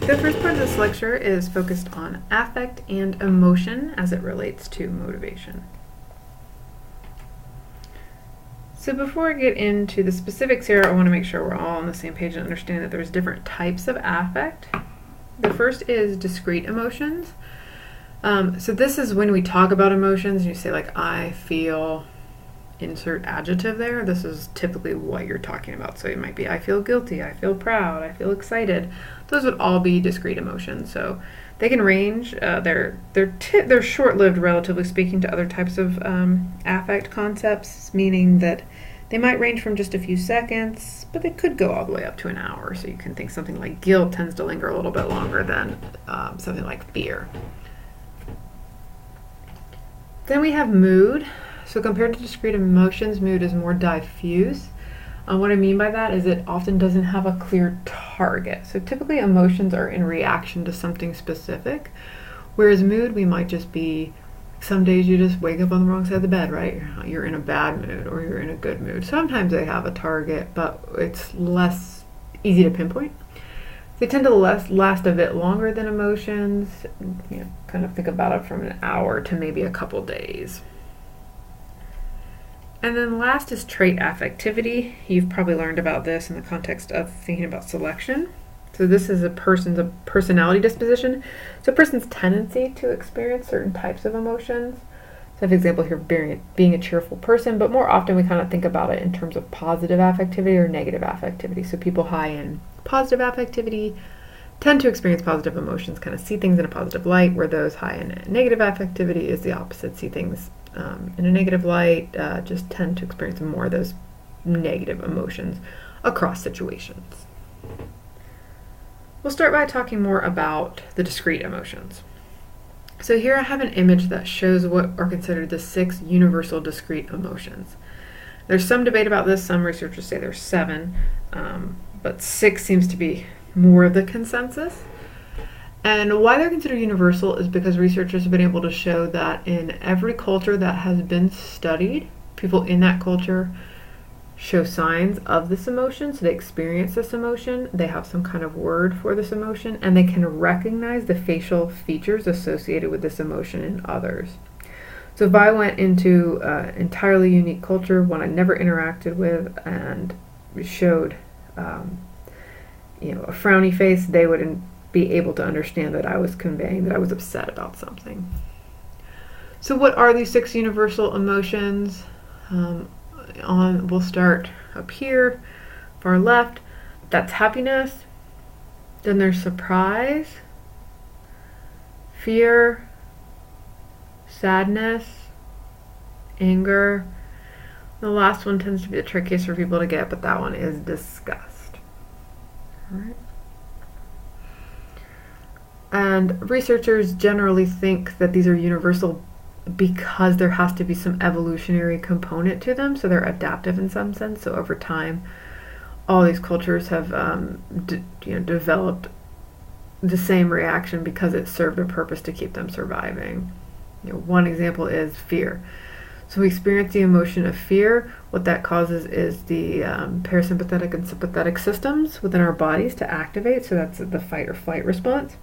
The first part of this lecture is focused on affect and emotion as it relates to motivation. So before I get into the specifics here, I want to make sure we're all on the same page and understand that there's different types of affect. The first is discrete emotions. So this is when we talk about emotions and you say like, I feel, insert adjective there. This is typically what you're talking about. So it might be, I feel guilty, I feel proud, I feel excited. Those would all be discrete emotions. So they can range. They're short-lived, relatively speaking, to other types of affect concepts, meaning that they might range from just a few seconds, but they could go all the way up to an hour. So you can think something like guilt tends to linger a little bit longer than something like fear. Then we have mood. So compared to discrete emotions, mood is more diffuse. What I mean by that is it often doesn't have a clear target. So typically emotions are in reaction to something specific, whereas mood, we might just be, some days you just wake up on the wrong side of the bed, right? You're in a bad mood or you're in a good mood. Sometimes they have a target, but it's less easy to pinpoint. They tend to last a bit longer than emotions. Kind of think about it from an hour to maybe a couple days. And then last is trait affectivity. You've probably learned about this in the context of thinking about selection. So this is a person's personality disposition. So a person's tendency to experience certain types of emotions. So I have an example here of being a cheerful person, but more often we kind of think about it in terms of positive affectivity or negative affectivity. So people high in positive affectivity tend to experience positive emotions, kind of see things in a positive light, where those high in negative affectivity is the opposite, see things in a negative light, just tend to experience more of those negative emotions across situations. We'll start by talking more about the discrete emotions. So here I have an image that shows what are considered the 6 universal discrete emotions. There's some debate about this. Some researchers say there's 7, but 6 seems to be more of the consensus. And why they're considered universal is because researchers have been able to show that in every culture that has been studied, people in that culture show signs of this emotion, so they experience this emotion, they have some kind of word for this emotion, and they can recognize the facial features associated with this emotion in others. So if I went into an entirely unique culture, one I never interacted with, and showed a frowny face, they would be able to understand that I was conveying that I was upset about something. So what are these 6 universal emotions? We'll start up here, far left. That's happiness. Then there's surprise, fear, sadness, anger. The last one tends to be the trickiest for people to get, but that one is disgust. All right. And researchers generally think that these are universal because there has to be some evolutionary component to them, so they're adaptive in some sense. So over time, all these cultures have developed the same reaction because it served a purpose to keep them surviving. One example is fear. So we experience the emotion of fear. What that causes is the parasympathetic and sympathetic systems within our bodies to activate. So that's the fight or flight response,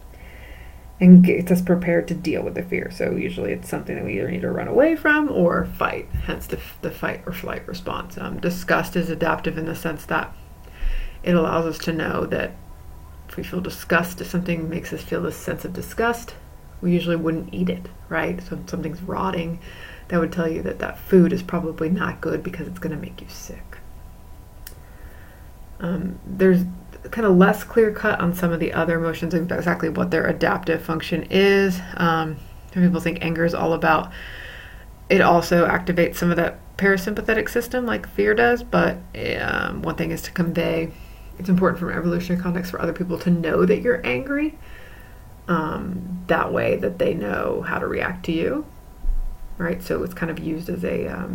and gets us prepared to deal with the fear. So usually it's something that we either need to run away from or fight, hence the fight or flight response. Disgust is adaptive in the sense that it allows us to know that if we feel disgust, if something makes us feel this sense of disgust, we usually wouldn't eat it, right? So if something's rotting, that would tell you that that food is probably not good because it's going to make you sick. There's kind of less clear cut on some of the other emotions and exactly what their adaptive function is. Some people think anger is all about, it also activates some of that parasympathetic system like fear does, but one thing is to convey, it's important from an evolutionary context for other people to know that you're angry, that way that they know how to react to you, right? So it's kind of used as a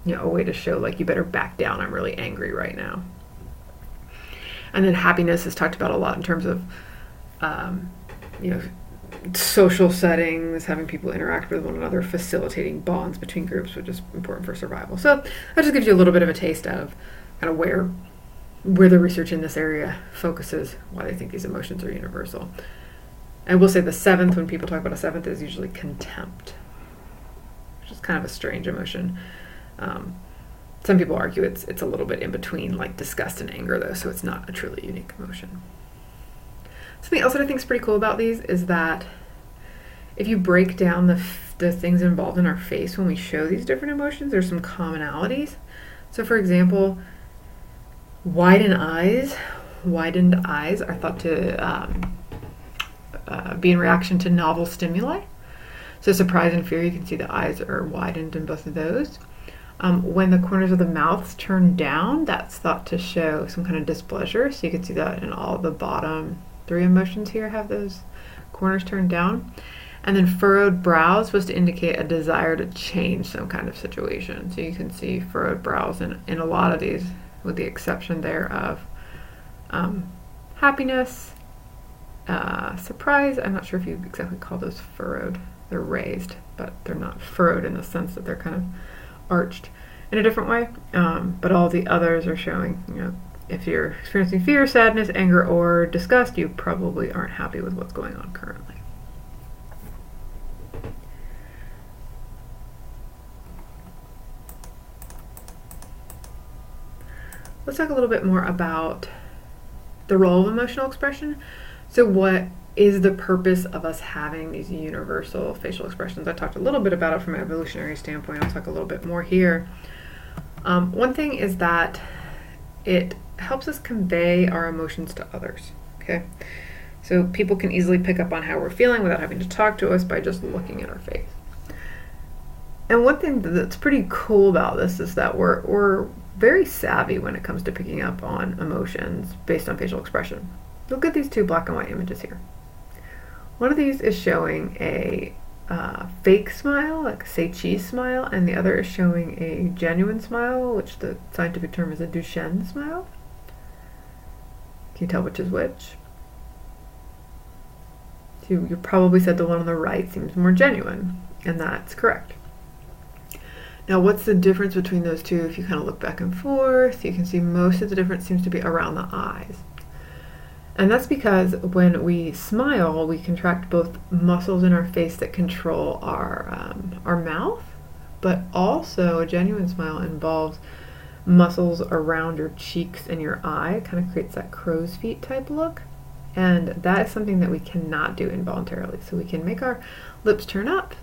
way to show like, you better back down, I'm really angry right now. And then happiness is talked about a lot in terms of, social settings, having people interact with one another, facilitating bonds between groups, which is important for survival. So that just gives you a little bit of a taste of kind of where where the research in this area focuses why they think these emotions are universal. I will say the seventh, when people talk about a seventh, is usually contempt, which is kind of a strange emotion. Some people argue it's a little bit in between, like disgust and anger, though, so it's not a truly unique emotion. Something else that I think is pretty cool about these is that if you break down the things involved in our face when we show these different emotions, there's some commonalities. So, for example, widened eyes are thought to be in reaction to novel stimuli. So surprise and fear, you can see the eyes are widened in both of those. When the corners of the mouths turn down, that's thought to show some kind of displeasure. So you can see that in all the bottom three emotions here have those corners turned down. And then furrowed brows supposed to indicate a desire to change some kind of situation. So you can see furrowed brows in a lot of these, with the exception there of happiness, surprise. I'm not sure if you exactly call those furrowed. They're raised, but they're not furrowed in the sense that they're kind of arched in a different way. But all the others are showing, if you're experiencing fear, sadness, anger, or disgust, you probably aren't happy with what's going on currently. Let's talk a little bit more about the role of emotional expression. So what is the purpose of us having these universal facial expressions? I talked a little bit about it from an evolutionary standpoint. I'll talk a little bit more here. One thing is that it helps us convey our emotions to others, okay? So people can easily pick up on how we're feeling without having to talk to us by just looking at our face. And one thing that's pretty cool about this is that we're very savvy when it comes to picking up on emotions based on facial expression. Look at these two black and white images here. One of these is showing a fake smile, like a say cheese smile, and the other is showing a genuine smile, which the scientific term is a Duchenne smile. Can you tell which is which? You probably said the one on the right seems more genuine, and that's correct. Now, what's the difference between those two? If you kind of look back and forth, you can see most of the difference seems to be around the eyes. And that's because when we smile, we contract both muscles in our face that control our mouth, but also a genuine smile involves muscles around your cheeks and your eye. It kind of creates that crow's feet type look. And that is something that we cannot do involuntarily. So we can make our lips turn up,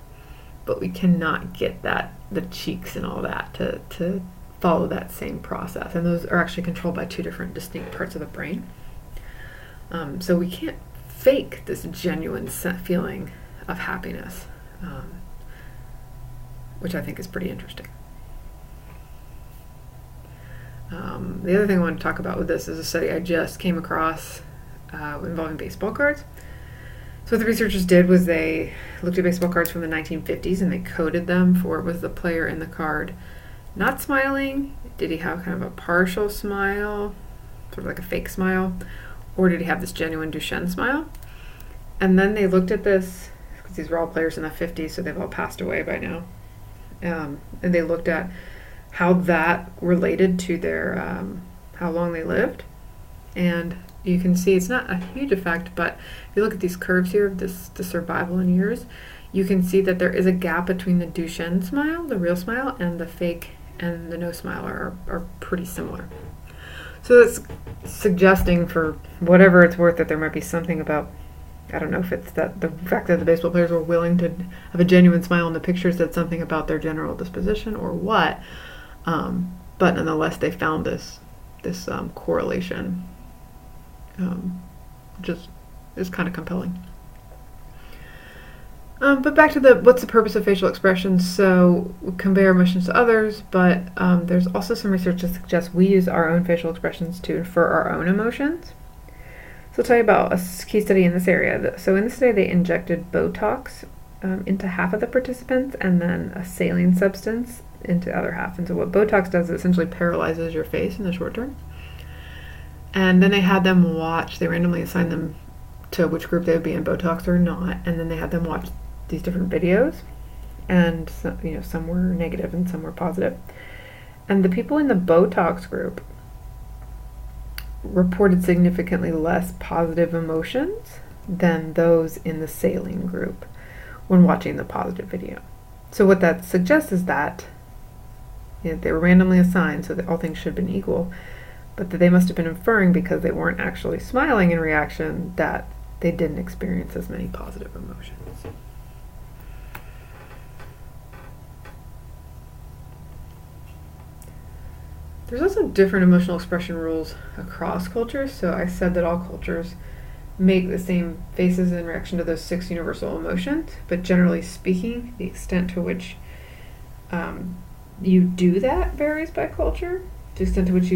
but we cannot get the cheeks and all that to follow that same process. And those are actually controlled by two different distinct parts of the brain. So we can't fake this genuine feeling of happiness, which I think is pretty interesting. The other thing I want to talk about with this is a study I just came across involving baseball cards. So what the researchers did was they looked at baseball cards from the 1950s and they coded them for, was the player in the card not smiling? Did he have kind of a partial smile, sort of like a fake smile? Or did he have this genuine Duchenne smile? And then they looked at this, because these were all players in the 50s, so they've all passed away by now. And they looked at how that related to their, how long they lived. And you can see it's not a huge effect, but if you look at these curves here of the survival in years, you can see that there is a gap between the Duchenne smile, the real smile, and the fake and the no smile are pretty similar. So it's suggesting, for whatever it's worth, that there might be something about, I don't know if it's that the fact that the baseball players were willing to have a genuine smile in the pictures said something about their general disposition or what, but nonetheless they found this correlation, which is kind of compelling. But back to what's the purpose of facial expressions? So we convey our emotions to others, but there's also some research that suggests we use our own facial expressions to infer our own emotions. So I'll tell you about a case study in this area. So in this study, they injected Botox into half of the participants and then a saline substance into the other half. And so what Botox does is essentially paralyzes your face in the short term. And then they had them watch, they randomly assigned them to which group they would be in, Botox or not, and then they had them watch these different videos, and some were negative and some were positive. And the people in the Botox group reported significantly less positive emotions than those in the saline group when watching the positive video. So what that suggests is that they were randomly assigned, so that all things should have been equal, but that they must have been inferring, because they weren't actually smiling in reaction, that they didn't experience as many positive emotions. There's also different emotional expression rules across cultures. So I said that all cultures make the same faces in reaction to those 6 universal emotions, but generally speaking, the extent to which you do that varies by culture. The extent to which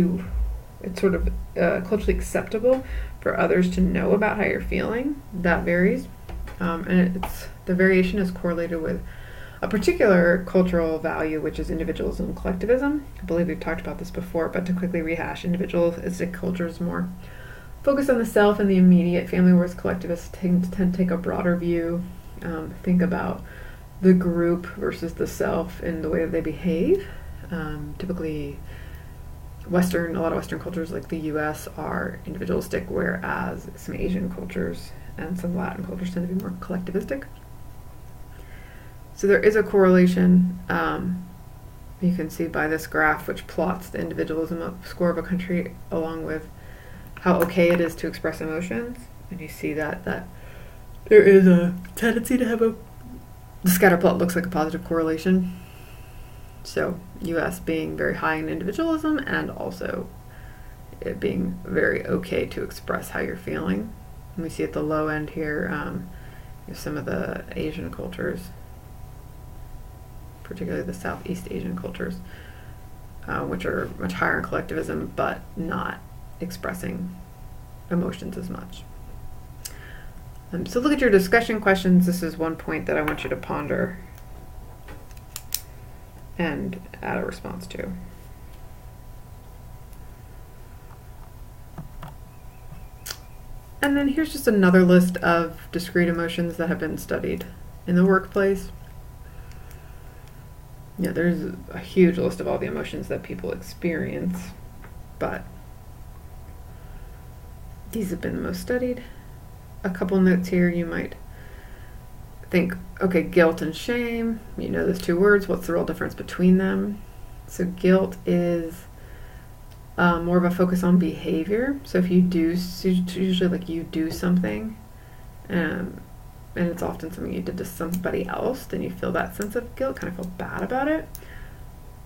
it's sort of culturally acceptable for others to know about how you're feeling, that varies. And the variation is correlated with a particular cultural value, which is individualism and collectivism. I believe we've talked about this before, but to quickly rehash, individualistic cultures more focus on the self and the immediate family, whereas collectivists tend to take a broader view, think about the group versus the self in the way that they behave. Typically, a lot of Western cultures like the US are individualistic, whereas some Asian cultures and some Latin cultures tend to be more collectivistic. So there is a correlation, you can see by this graph, which plots the individualism score of a country along with how okay it is to express emotions. And you see that there is a tendency to have the scatter plot looks like a positive correlation. So US being very high in individualism, and also it being very okay to express how you're feeling. And we see at the low end here, some of the Asian cultures, particularly the Southeast Asian cultures, which are much higher in collectivism, but not expressing emotions as much. So look at your discussion questions. This is one point that I want you to ponder and add a response to. And then here's just another list of discrete emotions that have been studied in the workplace. There's a huge list of all the emotions that people experience, but these have been the most studied. A couple notes here. You might think, okay, guilt and shame, those 2 words, what's the real difference between them? So guilt is more of a focus on behavior. So if you do, usually like you do something, and it's often something you did to somebody else, then you feel that sense of guilt, kind of feel bad about it.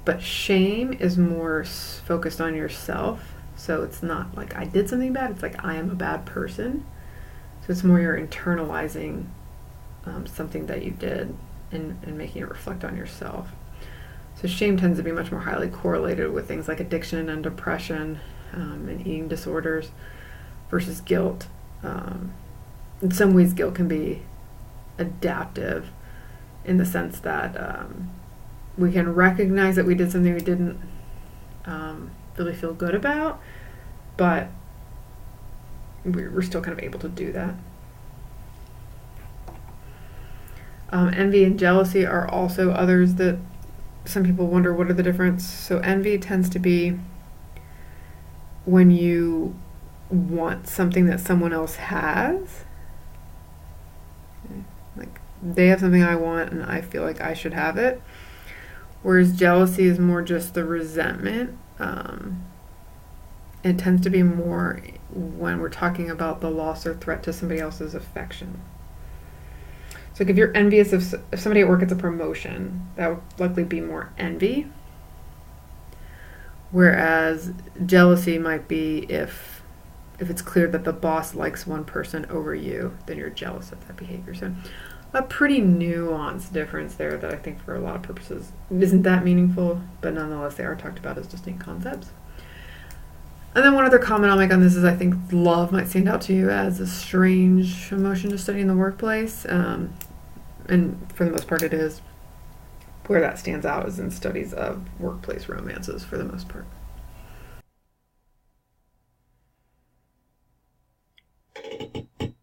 But shame is more focused on yourself. So it's not like I did something bad, it's like I am a bad person. So it's more you're internalizing something that you did and making it reflect on yourself. So shame tends to be much more highly correlated with things like addiction and depression and eating disorders versus guilt. In some ways, guilt can be adaptive in the sense that we can recognize that we did something we didn't really feel good about, but we're still kind of able to do that. Envy and jealousy are also others that some people wonder what are the difference. So envy tends to be when you want something that someone else has. Like they have something I want and I feel like I should have it. Whereas jealousy is more just the resentment. It tends to be more when we're talking about the loss or threat to somebody else's affection. So if you're envious if somebody at work gets a promotion, that would likely be more envy. Whereas jealousy might be if it's clear that the boss likes one person over you, then you're jealous of that behavior. So a pretty nuanced difference there that I think for a lot of purposes isn't that meaningful, but nonetheless they are talked about as distinct concepts. And then one other comment I'll make on this is I think love might stand out to you as a strange emotion to study in the workplace. And for the most part it is. Where that stands out is in studies of workplace romances for the most part.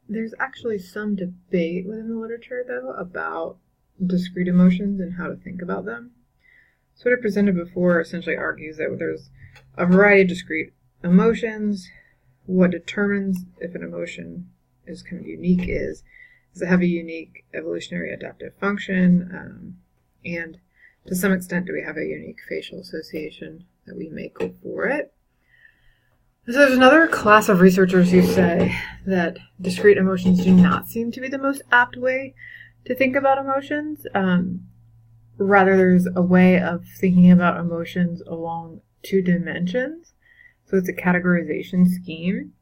There's actually some debate within the literature, though, about discrete emotions and how to think about them. So what I presented before essentially argues that there's a variety of discrete emotions, what determines if an emotion is kind of unique is does it have a unique evolutionary adaptive function, and to some extent do we have a unique facial association that we make for it. So there's another class of researchers who say that discrete emotions do not seem to be the most apt way to think about emotions. Rather, there's a way of thinking about emotions along 2 dimensions. So it's a categorization scheme.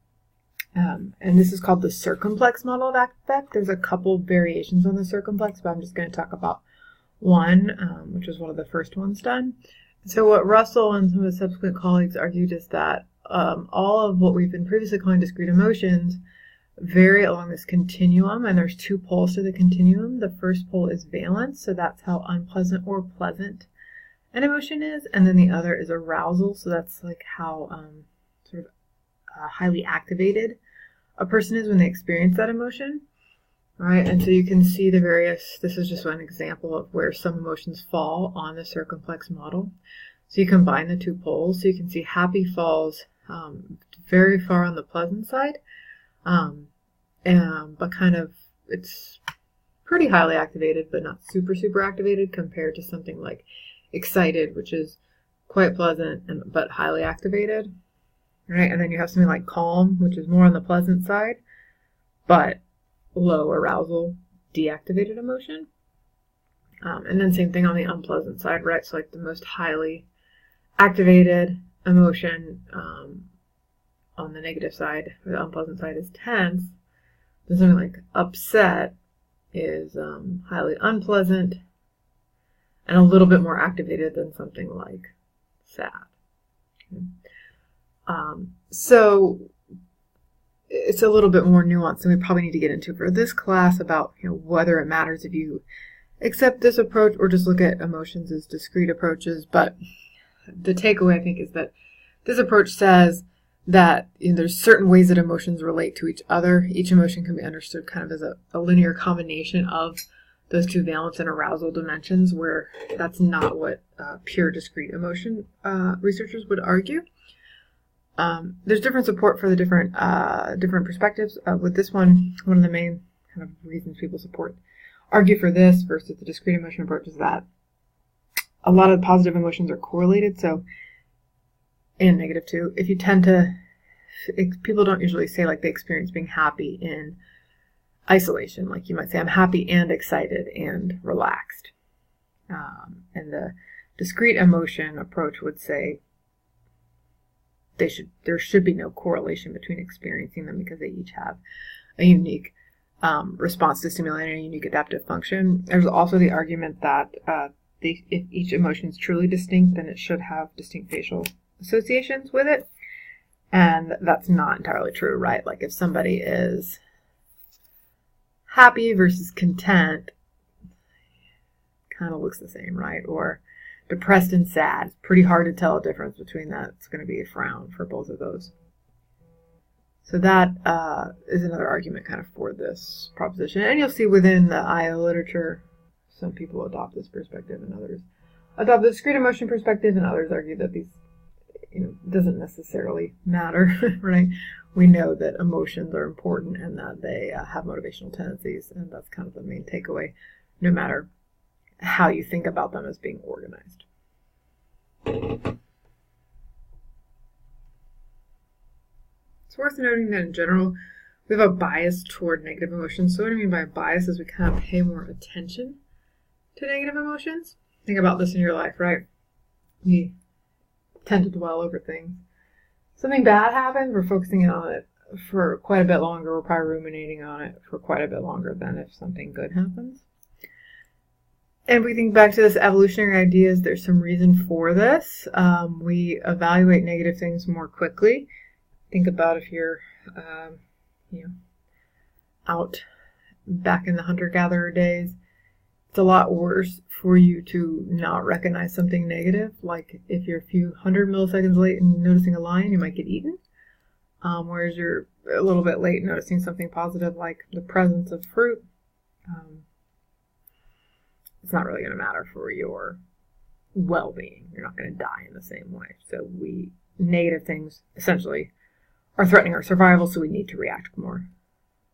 And this is called the circumplex model of affect. There's a couple variations on the circumplex, but I'm just going to talk about one, which is one of the first ones done. So what Russell and some of the subsequent colleagues argued is that all of what we've been previously calling discrete emotions vary along this continuum, and there's 2 poles to the continuum. The first pole is valence, so that's how unpleasant or pleasant an emotion is, and then the other is arousal, so that's like how highly activated a person is when they experience that emotion, right? And so you can see the various, this is just one example of where some emotions fall on the circumplex model. So you combine the 2 poles, so you can see happy falls very far on the pleasant side, but kind of, it's pretty highly activated, but not super activated compared to something like excited, which is quite pleasant but highly activated. Right, and then you have something like calm, which is more on the pleasant side, but low arousal, deactivated emotion. And then same thing on the unpleasant side, right? So like the most highly activated emotion on the negative side, or the unpleasant side, is tense. Then something like upset is highly unpleasant and a little bit more activated than something like sad. Okay. So it's a little bit more nuanced than we probably need to get into for this class about whether it matters if you accept this approach or just look at emotions as discrete approaches. But the takeaway, I think, is that this approach says that there's certain ways that emotions relate to each other. Each emotion can be understood kind of as a linear combination of those 2 valence and arousal dimensions, where that's not what pure discrete emotion researchers would argue. There's different support for the different perspectives. With this one of the main kind of reasons people argue for this versus the discrete emotion approach is that a lot of positive emotions are correlated. So, and negative too. If you tend to, people don't usually say like they experience being happy in isolation. Like you might say, I'm happy and excited and relaxed. And the discrete emotion approach would say, there should be no correlation between experiencing them because they each have a unique response to stimuli and a unique adaptive function. There's also the argument that if each emotion is truly distinct, then it should have distinct facial associations with it. And that's not entirely true, right? Like if somebody is happy versus content, kind of looks the same, right? Or depressed and sad. It's pretty hard to tell a difference between that. It's going to be a frown for both of those. So that is another argument kind of for this proposition. And you'll see within the IO literature, some people adopt this perspective and others adopt the discrete emotion perspective, and others argue that these, doesn't necessarily matter, right? We know that emotions are important and that they have motivational tendencies, and that's kind of the main takeaway, no matter how you think about them as being organized. It's worth noting that in general, we have a bias toward negative emotions. So what I mean by bias is we kind of pay more attention to negative emotions. Think about this in your life, right? We tend to dwell over things. Something bad happens, we're focusing on it for quite a bit longer. We're probably ruminating on it for quite a bit longer than if something good happens. And if we think back to this evolutionary ideas, there's some reason for this. We evaluate negative things more quickly. Think about if you're, out back in the hunter-gatherer days. It's a lot worse for you to not recognize something negative. Like if you're a few 100 milliseconds late in noticing a lion, you might get eaten. Whereas you're a little bit late noticing something positive like the presence of fruit. It's not really going to matter for your well-being. You're not going to die in the same way. So negative things essentially are threatening our survival, so we need to react more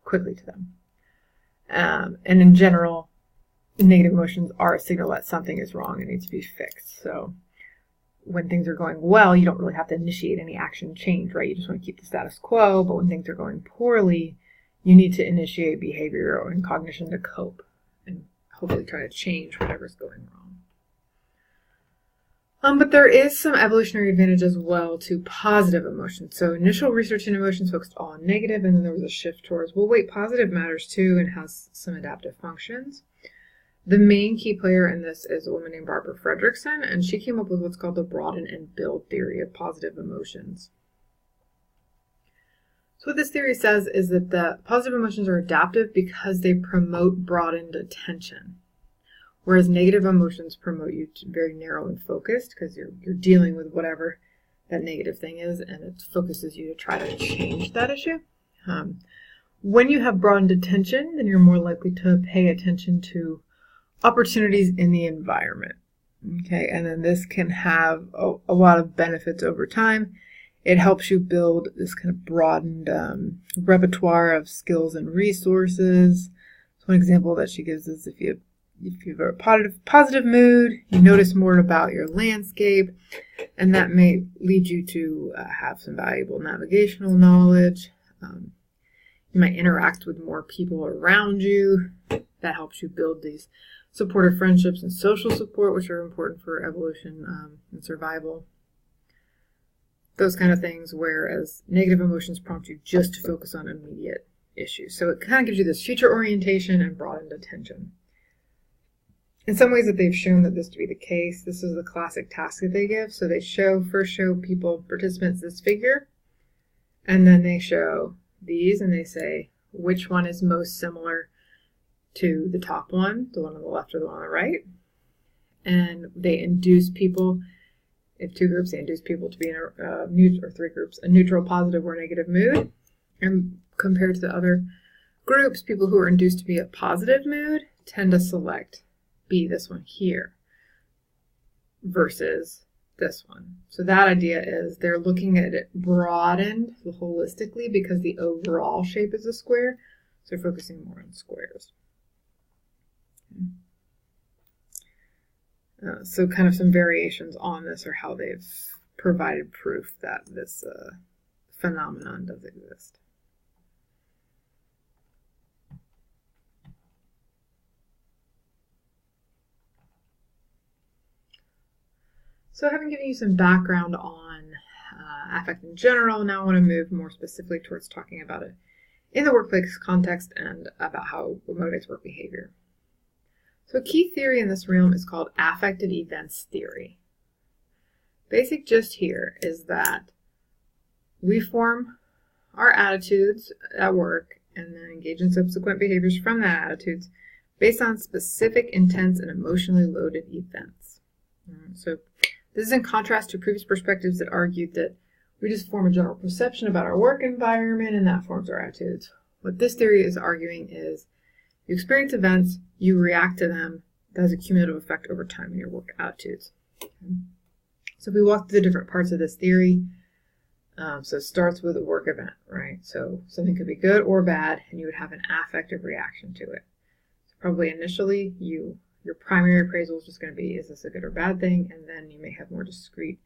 quickly to them. And in general, negative emotions are a signal that something is wrong and needs to be fixed. So when things are going well, you don't really have to initiate any action change, right? You just want to keep the status quo. But when things are going poorly, you need to initiate behavior and cognition to cope and hopefully try to change whatever's going wrong. But there is some evolutionary advantage as well to positive emotions. So initial research in emotions focused all on negative, and then there was a shift towards, well, wait, positive matters too and has some adaptive functions. The main key player in this is a woman named Barbara Fredrickson, and she came up with what's called the broaden and build theory of positive emotions. So what this theory says is that the positive emotions are adaptive because they promote broadened attention, whereas negative emotions promote you to very narrow and focused because you're dealing with whatever that negative thing is, and it focuses you to try to change that issue. When you have broadened attention, then you're more likely to pay attention to opportunities in the environment. Okay, and then this can have a lot of benefits over time. It helps you build this kind of broadened repertoire of skills and resources. So one example that she gives is if you have a positive mood, you notice more about your landscape, and that may lead you to have some valuable navigational knowledge. You might interact with more people around you. That helps you build these supportive friendships and social support, which are important for evolution and survival. Those kind of things, whereas negative emotions prompt you just to focus on immediate issues. So it kind of gives you this future orientation and broadened attention. In some ways that they've shown that this to be the case, this is the classic task that they give. So they first show participants this figure, and then they show these, and they say which one is most similar to the top one, the one on the left or the one on the right. And they induce people, if two groups, they induce people to be in or three groups, a neutral, positive, or negative mood. And compared to the other groups, people who are induced to be a positive mood tend to select this one here versus this one. So that idea is they're looking at it broadened holistically because the overall shape is a square. So they're focusing more on squares. So kind of some variations on this are how they've provided proof that this phenomenon does exist. So having given you some background on affect in general, now I want to move more specifically towards talking about it in the workplace context and about how it motivates work behavior. So a key theory in this realm is called affected events theory. Basic gist here is that we form our attitudes at work and then engage in subsequent behaviors from that attitudes based on specific intense and emotionally loaded events. So this is in contrast to previous perspectives that argued that we just form a general perception about our work environment and that forms our attitudes. What this theory is arguing is you experience events, you react to them, that has a cumulative effect over time in your work attitudes. So if we walk through the different parts of this theory, so it starts with a work event, right? So something could be good or bad, and you would have an affective reaction to it. So probably initially, your primary appraisal is just going to be, is this a good or bad thing? And then you may have more discrete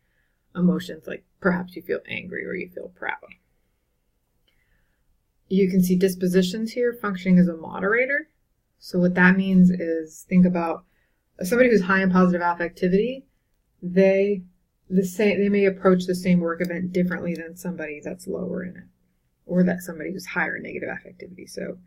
emotions, like perhaps you feel angry or you feel proud. You can see dispositions here functioning as a moderator. So what that means is, think about somebody who's high in positive affectivity. They may approach the same work event differently than somebody that's lower in it, or that somebody who's higher in negative affectivity. So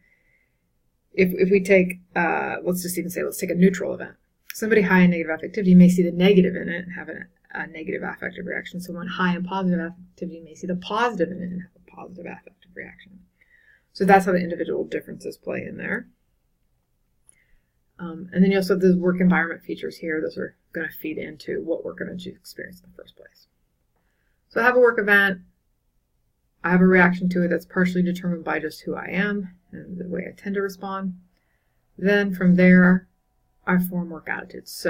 if we take, let's take a neutral event. Somebody high in negative affectivity may see the negative in it and have a negative affective reaction. Someone high in positive affectivity may see the positive in it and have a positive affective reaction. So that's how the individual differences play in there. And then you also have the work environment features here. Those are going to feed into what work events you experience in the first place. So I have a work event. I have a reaction to it that's partially determined by just who I am and the way I tend to respond. Then from there, I form work attitudes.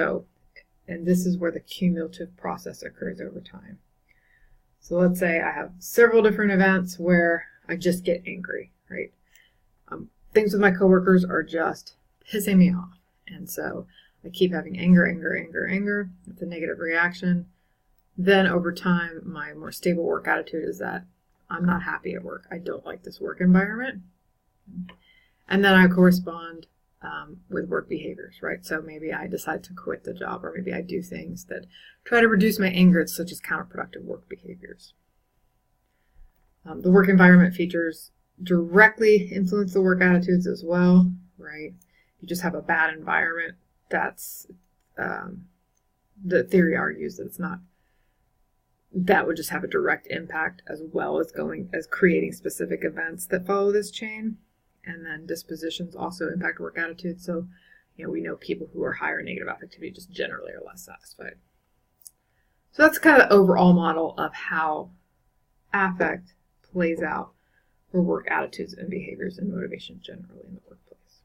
And this is where the cumulative process occurs over time. So let's say I have several different events where I just get angry, right? Things with my coworkers are just pissing me off. And so I keep having anger. It's a negative reaction. Then over time, my more stable work attitude is that I'm not happy at work. I don't like this work environment. And then I correspond with work behaviors, right? So maybe I decide to quit the job, or maybe I do things that try to reduce my anger, such as counterproductive work behaviors. The work environment features directly influence the work attitudes as well, right? You just have a bad environment. That's the theory argues that it's not. That would just have a direct impact, as well as creating specific events that follow this chain. And then dispositions also impact work attitudes. So, we know people who are higher negative affectivity just generally are less satisfied. So that's kind of the overall model of how affect plays out for work attitudes and behaviors and motivation generally in the workplace.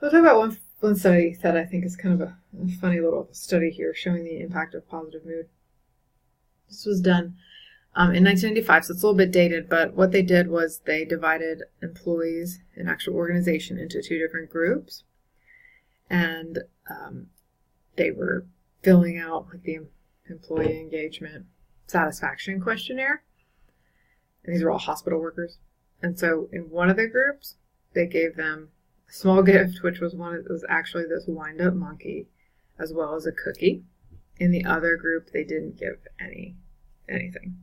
So I'll talk about one study that I think is kind of a funny little study here showing the impact of positive mood. This was done in 1995, so it's a little bit dated, but what they did was they divided employees in actual organization into two different groups, and they were filling out the employee engagement satisfaction questionnaire. And these were all hospital workers. And so in one of the groups, they gave them a small gift, which was actually this wind-up monkey, as well as a cookie. In the other group, they didn't give anything.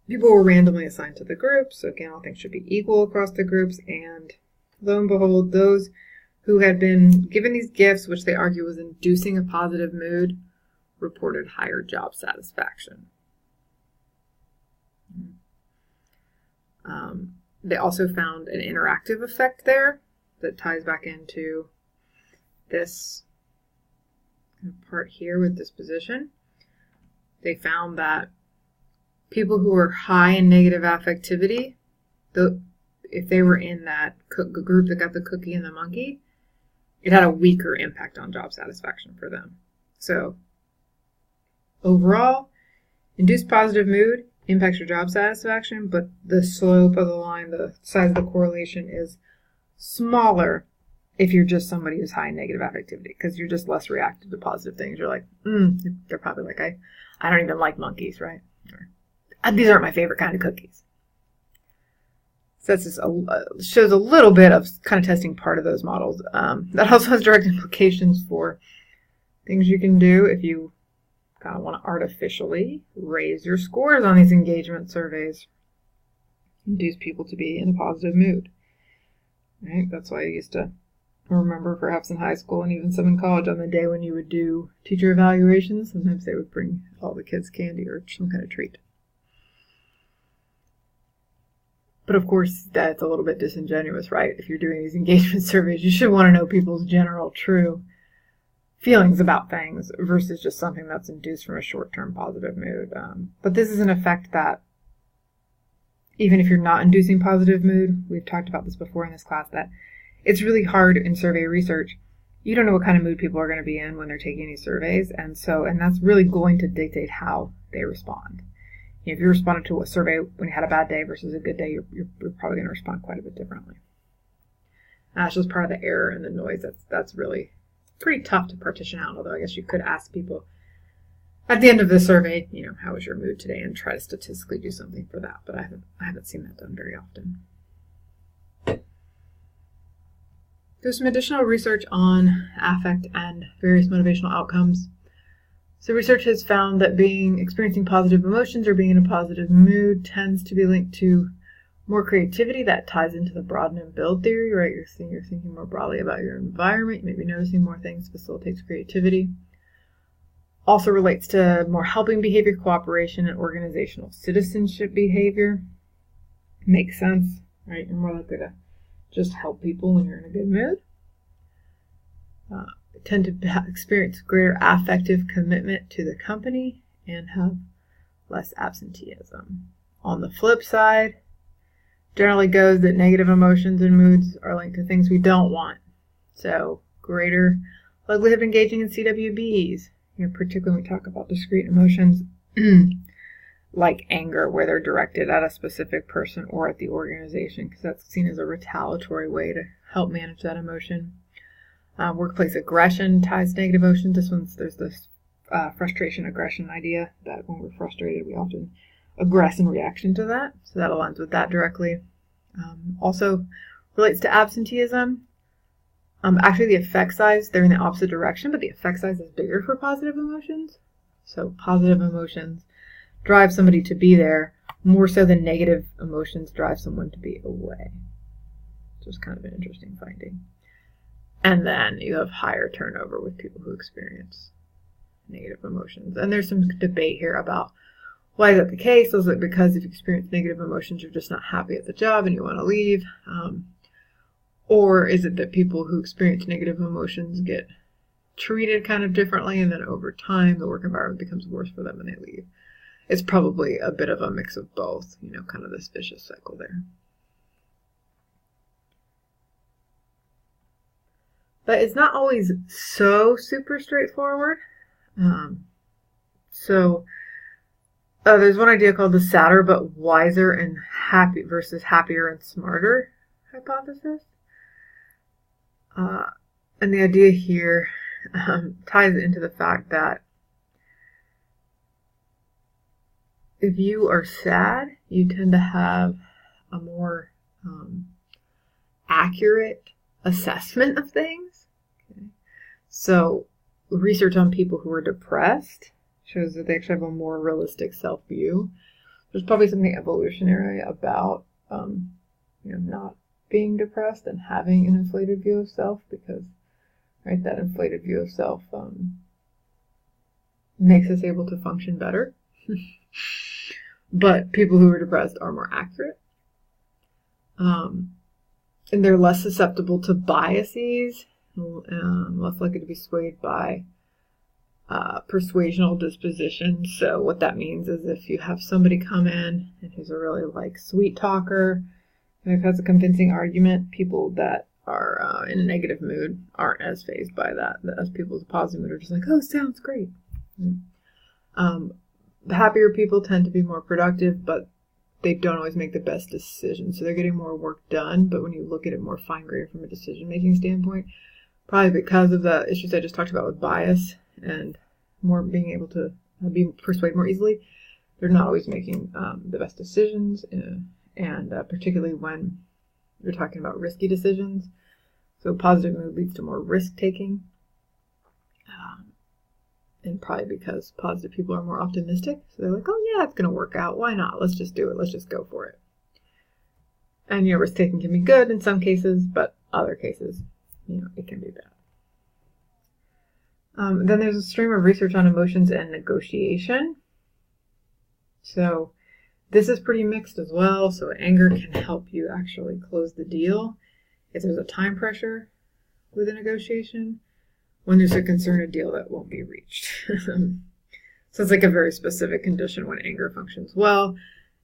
People were randomly assigned to the groups, so again, all things should be equal across the groups, and lo and behold, those who had been given these gifts, which they argue was inducing a positive mood, reported higher job satisfaction. They also found an interactive effect there that ties back into this part here with disposition. They found that people who were high in negative affectivity, if they were in that group that got the cookie and the monkey, it had a weaker impact on job satisfaction for them. So overall, induced positive mood impacts your job satisfaction, but the slope of the line, the size of the correlation, is smaller if you're just somebody who's high in negative affectivity, because you're just less reactive to positive things. You're like, they're probably like, I don't even like monkeys, right? Or, these aren't my favorite kind of cookies. So that's just shows a little bit of kind of testing part of those models. That also has direct implications for things you can do if you kind of want to artificially raise your scores on these engagement surveys. Induce people to be in a positive mood. Right? That's why I used to remember, perhaps in high school and even some in college, on the day when you would do teacher evaluations, sometimes they would bring all the kids candy or some kind of treat. But of course, that's a little bit disingenuous, right? If you're doing these engagement surveys, you should want to know people's general true feelings about things versus just something that's induced from a short-term positive mood. But this is an effect that, even if you're not inducing positive mood, we've talked about this before in this class, that it's really hard in survey research. You don't know what kind of mood people are going to be in when they're taking these surveys, and that's really going to dictate how they respond. If you responded to a survey when you had a bad day versus a good day, you're probably going to respond quite a bit differently. And that's just part of the error and the noise. That's really pretty tough to partition out, although I guess you could ask people at the end of the survey, how was your mood today, and try to statistically do something for that, but I haven't seen that done very often. There's some additional research on affect and various motivational outcomes. So research has found that experiencing positive emotions or being in a positive mood tends to be linked to more creativity. That ties into the broaden and build theory, right? You're thinking more broadly about your environment. You may be noticing more things, facilitates creativity. Also relates to more helping behavior, cooperation, and organizational citizenship behavior. Makes sense, right? You're more likely to just help people when you're in a good mood. Tend to experience greater affective commitment to the company and have less absenteeism. On the flip side, generally goes that negative emotions and moods are linked to things we don't want. So greater likelihood of engaging in CWBs, particularly when we talk about discrete emotions, like anger, where they're directed at a specific person or at the organization, because that's seen as a retaliatory way to help manage that emotion. Workplace aggression ties to negative emotions. There's this frustration aggression idea that when we're frustrated, we often aggress in reaction to that. So that aligns with that directly. Also relates to absenteeism. Actually, the effect size, they're in the opposite direction, but the effect size is bigger for positive emotions. So positive emotions drive somebody to be there more so than negative emotions drive someone to be away. So it's kind of an interesting finding. And then you have higher turnover with people who experience negative emotions. And there's some debate here about why is that the case? Is it because if you experience negative emotions, you're just not happy at the job and you want to leave? Or is it that people who experience negative emotions get treated kind of differently, and then over time the work environment becomes worse for them and they leave? It's probably a bit of a mix of both, kind of this vicious cycle there. But it's not always so super straightforward. There's one idea called the sadder but wiser and happy versus happier and smarter hypothesis. And the idea here ties into the fact that if you are sad, you tend to have a more accurate assessment of things. Okay. So research on people who are depressed shows that they actually have a more realistic self-view. There's probably something evolutionary about not being depressed and having an inflated view of self, because that inflated view of self makes us able to function better. But people who are depressed are more accurate. And they're less susceptible to biases, less likely to be swayed by persuasional disposition. So what that means is if you have somebody come in and who's a really sweet talker, and has a convincing argument, people that are in a negative mood aren't as fazed by that. As people with a positive mood are just like, oh, sounds great. The happier people tend to be more productive, but they don't always make the best decisions. So they're getting more work done, but when you look at it more fine-grained from a decision-making standpoint, probably because of the issues I just talked about with bias and more being able to be persuaded more easily, they're not always making the best decisions, and particularly when you're talking about risky decisions. So positive mood leads to more risk-taking, and probably because positive people are more optimistic. So they're like, oh yeah, it's going to work out. Why not? Let's just do it. Let's just go for it. And, risk-taking can be good in some cases, but other cases, it can be bad. Then there's a stream of research on emotions and negotiation. So this is pretty mixed as well. So anger can help you actually close the deal if there's a time pressure with a negotiation. When there's a concern, a deal that won't be reached. So it's a very specific condition when anger functions well.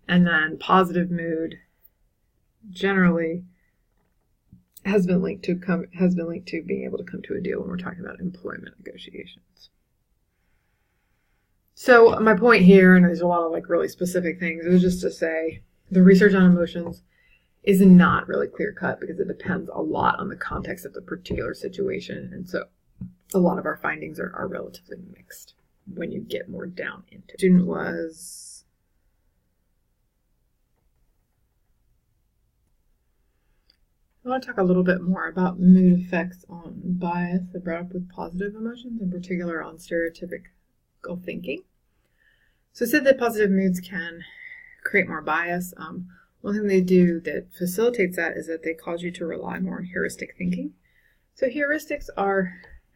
And then positive mood generally has been linked to being able to come to a deal when we're talking about employment negotiations. So my point here, and there's a lot of really specific things, is just to say the research on emotions is not really clear-cut because it depends a lot on the context of the particular situation. And so a lot of our findings are relatively mixed when you get more down into it. Student was I want to talk a little bit more about mood effects on bias. I brought up with positive emotions, in particular on stereotypical thinking. So I said that positive moods can create more bias. One thing they do that facilitates that is that they cause you to rely more on heuristic thinking. So heuristics are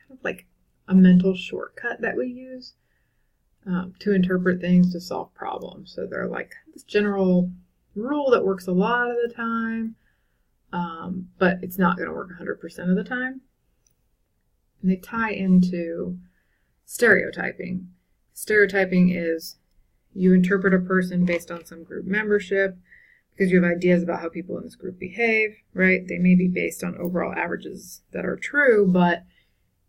kind of a mental shortcut that we use to interpret things, to solve problems. So they're this general rule that works a lot of the time, but it's not going to work 100% of the time. And they tie into stereotyping. Stereotyping is you interpret a person based on some group membership because you have ideas about how people in this group behave, right? They may be based on overall averages that are true, but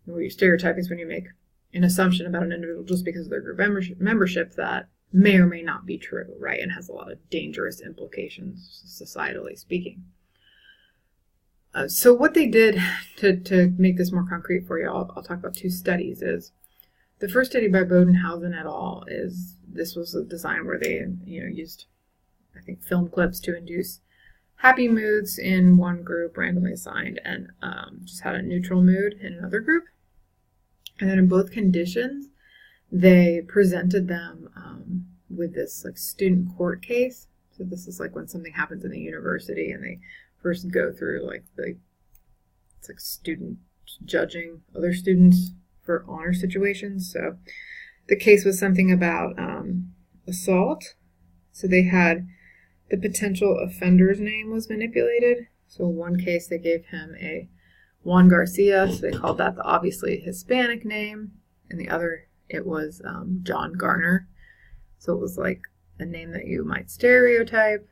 where you stereotype is when you make an assumption about an individual just because of their group membership that may or may not be true, right? And has a lot of dangerous implications, societally speaking. So what they did to make this more concrete for you, I'll talk about 2 studies. Is the first study by Bodenhausen et al. This was a design where they used, I think, film clips to induce happy moods in one group, randomly assigned, and just had a neutral mood in another group. And then in both conditions, they presented them with this like student court case. So this is like when something happens in the university and they first go through like it's like student judging other students for honor situations. So the case was something about assault. So they had the potential offender's name was manipulated. So one case they gave him a Juan Garcia, so they called that the obviously Hispanic name. And the other, it was John Garner. So it was like a name that you might stereotype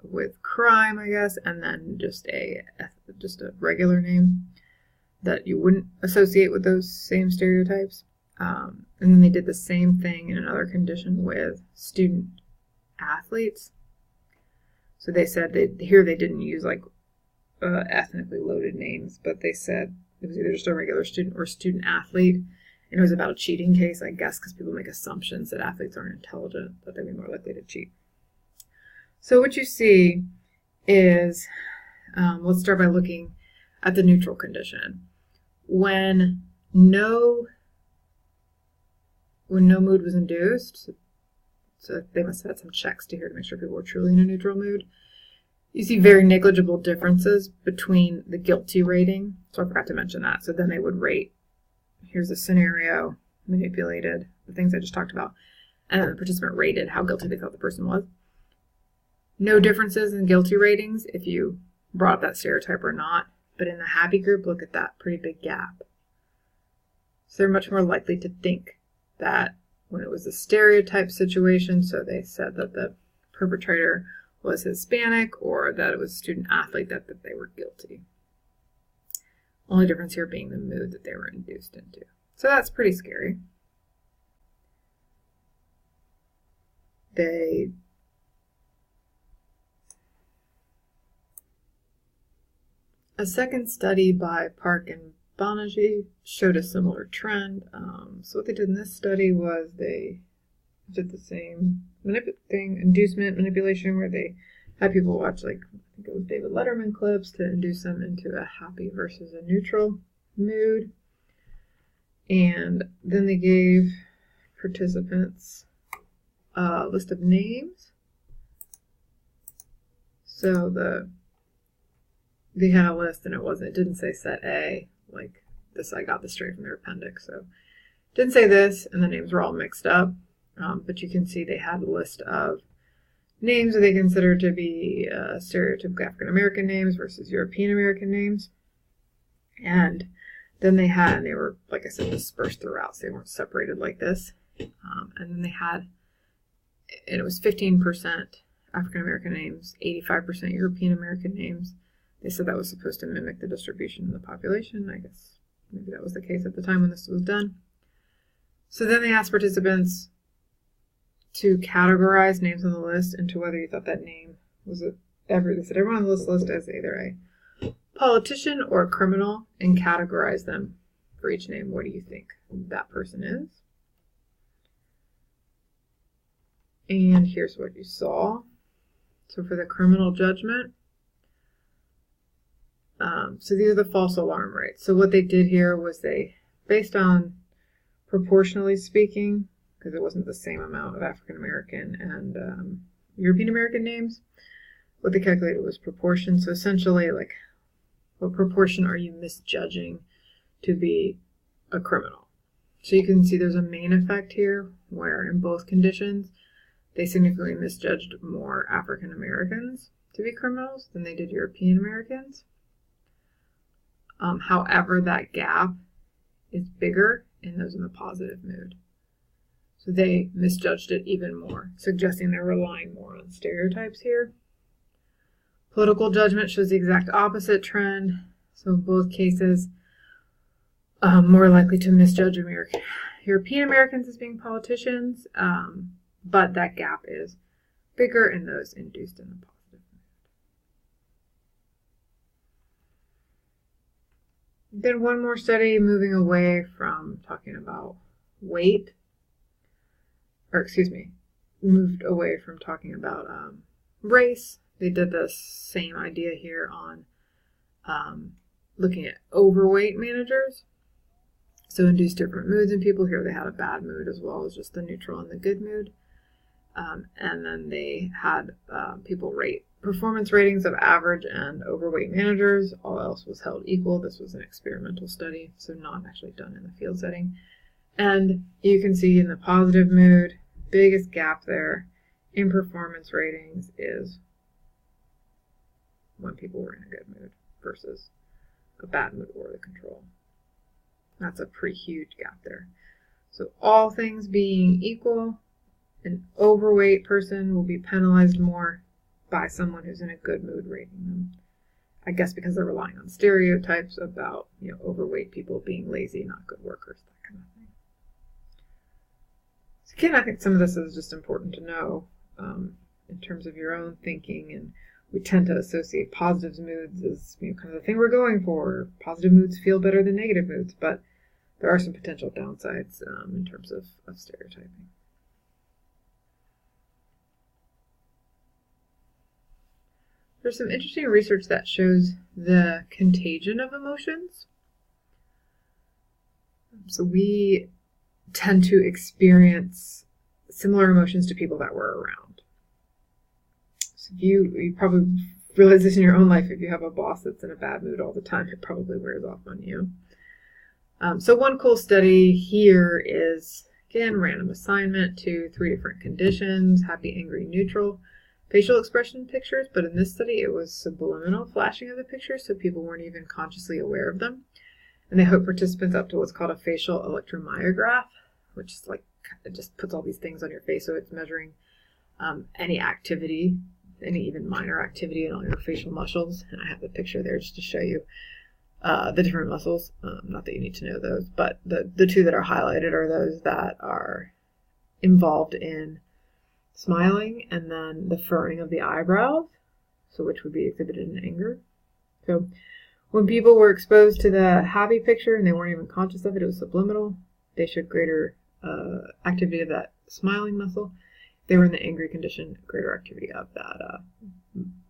with crime, I guess, and then just a regular name that you wouldn't associate with those same stereotypes. And then they did the same thing in another condition with student athletes. So they said they didn't use like ethnically loaded names, but they said it was either just a regular student or student athlete. And it was about a cheating case, I guess, because people make assumptions that athletes aren't intelligent, that they'd be more likely to cheat. So what you see is, let's start by looking at the neutral condition. When no mood was induced, so they must have had some checks to make sure people were truly in a neutral mood. You see very negligible differences between the guilty rating. So I forgot to mention that. So then they would rate, here's a scenario, manipulated, the things I just talked about, and then the participant rated how guilty they felt the person was. No differences in guilty ratings if you brought up that stereotype or not. But in the happy group, look at that pretty big gap. So they're much more likely to think that when it was a stereotype situation, so they said that the perpetrator was Hispanic or that it was a student athlete, that they were guilty. Only difference here being the mood that they were induced into. So that's pretty scary. A second study by Park and Banerjee showed a similar trend. So what they did in this study was they did the same inducement manipulation, where they had people watch, like, I think it was David Letterman clips to induce them into a happy versus a neutral mood. And then they gave participants a list of names. So they had a list, and it didn't say set A, like this. I got this straight from their appendix, so it didn't say this, and the names were all mixed up. But you can see they had a list of names that they considered to be stereotypical African American names versus European American names. And then they were, like I said, dispersed throughout, so they weren't separated like this. And then they had, and it was 15% African American names, 85% European American names. They said that was supposed to mimic the distribution in the population. I guess maybe that was the case at the time when this was done. So then they asked participants to categorize names on the list into whether you thought that name was they said everyone on this list as either a politician or a criminal, and categorize them for each name. What do you think that person is? And here's what you saw. So for the criminal judgment, so these are the false alarm rates. So what they did here was they, based on proportionally speaking, because it wasn't the same amount of African American and European American names, what they calculated was proportion. So essentially, like, what proportion are you misjudging to be a criminal? So you can see there's a main effect here, where in both conditions, they significantly misjudged more African Americans to be criminals than they did European Americans. However, that gap is bigger in those in the positive mood. So they misjudged it even more, suggesting they're relying more on stereotypes here. Political judgment shows the exact opposite trend. So in both cases, more likely to misjudge European Americans as being politicians, but that gap is bigger in those induced in the positive mood. Then one more study moving away from talking about weight, moved away from talking about race. They did the same idea here on looking at overweight managers. So induced different moods in people. Here they had a bad mood as well as just the neutral and the good mood. And then they had people rate performance ratings of average and overweight managers. All else was held equal. This was an experimental study, so not actually done in the field setting. And you can see in the positive mood, biggest gap there in performance ratings is when people were in a good mood versus a bad mood or the control. That's a pretty huge gap there. So all things being equal, an overweight person will be penalized more by someone who's in a good mood rating them. I guess because they're relying on stereotypes about, overweight people being lazy, not good workers, that kind of thing. So again, I think some of this is just important to know in terms of your own thinking, and we tend to associate positive moods as kind of the thing we're going for. Positive moods feel better than negative moods, but there are some potential downsides in terms of stereotyping. There's some interesting research that shows the contagion of emotions. So we tend to experience similar emotions to people that we're around. So you probably realize this in your own life. If you have a boss that's in a bad mood all the time, it probably wears off on you. So one cool study here is, again, random assignment to 3 different conditions: happy, angry, neutral. Facial expression pictures, but in this study it was subliminal flashing of the pictures, so people weren't even consciously aware of them. And they hooked participants up to what's called a facial electromyograph, which is like, it just puts all these things on your face, so it's measuring any activity, any even minor activity in all your facial muscles. And I have the picture there just to show you the different muscles. Not that you need to know those, but the 2 that are highlighted are those that are involved in smiling, and then the furrowing of the eyebrows, so which would be exhibited in anger. So when people were exposed to the happy picture and they weren't even conscious of it, it was subliminal, they showed greater activity of that smiling muscle. They were in the angry condition, greater activity of that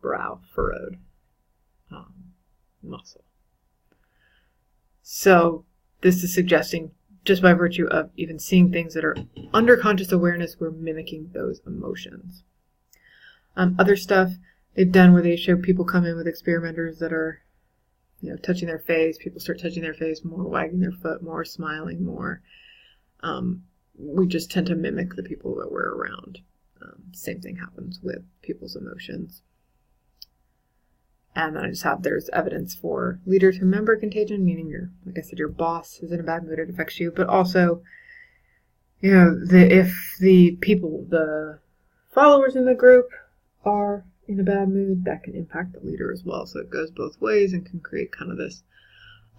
brow furrowed muscle. So this is suggesting, just by virtue of even seeing things that are under conscious awareness, we're mimicking those emotions. Other stuff they've done where they show people come in with experimenters that are, touching their face. People start touching their face more, wagging their foot more, smiling more. We just tend to mimic the people that we're around. Same thing happens with people's emotions. And then there's evidence for leader to member contagion, meaning like I said, your boss is in a bad mood, it affects you. But also, if the followers in the group are in a bad mood, that can impact the leader as well. So it goes both ways and can create kind of this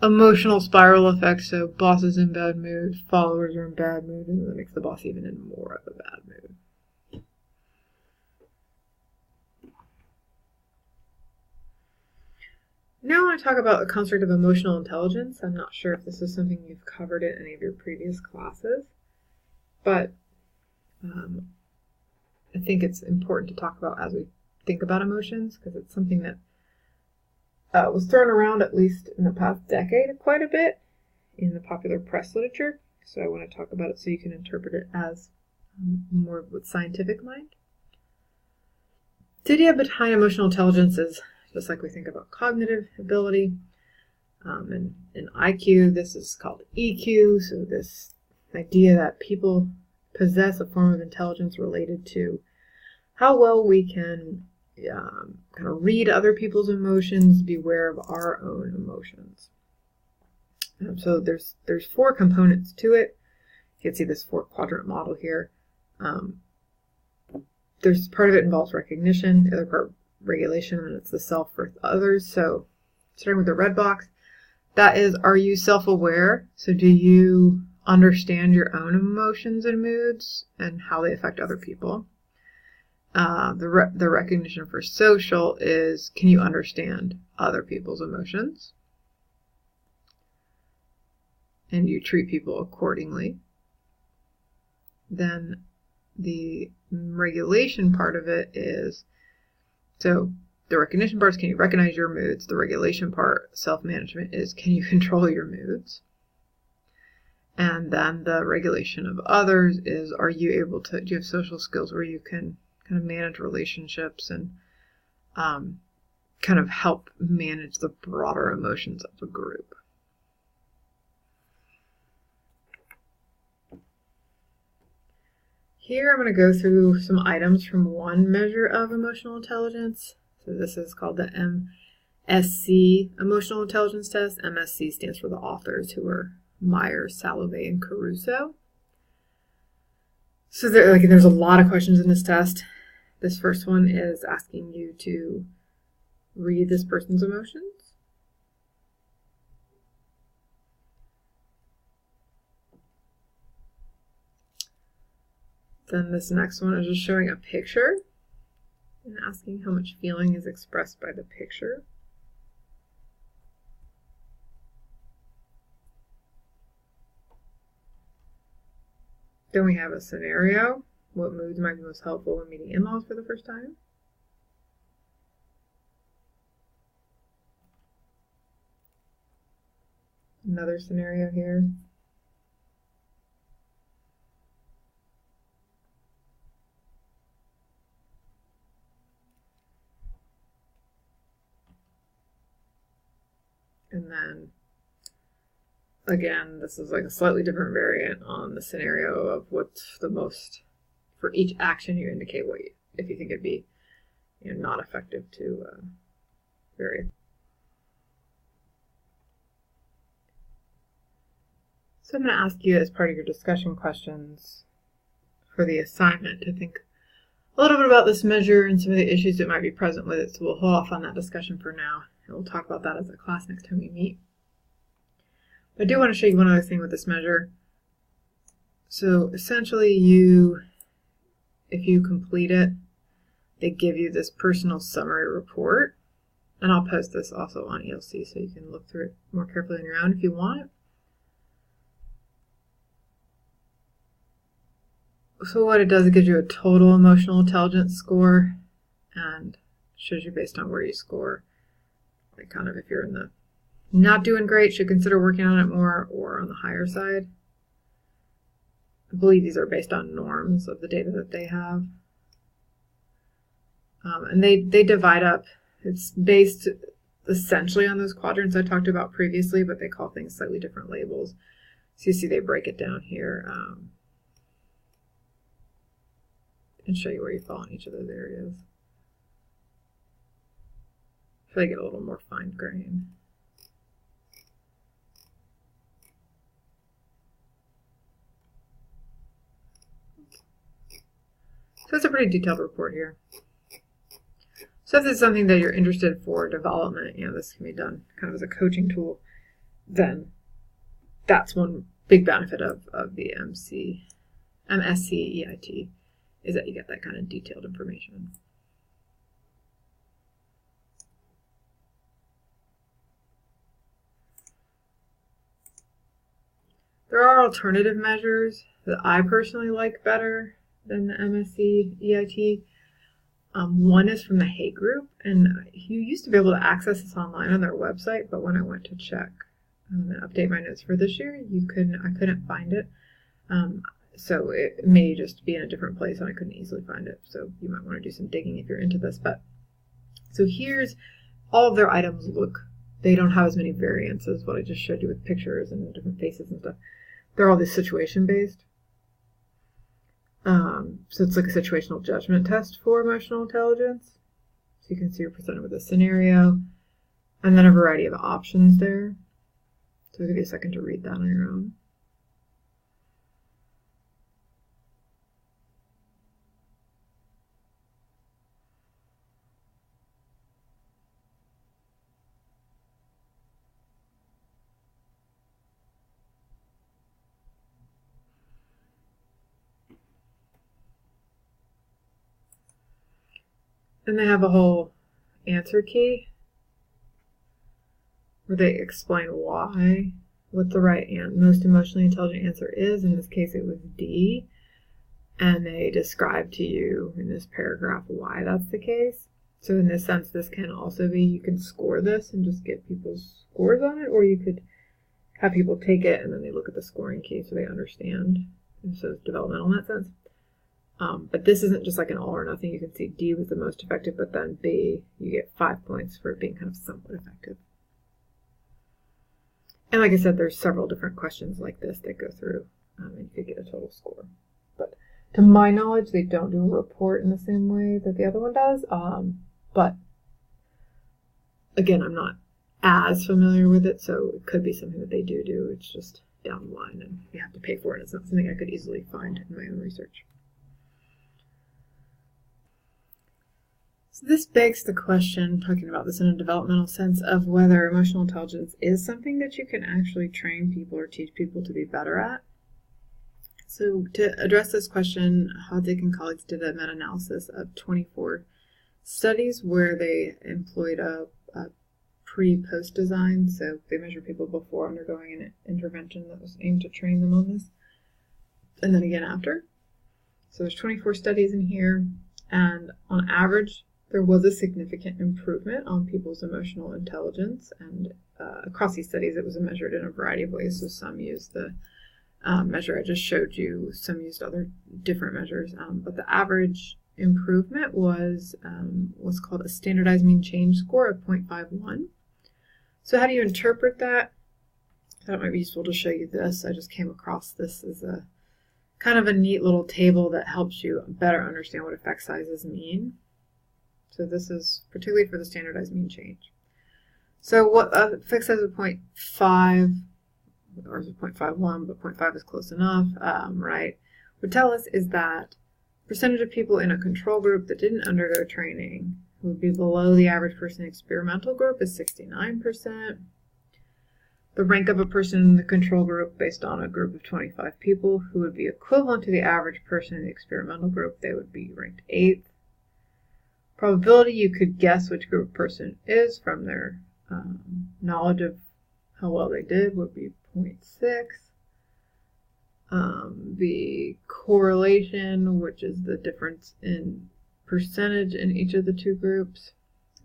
emotional spiral effect. So boss is in bad mood, followers are in bad mood, and that makes the boss even in more of a bad mood. Now I want to talk about the construct of emotional intelligence. I'm not sure if this is something you've covered in any of your previous classes, but I think it's important to talk about as we think about emotions, because it's something that was thrown around, at least in the past decade, quite a bit in the popular press literature. So I want to talk about it so you can interpret it as more with scientific mind. The idea behind emotional intelligence is just like we think about cognitive ability. And in IQ, this is called EQ. So this idea that people possess a form of intelligence related to how well we can kind of read other people's emotions, be aware of our own emotions. So there's 4 components to it. You can see this 4-quadrant model here. There's part of it involves recognition, the other part regulation, and it's the self for others. So starting with the red box, That is, are you self-aware? So do you understand your own emotions and moods and how they affect other people? The recognition for social is, can you understand other people's emotions? And you treat people accordingly. Then the regulation part of it is, so the recognition part is, can you recognize your moods? The regulation part, self-management, is, can you control your moods? And then the regulation of others is, are you able to, do you have social skills where you can kind of manage relationships and kind of help manage the broader emotions of a group? Here I'm going to go through some items from one measure of emotional intelligence. So this is called the MSC Emotional Intelligence Test. MSC stands for the authors, who are Myers, Salovey, and Caruso. So there's a lot of questions in this test. This first one is asking you to read this person's emotions. Then this next one is just showing a picture and asking how much feeling is expressed by the picture. Then we have a scenario. What moods might be most helpful when meeting in-laws for the first time? Another scenario here. And then, again, this is like a slightly different variant on the scenario of what's the most, for each action you indicate what you, if you think it'd be not effective to vary. So I'm going to ask you, as part of your discussion questions for the assignment, to think a little bit about this measure and some of the issues that might be present with it. So we'll hold off on that discussion for now, and we'll talk about that as a class next time we meet. But I do want to show you one other thing with this measure. So essentially, if you complete it, they give you this personal summary report. And I'll post this also on ELC so you can look through it more carefully on your own if you want. So what it does, it gives you a total emotional intelligence score and shows you based on where you score. Like kind of if you're in the not doing great, should consider working on it more, or on the higher side. I believe these are based on norms of the data that they have. And they divide up, it's based essentially on those quadrants I talked about previously, but they call things slightly different labels. So you see they break it down here and show you where you fall in each of those areas. So they get a little more fine-grained. So it's a pretty detailed report here. So if this is something that you're interested for development, this can be done kind of as a coaching tool, then that's one big benefit of the MSC EIT, is that you get that kind of detailed information. There are alternative measures that I personally like better than the MSC EIT. One is from the Hay Group, and you used to be able to access this online on their website, but when I went to check and update my notes for this year, I couldn't find it. So it may just be in a different place and I couldn't easily find it. So you might want to do some digging if you're into this. But so here's all of their items they don't have as many variants as what I just showed you with pictures and different faces and stuff. They're all this situation based. So it's like a situational judgment test for emotional intelligence. So you can see you're presented with a scenario and then a variety of options there. So I'll give you a second to read that on your own. And they have a whole answer key where they explain why, what the right and most emotionally intelligent answer is. In this case, it was D. And they describe to you in this paragraph why that's the case. So in this sense, this can also be, you can score this and just get people's scores on it, or you could have people take it and then they look at the scoring key so they understand. And so it's developmental in that sense. But this isn't just like an all or nothing. You can see D was the most effective, but then B, you get 5 points for it being kind of somewhat effective. And like I said, there's several different questions like this that go through, and you could get a total score. But to my knowledge, they don't do a report in the same way that the other one does. But again, I'm not as familiar with it, so it could be something that they do. It's just down the line, and you have to pay for it. It's not something I could easily find in my own research. So this begs the question, talking about this in a developmental sense, of whether emotional intelligence is something that you can actually train people or teach people to be better at. So to address this question, Hodzic and colleagues did a meta-analysis of 24 studies where they employed a pre-post design. So they measured people before undergoing an intervention that was aimed to train them on this, and then again after. So there's 24 studies in here, and on average, there was a significant improvement on people's emotional intelligence. And across these studies, it was measured in a variety of ways. So some used the measure I just showed you, some used other different measures, but the average improvement was what's called a standardized mean change score of 0.51. So how do you interpret that? I thought it might be useful to show you this. I just came across this as a kind of a neat little table that helps you better understand what effect sizes mean. So this is particularly for the standardized mean change. So what effect size of 0.5, or is it 0.51, but 0.5 is close enough, right, would tell us is that percentage of people in a control group that didn't undergo training who would be below the average person in the experimental group is 69%. The rank of a person in the control group based on a group of 25 people who would be equivalent to the average person in the experimental group, they would be ranked 8th. Probability you could guess which group of person is from their knowledge of how well they did would be 0.6. The correlation, which is the difference in percentage in each of the two groups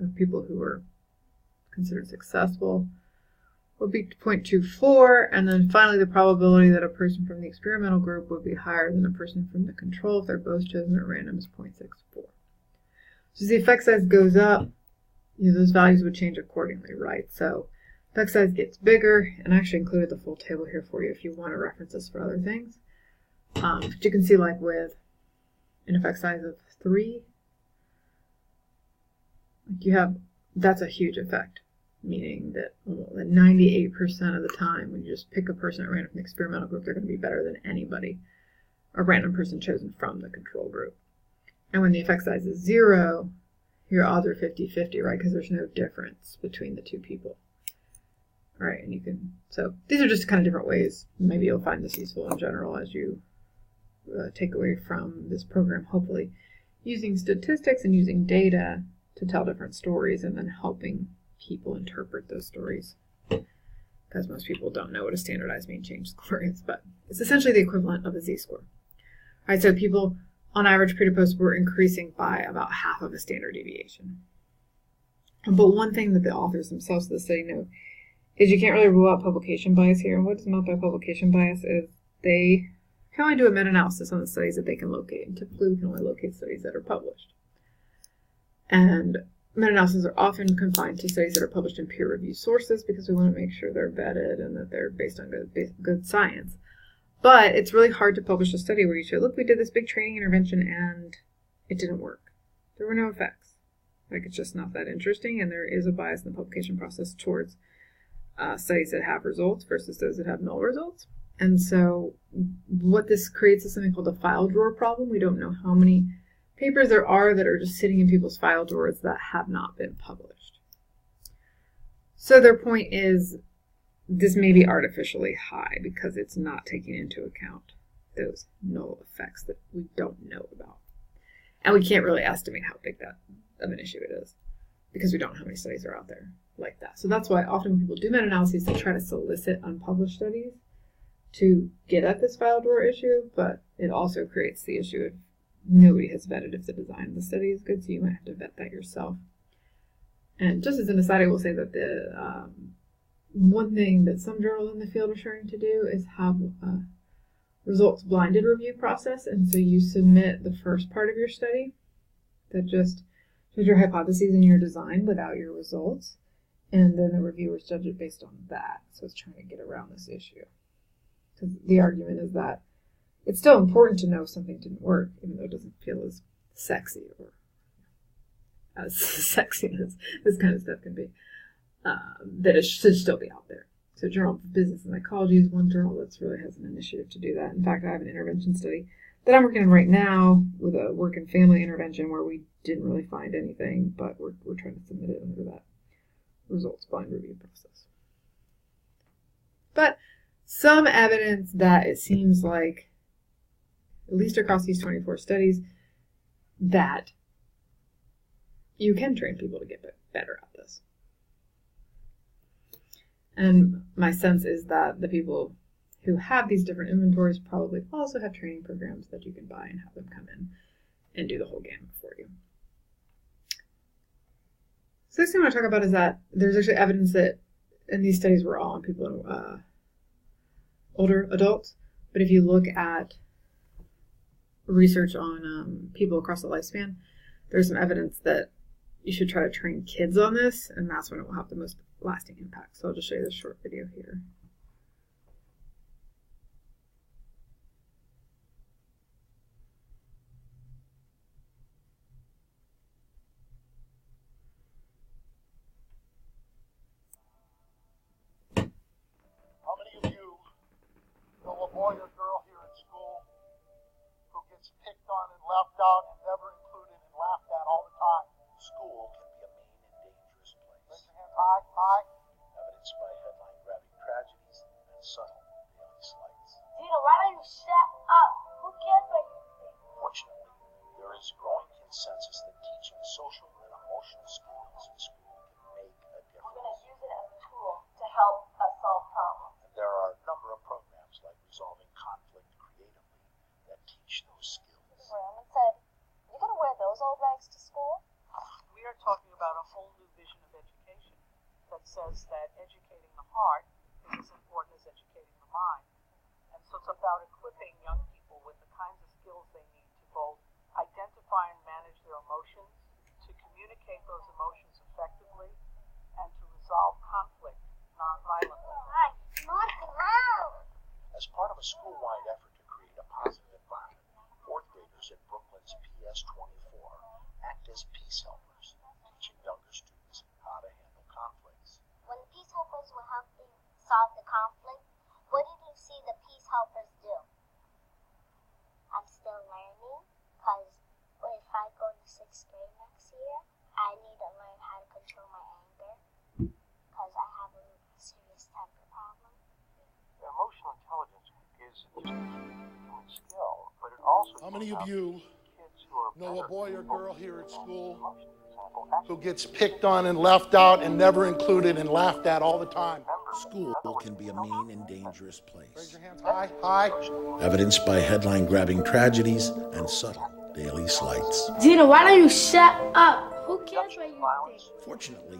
of people who were considered successful, would be 0.24. And then finally, the probability that a person from the experimental group would be higher than a person from the control if they're both chosen at random is 0.64. So as the effect size goes up, those values would change accordingly, right? So effect size gets bigger, and I actually included the full table here for you if you want to reference this for other things. But you can see, like with an effect size of 3, that's a huge effect, meaning that 98% of the time when you just pick a person at random from the experimental group, they're going to be better than anybody, a random person chosen from the control group. And when the effect size is 0, your odds are 50-50, right? Because there's no difference between the two people. All right, and so these are just kind of different ways. Maybe you'll find this useful in general as you take away from this program, hopefully, using statistics and using data to tell different stories and then helping people interpret those stories. Because most people don't know what a standardized mean change score is, but it's essentially the equivalent of a z-score. All right, so people on average pre to post were increasing by about half of a standard deviation. But one thing that the authors themselves of the study note is you can't really rule out publication bias here. And what is meant by publication bias is they can only do a meta-analysis on the studies that they can locate. And typically we can only locate studies that are published. And meta-analyses are often confined to studies that are published in peer-reviewed sources because we want to make sure they're vetted and that they're based on good science. But it's really hard to publish a study where you say, look, we did this big training intervention and it didn't work. There were no effects. Like, it's just not that interesting, and there is a bias in the publication process towards studies that have results versus those that have null results. And so what this creates is something called a file drawer problem. We don't know how many papers there are that are just sitting in people's file drawers that have not been published. So their point is this may be artificially high because it's not taking into account those null effects that we don't know about. And we can't really estimate how big of an issue it is, because we don't know how many studies are out there like that. So that's why often when people do meta-analyses, they try to solicit unpublished studies to get at this file drawer issue, but it also creates the issue of nobody has vetted if the design of the study is good, so you might have to vet that yourself. And just as an aside, I will say that the one thing that some journals in the field are trying to do is have a results blinded review process, and so you submit the first part of your study that just shows your hypotheses and your design without your results, and then the reviewers judge it based on that. So it's trying to get around this issue. Because the argument is that it's still important to know something didn't work, even though it doesn't feel as sexy or as sexy as this kind of stuff can be, that it should still be out there. So Journal of Business and Psychology is one journal that really has an initiative to do that. In fact, I have an intervention study that I'm working on right now with a work and family intervention where we didn't really find anything, but we're trying to submit it under that results blind review process. But some evidence that it seems like, at least across these 24 studies, that you can train people to get better at this. And my sense is that the people who have these different inventories probably also have training programs that you can buy and have them come in and do the whole gamut for you. So the next thing I want to talk about is that there's actually evidence that, and these studies were all on people, older adults, but if you look at research on people across the lifespan, there's some evidence that you should try to train kids on this, and that's when it will have the most lasting impact. So I'll just show you this short video here. How many of you know a boy or girl here at school who gets picked on and left out and never included and laughed at all the time? School can be a mean and dangerous place. Raise your hands high, high. Evidenced by headline-grabbing tragedies and subtle daily slights. Dina, why don't you shut up? Who cares what you think? Fortunately, there is growing consensus that teaching social and emotional skills in school can make a We're difference. going to use it as a tool to help us solve problems. And there are a number of programs like Resolving Conflict Creatively that teach those skills. Room and said, "You going to wear those old rags to school?" We are talking about a whole new vision of education that says that educating the heart is as important as educating the mind. And so it's about equipping young people with the kinds of skills they need to both identify and manage their emotions, to communicate those emotions effectively, and to resolve conflict nonviolently. As part of a school-wide effort to create a positive environment, fourth graders at Brooklyn's PS24 act as peace helpers, teaching younger students how to handle conflicts. When the peace helpers were helping solve the conflict, what did you see the peace helpers do? I'm still learning, because if I go to 6th grade next year, I need to learn how to control my anger, because I have a serious temper problem. Emotional intelligence is just a human skill, but it also... How many of you know a boy or girl here at school who gets picked on and left out and never included and laughed at all the time? School can be a mean and dangerous Raise place. your hands high, high. Evidenced by headline-grabbing tragedies and subtle daily slights. Dina, why don't you shut up? Who cares what you think? Fortunately,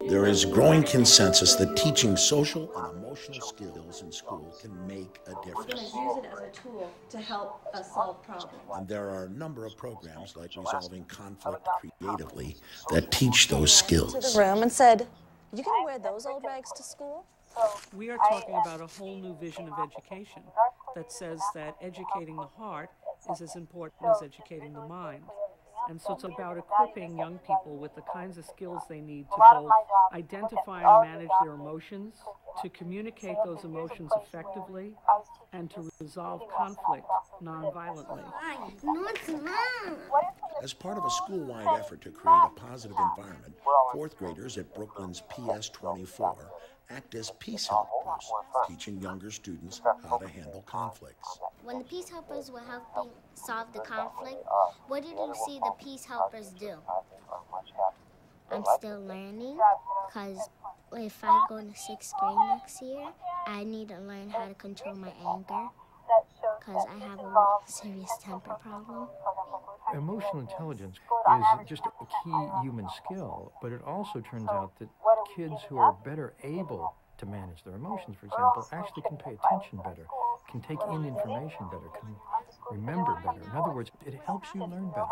there is growing consensus that teaching social and emotional skills in school can make a We're going to difference. use it as a tool to help us solve problems. And there are a number of programs like Resolving Conflict Creatively that teach those skills. To the room and said, "You going to wear those old rags to school?" We are talking about a whole new vision of education that says that educating the heart is as important as educating the mind. And so it's about equipping young people with the kinds of skills they need to both identify and manage their emotions, to communicate those emotions effectively, and to resolve conflict nonviolently. As part of a school-wide effort to create a positive environment, fourth graders at Brooklyn's PS24 act as peace helpers, teaching younger students how to handle conflicts. When the peace helpers were helping solve the conflict, what did you see the peace helpers do? I'm still learning because if I go into 6th grade next year, I need to learn how to control my anger because I have a serious temper problem. Emotional intelligence is just a key human skill, but it also turns out that kids who are better able to manage their emotions, for example, actually can pay attention better, can take in information better, can remember better. In other words, it helps you learn better.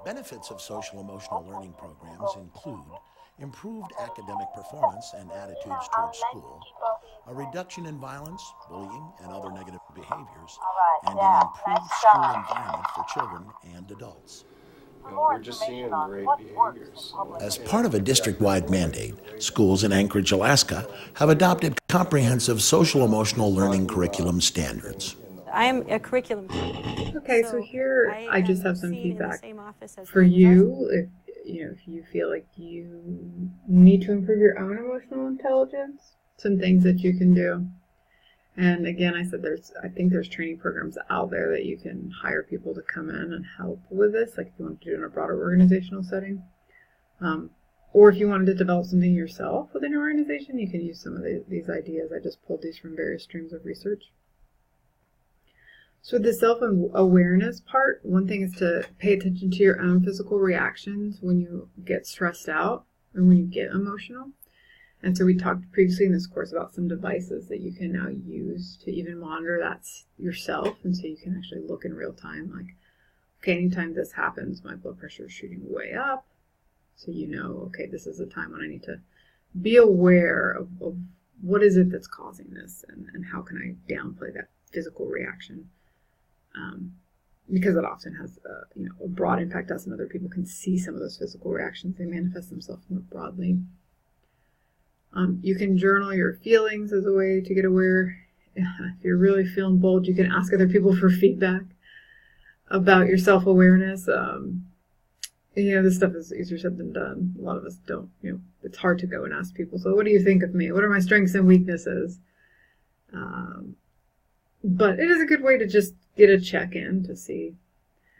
Benefits of social-emotional learning programs include improved academic performance and attitudes towards school, a reduction in violence, bullying, and other negative behaviors, and an improved school environment for children and adults. We're just seeing great behaviors. As part of a district-wide mandate, schools in Anchorage, Alaska have adopted comprehensive social-emotional learning curriculum standards. I am a curriculum. Okay, so here I just have some feedback for you. If you feel like you need to improve your own emotional intelligence, some things that you can do. And again, I think there's training programs out there that you can hire people to come in and help with this, like if you want to do it in a broader organizational setting. Or if you wanted to develop something yourself within your organization, you can use some of these ideas. I just pulled these from various streams of research. So the self-awareness part, one thing is to pay attention to your own physical reactions when you get stressed out or when you get emotional. And so we talked previously in this course about some devices that you can now use to even monitor that yourself. And so you can actually look in real time, like, okay, anytime this happens, my blood pressure is shooting way up. So you know, okay, this is a time when I need to be aware of what is it that's causing this and how can I downplay that physical reaction. Because it often has a broad impact on us, and other people can see some of those physical reactions. They manifest themselves more broadly. You can journal your feelings as a way to get aware. If you're really feeling bold, you can ask other people for feedback about your self-awareness. This stuff is easier said than done. A lot of us don't, it's hard to go and ask people, so what do you think of me? What are my strengths and weaknesses? But it is a good way to just get a check-in to see,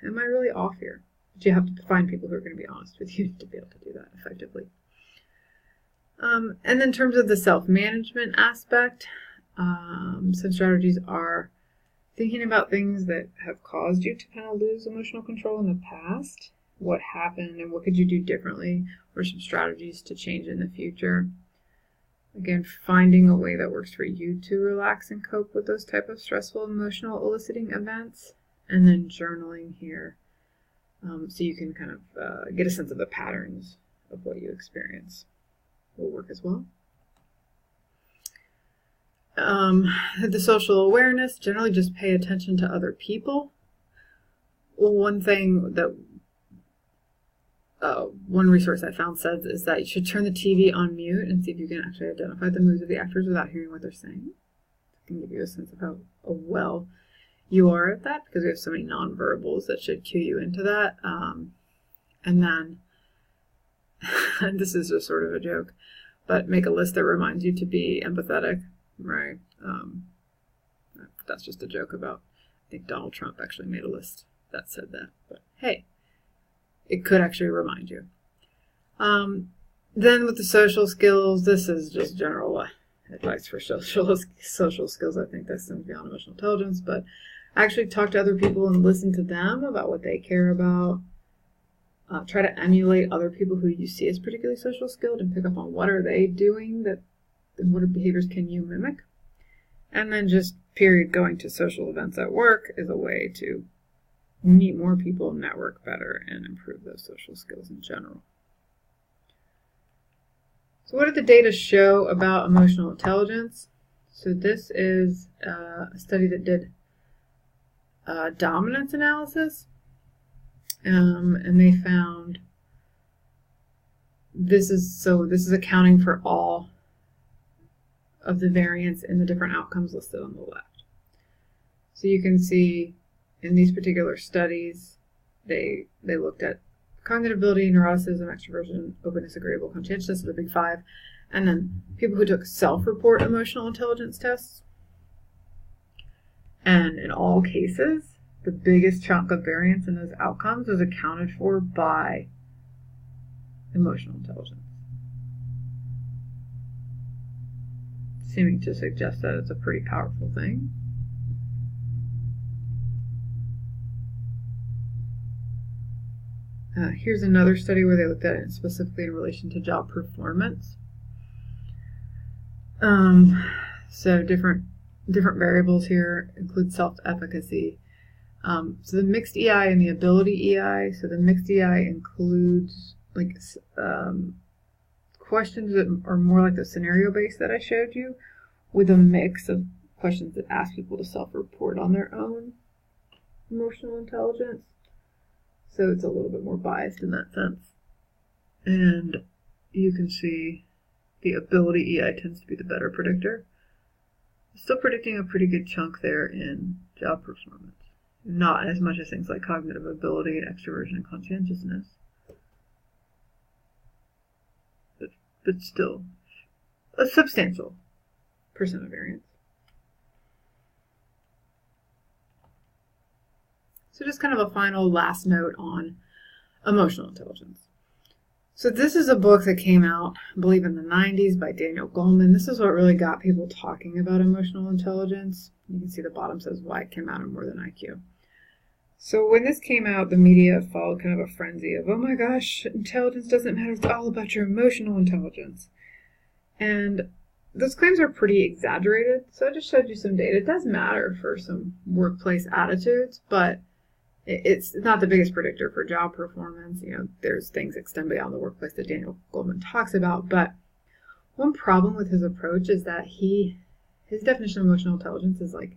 am I really off here? But you have to find people who are going to be honest with you to be able to do that effectively. And then in terms of the self-management aspect, some strategies are thinking about things that have caused you to kind of lose emotional control in the past. What happened and what could you do differently, or some strategies to change in the future. Again, finding a way that works for you to relax and cope with those type of stressful emotional eliciting events, and then journaling here so you can kind of get a sense of the patterns of what you experience will work as well. The social awareness, generally just pay attention to other people. One thing that one resource I found says is that you should turn the TV on mute and see if you can actually identify the moods of the actors without hearing what they're saying. It can give you a sense of how well you are at that, because we have so many nonverbals that should cue you into that. And then, and this is just sort of a joke, but make a list that reminds you to be empathetic, right? That's just a joke about, I think Donald Trump actually made a list that said that, but hey, it could actually remind you. Then with the social skills, this is just general advice for social skills. I think that stems beyond emotional intelligence, but actually talk to other people and listen to them about what they care about. Try to emulate other people who you see as particularly social skilled and pick up on what are they doing, and what behaviors can you mimic. And then just going to social events at work is a way to meet more people, network better, and improve those social skills in general. So what did the data show about emotional intelligence? So this is a study that did dominance analysis, and they found this is accounting for all of the variance in the different outcomes listed on the left. So you can see in these particular studies, they looked at cognitive ability, neuroticism, extroversion, openness, agreeable, conscientiousness, the big five, and then people who took self-report emotional intelligence tests. And in all cases, the biggest chunk of variance in those outcomes was accounted for by emotional intelligence, seeming to suggest that it's a pretty powerful thing. Here's another study where they looked at it specifically in relation to job performance. So different variables here include self-efficacy. So the mixed EI and the ability EI. So the mixed EI includes like questions that are more like the scenario based that I showed you, with a mix of questions that ask people to self-report on their own emotional intelligence. So it's a little bit more biased in that sense. And you can see the ability EI tends to be the better predictor. Still predicting a pretty good chunk there in job performance. Not as much as things like cognitive ability, extroversion, and conscientiousness. But still, a substantial percent of variance. So just kind of a final last note on emotional intelligence. So this is a book that came out, I believe, in the 90s by Daniel Goleman. This is what really got people talking about emotional intelligence. You can see the bottom says why it came out in More Than IQ. So when this came out, the media followed kind of a frenzy of, oh my gosh, intelligence doesn't matter, it's all about your emotional intelligence. And those claims are pretty exaggerated, so I just showed you some data. It does matter for some workplace attitudes, but it's not the biggest predictor for job performance. You know, there's things extend beyond the workplace that Daniel Goleman talks about, but one problem with his approach is that his definition of emotional intelligence is like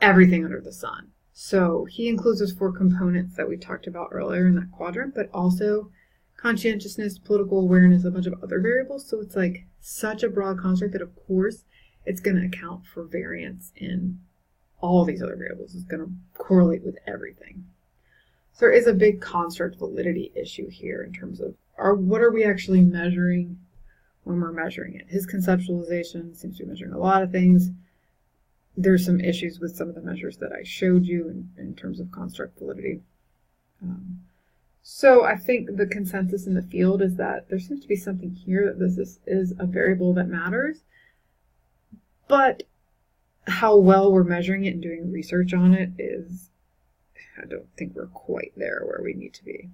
everything under the sun. So he includes those 4 components that we talked about earlier in that quadrant, but also conscientiousness, political awareness, a bunch of other variables. So it's like such a broad construct that of course it's going to account for variance in all these other variables. It's going to correlate with everything. So there is a big construct validity issue here in terms of what are we actually measuring when we're measuring it. His conceptualization seems to be measuring a lot of things. There's some issues with some of the measures that I showed you in terms of construct validity. So I think the consensus in the field is that there seems to be something here that this is a variable that matters, but how well we're measuring it and doing research on it is, I don't think we're quite there where we need to be.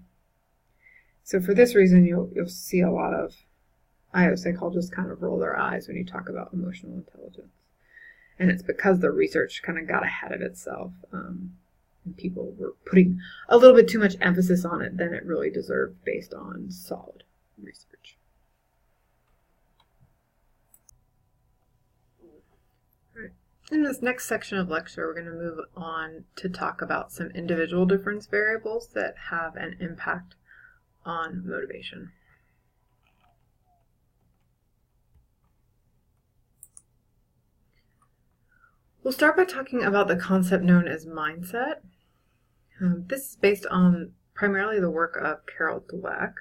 So for this reason, you'll see a lot of IO psychologists kind of roll their eyes when you talk about emotional intelligence. And it's because the research kind of got ahead of itself. And people were putting a little bit too much emphasis on it than it really deserved based on solid research. All right. In this next section of lecture, we're going to move on to talk about some individual difference variables that have an impact on motivation. We'll start by talking about the concept known as mindset. This is based on primarily the work of Carol Dweck,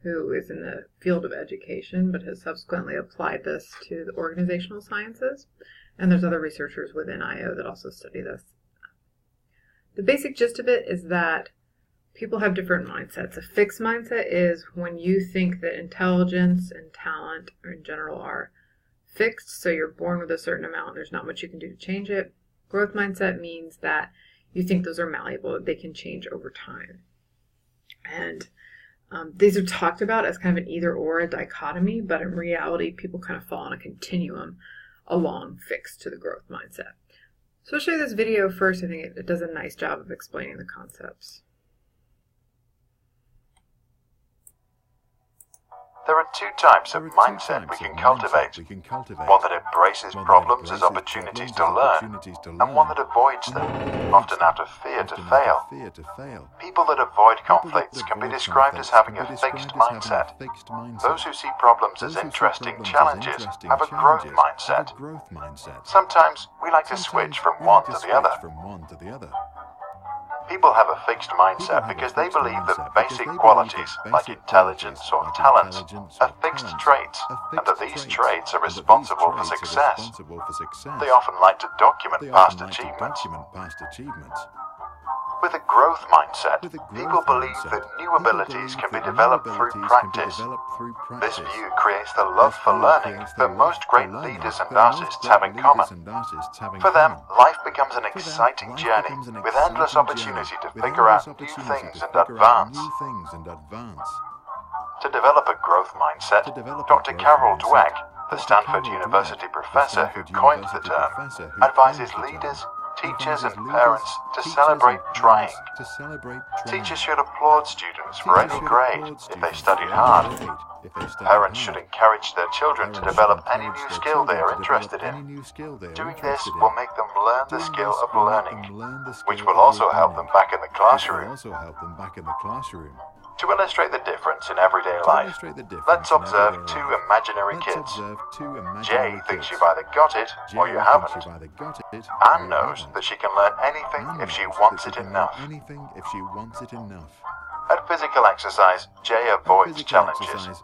who is in the field of education, but has subsequently applied this to the organizational sciences. And there's other researchers within IO that also study this. The basic gist of it is that people have different mindsets. A fixed mindset is when you think that intelligence and talent in general are fixed, so you're born with a certain amount and there's not much you can do to change it. Growth mindset means that you think those are malleable, that they can change over time. And these are talked about as kind of an either or, a dichotomy, but in reality people kind of fall on a continuum along fixed to the growth mindset. So I'll show you this video first. I think it does a nice job of explaining the concepts. There are 2 types of mindset we can cultivate. One that embraces problems as opportunities to learn, and one that avoids them, often out of fear to fail. People that avoid conflicts can be described as having a fixed mindset. Those who see problems as interesting challenges have a growth mindset. Sometimes we like to switch from one to the other. People have a fixed mindset because they believe that basic qualities, like intelligence or talents, are fixed traits, and that these traits are responsible for success. They often like to document past achievements. With a growth mindset, people believe that new abilities can be developed through practice. This view creates the love for learning that most great leaders and artists have in common. For them, life becomes an exciting journey with endless opportunity to figure out new things and advance. To develop a growth mindset, Dr. Carol Dweck, the Stanford University professor who coined the term, advises leaders, teachers and parents to celebrate trying. Teachers should applaud students for any grade if they studied hard. Parents should encourage their children to develop any new skill they are interested in. Doing this will make them learn the skill of learning, which will also help them back in the classroom. To illustrate the difference in everyday life, let's observe two imaginary kids. Jay thinks you've either got it or you haven't. Anne knows that she can learn anything if she wants it enough. At physical exercise, Jay avoids challenges.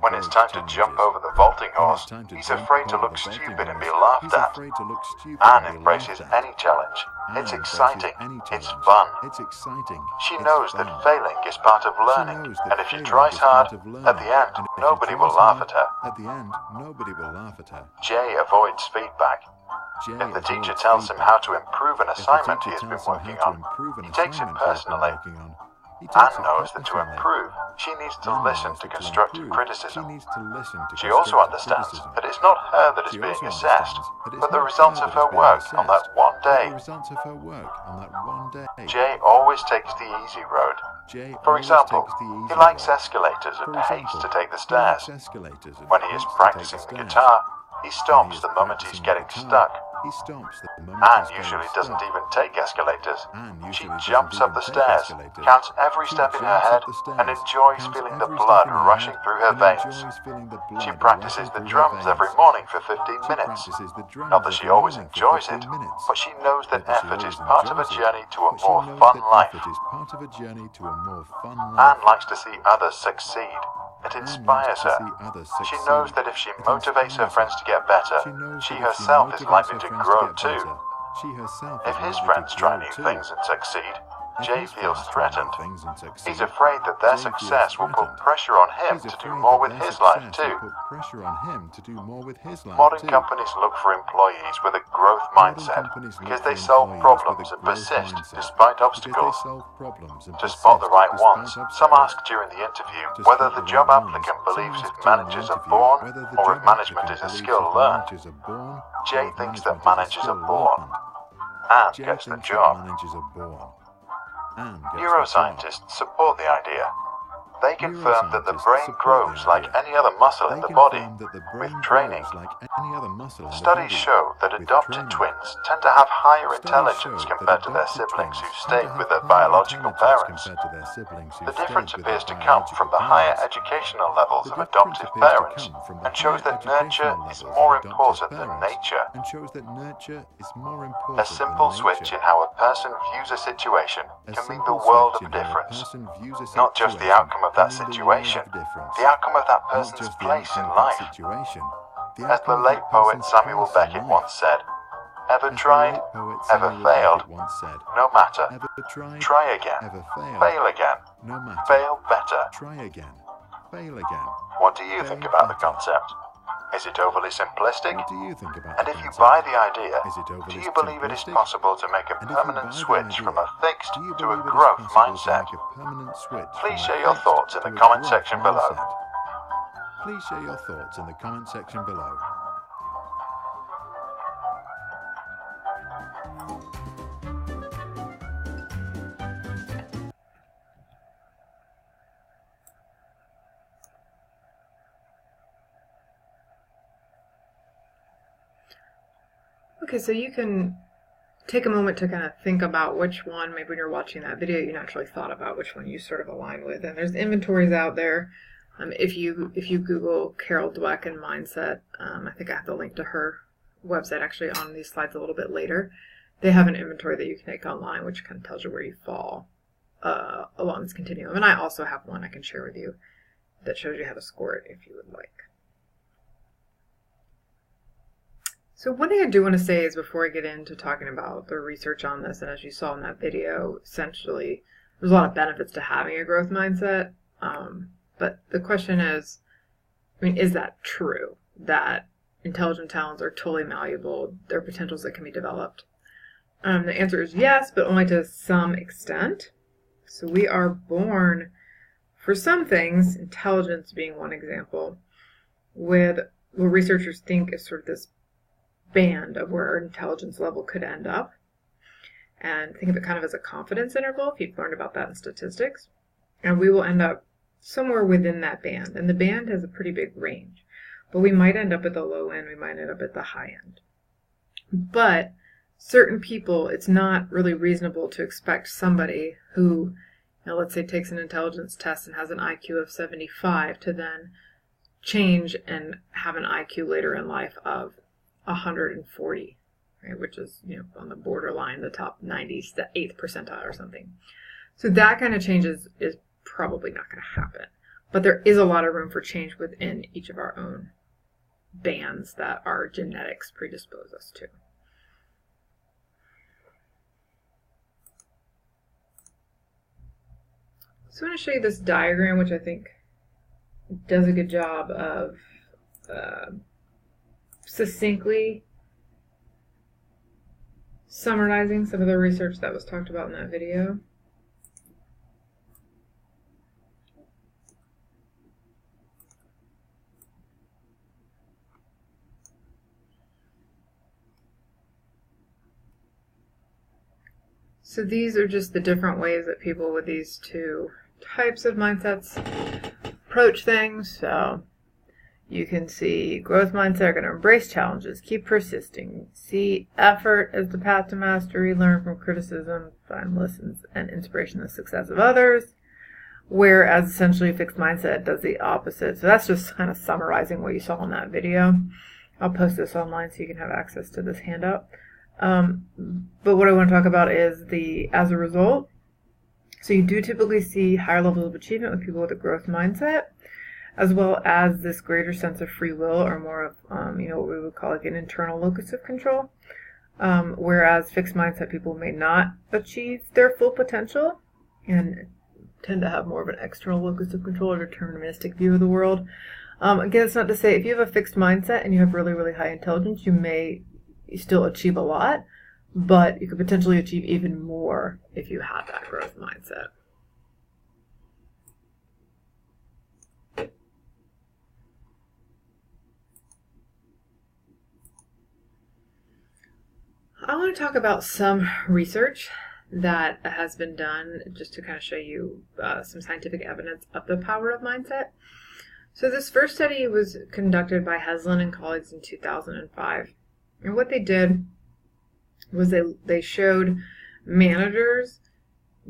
When it's time to jump over the vaulting horse, he's afraid to look stupid and be laughed at. Anne embraces any challenge. It's exciting. It's fun. She knows that failing is part of learning, and if she tries hard, at the end, nobody will laugh at her. Jay avoids feedback. If the teacher tells him how to improve an assignment he has been working on, he takes it personally. Anne knows that to improve, she needs to listen to constructive criticism. She also understands that it's not her that is being assessed, but the results of her work on that one day. Jay always takes the easy road. For example, he likes escalators and hates to take the stairs. When he is practicing the guitar, he stops the moment he's getting stuck. Anne usually doesn't even take escalators. She jumps up the stairs, counts every step in her head, and enjoys feeling the blood rushing through her veins. She practices the drums every morning for 15 minutes. Not that she always enjoys it, but she knows that effort is part of a journey to a more fun life. Anne likes to see others succeed. It inspires her. She knows that if she motivates her friends to get better, she herself is likely to grow too. If his friends try new things and succeed, Jay feels threatened. He's afraid that their success will put pressure on him to do more with his life too. Modern companies look for employees with a growth mindset because they solve problems and persist despite obstacles. To spot the right ones, some ask during the interview whether the job applicant believes if managers are born or if management is a skill learned. Jay thinks that managers are born. Anne gets the job. Neuroscientists support the idea. They confirm that the brain grows like any other muscle in the body, with training. Studies show that adopted twins tend to have higher intelligence compared to their siblings who stayed with their biological parents. The difference appears to come from the higher educational levels of adoptive parents, and shows that nurture is more important than nature. A simple switch in how a person views a situation can mean the world of difference. Not just the outcome of that situation, the outcome of that person's place in life. As the late poet Samuel Beckett once said, ever tried, ever failed, no matter, try again, fail again, fail better. What do you think about the concept? Is it overly simplistic? And if you buy the idea, do you believe it is possible to make a permanent switch from a fixed to a growth mindset? Please share your thoughts in the comment section below. Okay, so you can take a moment to kind of think about which one, maybe when you're watching that video, you naturally thought about which one you sort of align with. And there's inventories out there. If you Google Carol Dweck and mindset, I think I have the link to her website actually on these slides a little bit later. They have an inventory that you can take online, which kind of tells you where you fall along this continuum. And I also have one I can share with you that shows you how to score it if you would like. So one thing I do want to say is before I get into talking about the research on this, and as you saw in that video, essentially there's a lot of benefits to having a growth mindset. But the question is, I mean, is that true? That intelligent talents are totally malleable, there are potentials that can be developed? The answer is yes, but only to some extent. So we are born, for some things, intelligence being one example, with what researchers think is sort of this band of where our intelligence level could end up. And think of it kind of as a confidence interval, if you've learned about that in statistics. And we will end up somewhere within that band. And the band has a pretty big range. But we might end up at the low end, we might end up at the high end. But certain people, it's not really reasonable to expect somebody who, let's say, takes an intelligence test and has an IQ of 75 to then change and have an IQ later in life of 140, right, which is, on the borderline, the top 90s, the 8th percentile or something. So that kind of change is probably not going to happen. But there is a lot of room for change within each of our own bands that our genetics predispose us to. So I'm going to show you this diagram, which I think does a good job of succinctly summarizing some of the research that was talked about in that video. So these are just the different ways that people with these two types of mindsets approach things. So you can see growth mindset are going to embrace challenges, keep persisting, see effort as the path to mastery, learn from criticism, find lessons and inspiration in the success of others. Whereas essentially fixed mindset does the opposite. So that's just kind of summarizing what you saw in that video. I'll post this online so you can have access to this handout. But what I want to talk about is the as a result. So you do typically see higher levels of achievement with people with a growth mindset, as well as this greater sense of free will, or more of, what we would call like an internal locus of control. Whereas fixed mindset people may not achieve their full potential and tend to have more of an external locus of control or deterministic view of the world. Again, it's not to say if you have a fixed mindset and you have really, really high intelligence, you may still achieve a lot, but you could potentially achieve even more if you had that growth mindset. I want to talk about some research that has been done just to kind of show you some scientific evidence of the power of mindset. So this first study was conducted by Heslin and colleagues in 2005. And what they did was they showed managers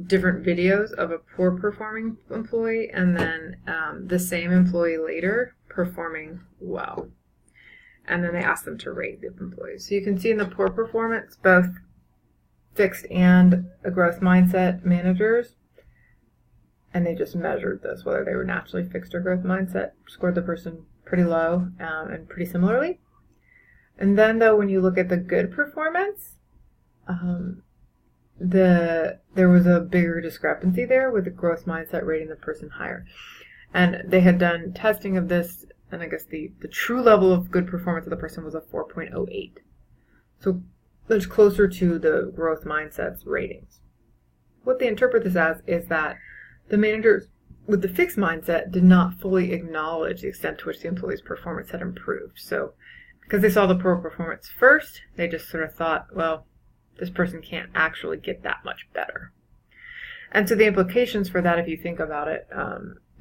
different videos of a poor performing employee and then the same employee later performing well. And then they asked them to rate the employees. So you can see in the poor performance, both fixed and a growth mindset managers, and they just measured this, whether they were naturally fixed or growth mindset, scored the person pretty low and pretty similarly. And then, though, when you look at the good performance, there was a bigger discrepancy there with the growth mindset rating the person higher. And they had done testing of this, and I guess the true level of good performance of the person was a 4.08. So much closer to the growth mindset's ratings. What they interpret this as is that the managers with the fixed mindset did not fully acknowledge the extent to which the employee's performance had improved. So because they saw the poor performance first, they just sort of thought, well, this person can't actually get that much better. And so the implications for that, if you think about it,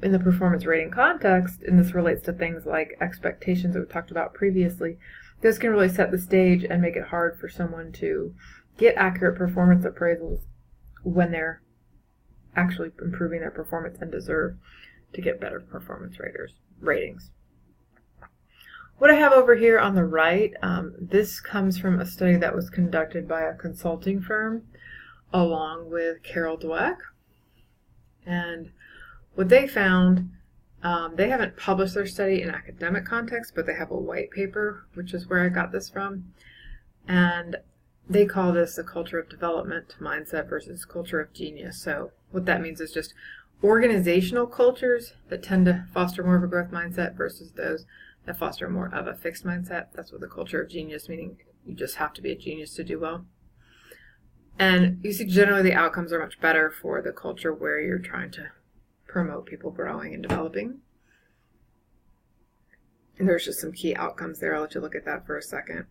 in the performance rating context, and this relates to things like expectations that we talked about previously, this can really set the stage and make it hard for someone to get accurate performance appraisals when they're actually improving their performance and deserve to get better performance ratings. What I have over here on the right, this comes from a study that was conducted by a consulting firm along with Carol Dweck. And what they found They haven't published their study in academic context, but they have a white paper, which is where I got this from. And they call this a culture of development mindset versus culture of genius. So what that means is just organizational cultures that tend to foster more of a growth mindset versus those that foster more of a fixed mindset. That's what the culture of genius, meaning you just have to be a genius to do well. And you see generally the outcomes are much better for the culture where you're trying to promote people growing and developing. And there's just some key outcomes there. I'll let you look at that for a second.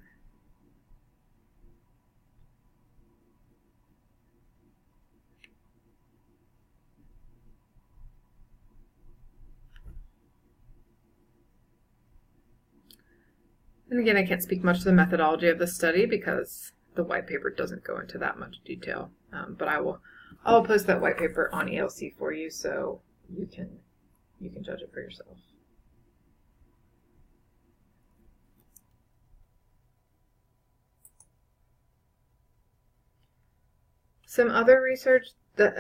And again, I can't speak much to the methodology of the study because the white paper doesn't go into that much detail. But I'll post that white paper on ELC for you so you can judge it for yourself. Some other research that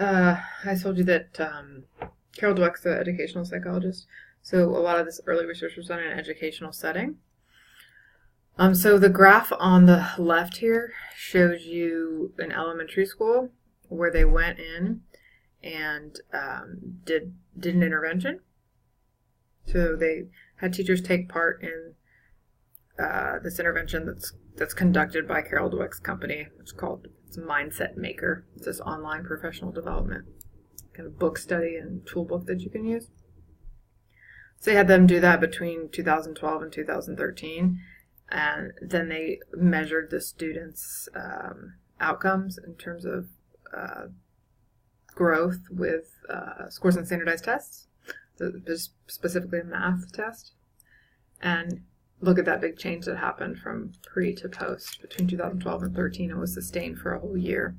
I told you that Carol Dweck's an educational psychologist, so a lot of this early research was done in an educational setting. So the graph on the left here shows you an elementary school where they went in and did an intervention. So they had teachers take part in this intervention that's conducted by Carol Dweck's company. It's Mindset Maker. It's this online professional development kind of book study and tool book that you can use. So they had them do that between 2012 and 2013. And then they measured the students' outcomes in terms of growth with scores on standardized tests, so specifically a math test, and look at that big change that happened from pre to post between 2012 and 13 and was sustained for a whole year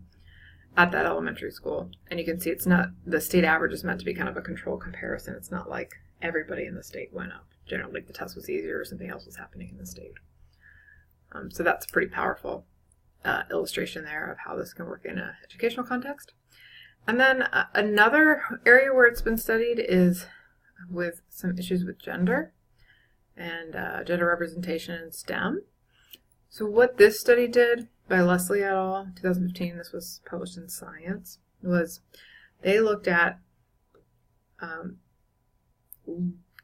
at that elementary school. And you can see it's not, the state average is meant to be kind of a control comparison. It's not like everybody in the state went up. Generally, like the test was easier or something else was happening in the state. So that's a pretty powerful illustration there of how this can work in an educational context. And then another area where it's been studied is with some issues with gender and gender representation in STEM. So what this study did by Leslie et al., 2015, this was published in Science, was they looked at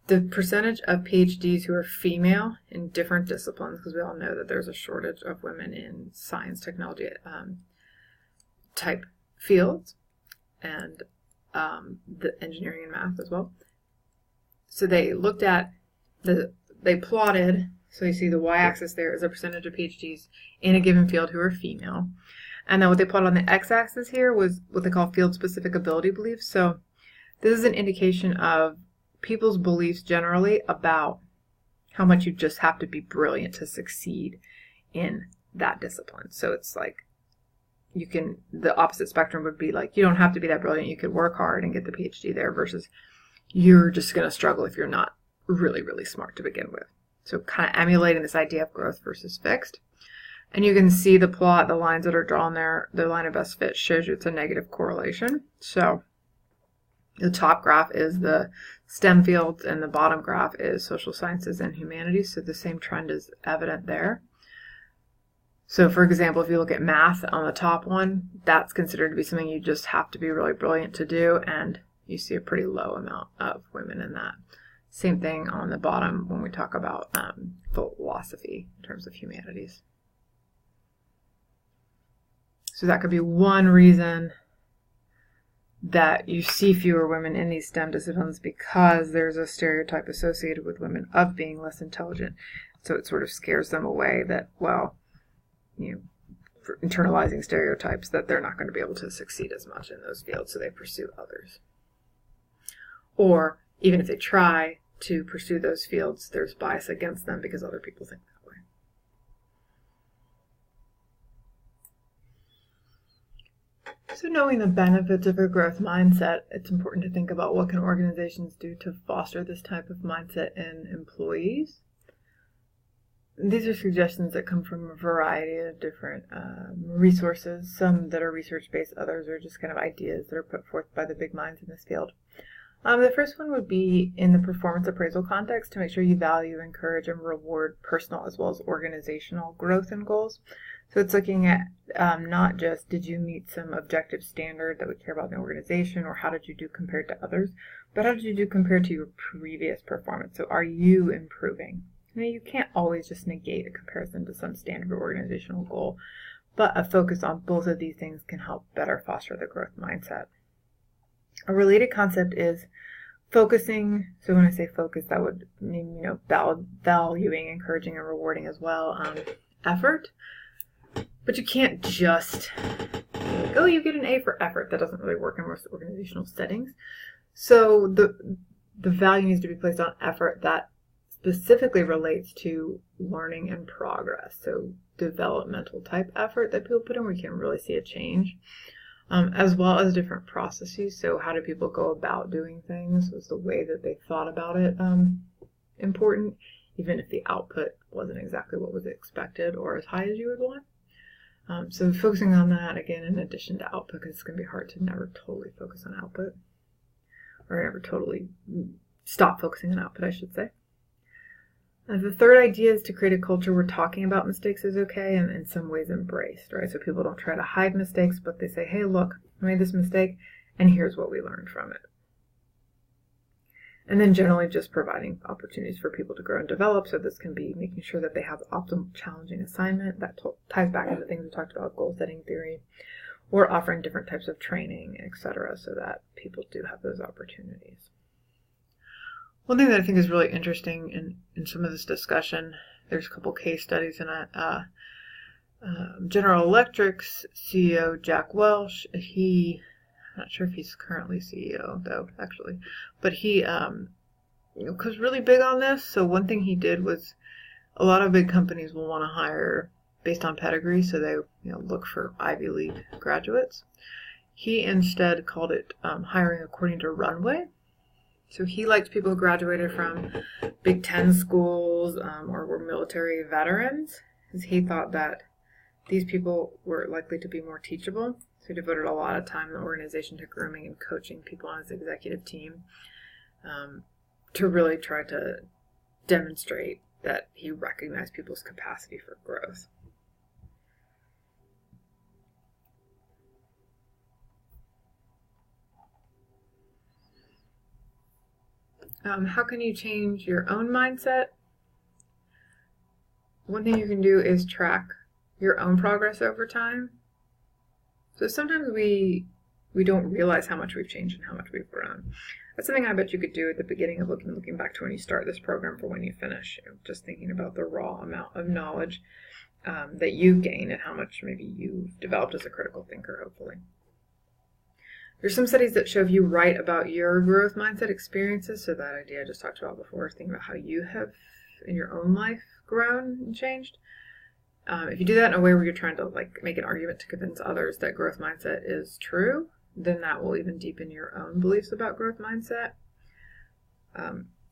the percentage of PhDs who are female in different disciplines, because we all know that there's a shortage of women in science, technology type fields, and the engineering and math as well. So they looked at they plotted, so you see the y-axis there is a percentage of PhDs in a given field who are female. And then what they plotted on the x-axis here was what they call field-specific ability beliefs. So this is an indication of people's beliefs generally about how much you just have to be brilliant to succeed in that discipline. So it's like the opposite spectrum would be like, you don't have to be that brilliant, you could work hard and get the PhD there, versus you're just going to struggle if you're not really, really smart to begin with. So kind of emulating this idea of growth versus fixed. And you can see the plot, the lines that are drawn there, the line of best fit shows you it's a negative correlation. So the top graph is the STEM fields and the bottom graph is social sciences and humanities. So the same trend is evident there. So for example, if you look at math on the top one, that's considered to be something you just have to be really brilliant to do, and you see a pretty low amount of women in that. Same thing on the bottom when we talk about philosophy in terms of humanities. So that could be one reason that you see fewer women in these STEM disciplines, because there's a stereotype associated with women of being less intelligent. So it sort of scares them away that, well, for internalizing stereotypes, that they're not going to be able to succeed as much in those fields, so they pursue others. Or even if they try to pursue those fields, there's bias against them because other people think that way. So knowing the benefits of a growth mindset, it's important to think about what can organizations do to foster this type of mindset in employees. These are suggestions that come from a variety of different resources, some that are research-based, others are just kind of ideas that are put forth by the big minds in this field. The first one would be in the performance appraisal context to make sure you value, encourage, and reward personal as well as organizational growth and goals. So it's looking at not just did you meet some objective standard that we care about in the organization, or how did you do compared to others, but how did you do compared to your previous performance? So are you improving? Now, you can't always just negate a comparison to some standard or organizational goal, but a focus on both of these things can help better foster the growth mindset. A related concept is focusing. So when I say focus, that would mean, valuing, encouraging, and rewarding as well effort. But you can't just be like, oh, you get an A for effort. That doesn't really work in most organizational settings. So the value needs to be placed on effort that specifically relates to learning and progress. So developmental type effort that people put in, we can really see a change. As well as different processes. So how do people go about doing things? Was the way that they thought about it important, even if the output wasn't exactly what was expected or as high as you would want? So focusing on that, again, in addition to output, because it's going to be hard to never totally focus on output, or never totally stop focusing on output, I should say. The third idea is to create a culture where talking about mistakes is okay and in some ways embraced, right? So people don't try to hide mistakes, but they say, hey, look, I made this mistake, and here's what we learned from it. And then generally just providing opportunities for people to grow and develop. So this can be making sure that they have optimal challenging assignment. That ties back into things we talked about, goal setting theory, or offering different types of training, etc., so that people do have those opportunities. One thing that I think is really interesting in some of this discussion, there's a couple case studies in it. General Electric's CEO, Jack Welch, I'm not sure if he's currently CEO, though, actually, but he was really big on this. So one thing he did was a lot of big companies will want to hire based on pedigree, so they look for Ivy League graduates. He instead called it hiring according to runway. So he liked people who graduated from Big Ten schools or were military veterans, because he thought that these people were likely to be more teachable. So he devoted a lot of time in the organization to grooming and coaching people on his executive team to really try to demonstrate that he recognized people's capacity for growth. How can you change your own mindset? One thing you can do is track your own progress over time. So sometimes we don't realize how much we've changed and how much we've grown. That's something I bet you could do at the beginning of looking back to when you start this program for when you finish. Just thinking about the raw amount of knowledge that you've gained and how much maybe you've developed as a critical thinker, hopefully. There's some studies that show if you write about your growth mindset experiences, so that idea I just talked about before, thinking about how you have in your own life grown and changed. If you do that in a way where you're trying to make an argument to convince others that growth mindset is true, then that will even deepen your own beliefs about growth mindset.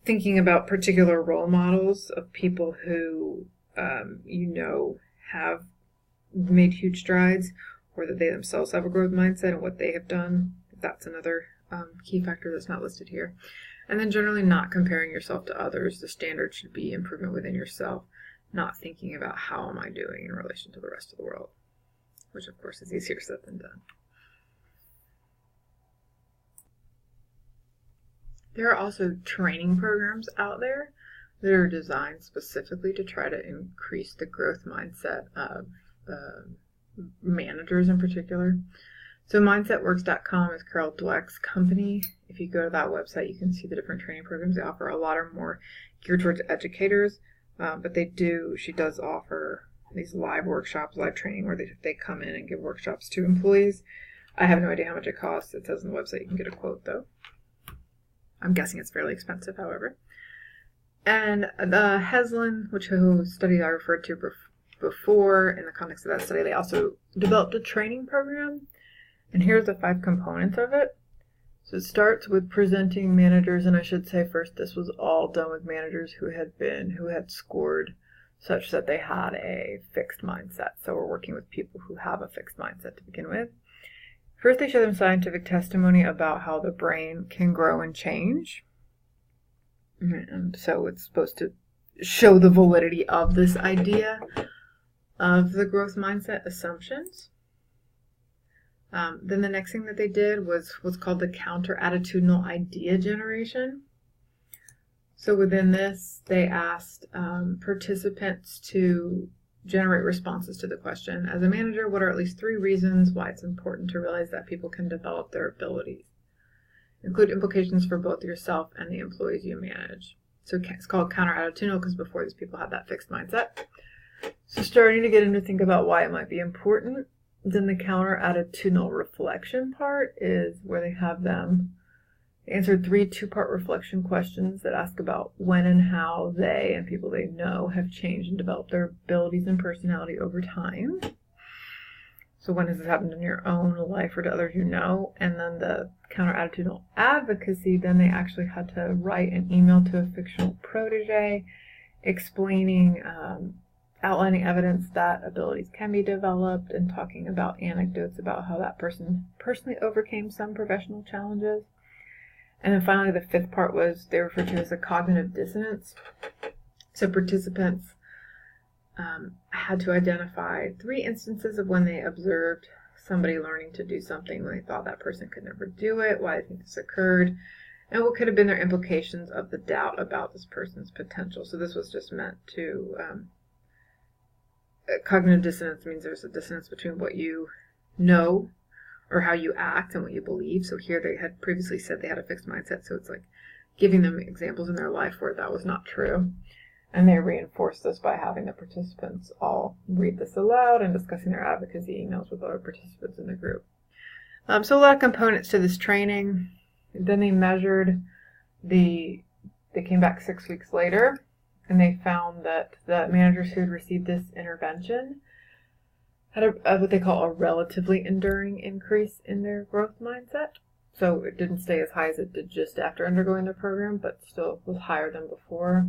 Thinking about particular role models of people who have made huge strides, or that they themselves have a growth mindset and what they have done. That's another key factor that's not listed here. And then generally not comparing yourself to others. The standard should be improvement within yourself, not thinking about how am I doing in relation to the rest of the world, which of course is easier said than done. There are also training programs out there that are designed specifically to try to increase the growth mindset of managers in particular. So MindsetWorks.com is Carol Dweck's company. If you go to that website, you can see the different training programs they offer. A lot are more geared towards educators, but she does offer these live workshops, live training, where they come in and give workshops to employees. I have no idea how much it costs. It says on the website you can get a quote, though. I'm guessing it's fairly expensive, however. And the Heslin, which study I referred to before, in the context of that study, they also developed a training program. And here's the 5 components of it. So it starts with presenting managers, and I should say first, this was all done with managers who had scored such that they had a fixed mindset. So we're working with people who have a fixed mindset to begin with. First, they show them scientific testimony about how the brain can grow and change. And so it's supposed to show the validity of this idea of the growth mindset assumptions. Then the next thing that they did was what's called the counter-attitudinal idea generation. So within this, they asked participants to generate responses to the question, as a manager, what are at least 3 reasons why it's important to realize that people can develop their abilities? Include implications for both yourself and the employees you manage. So it's called counter-attitudinal because before these people had that fixed mindset. So starting to get them to think about why it might be important. Then the counter-attitudinal reflection part is where they have them answer 3 2-part reflection questions that ask about when and how they and people they know have changed and developed their abilities and personality over time. So when has this happened in your own life or to others you know? And then the counter-attitudinal advocacy, then they actually had to write an email to a fictional protege explaining outlining evidence that abilities can be developed and talking about anecdotes about how that person personally overcame some professional challenges. And then finally, the 5th part was they referred to as a cognitive dissonance. So participants had to identify 3 instances of when they observed somebody learning to do something when they thought that person could never do it, why they think this occurred, and what could have been their implications of the doubt about this person's potential. So this was just meant to cognitive dissonance means there's a dissonance between what you know or how you act and what you believe. So here they had previously said they had a fixed mindset, so it's like giving them examples in their life where that was not true. And they reinforced this by having the participants all read this aloud and discussing their advocacy emails with other participants in the group. So a lot of components to this training. Then they measured they came back 6 weeks later, and they found that the managers who had received this intervention had what they call a relatively enduring increase in their growth mindset. So it didn't stay as high as it did just after undergoing the program, but still was higher than before.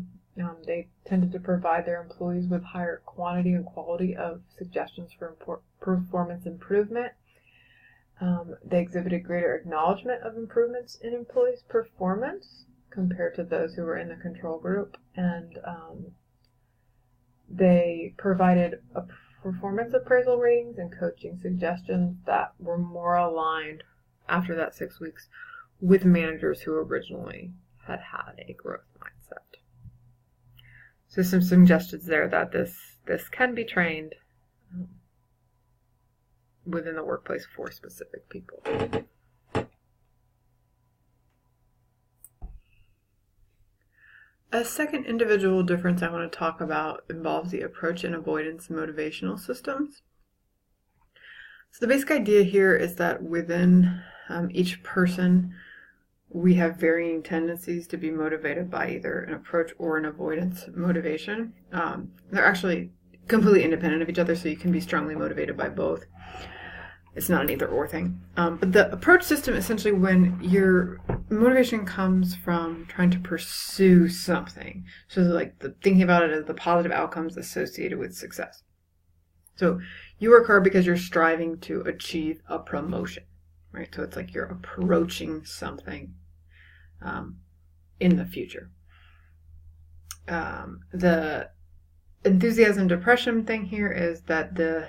They tended to provide their employees with higher quantity and quality of suggestions for performance improvement. They exhibited greater acknowledgement of improvements in employees' performance compared to those who were in the control group, and they provided performance appraisal ratings and coaching suggestions that were more aligned after that 6 weeks with managers who originally had a growth mindset. So some suggestions there that this can be trained within the workplace for specific people. A second individual difference I want to talk about involves the approach and avoidance motivational systems. So the basic idea here is that within each person, we have varying tendencies to be motivated by either an approach or an avoidance motivation. They're actually completely independent of each other, so you can be strongly motivated by both. It's not an either or thing. But the approach system, essentially when your motivation comes from trying to pursue something. So like thinking about it as the positive outcomes associated with success. So you work hard because you're striving to achieve a promotion, right? So it's like you're approaching something in the future. The enthusiasm depression thing here is that the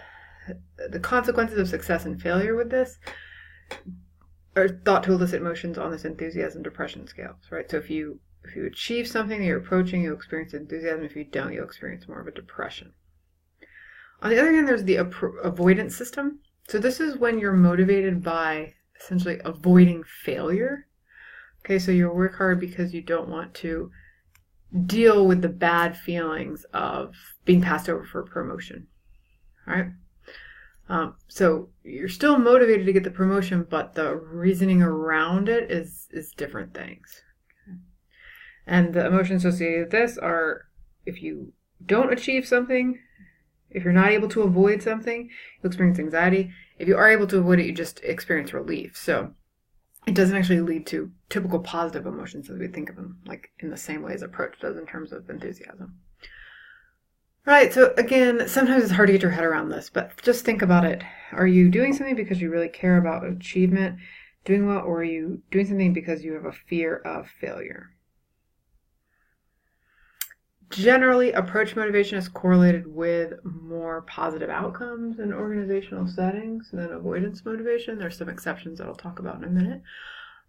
consequences of success and failure with this are thought to elicit emotions on this enthusiasm depression scale, right? So if you achieve something that you're approaching, you'll experience enthusiasm. If you don't, you'll experience more of a depression. On the other hand, there's the avoidance system. So this is when you're motivated by essentially avoiding failure. Okay, so you work hard because you don't want to deal with the bad feelings of being passed over for a promotion. All right? So you're still motivated to get the promotion, but the reasoning around it is different things. Okay. And the emotions associated with this are if you don't achieve something, if you're not able to avoid something, you'll experience anxiety. If you are able to avoid it, you just experience relief. So it doesn't actually lead to typical positive emotions as we think of them, like in the same way as approach does in terms of enthusiasm. Right, so again, sometimes it's hard to get your head around this, but just think about it. Are you doing something because you really care about achievement, doing well, or are you doing something because you have a fear of failure? Generally, approach motivation is correlated with more positive outcomes in organizational settings than avoidance motivation. There's some exceptions that I'll talk about in a minute.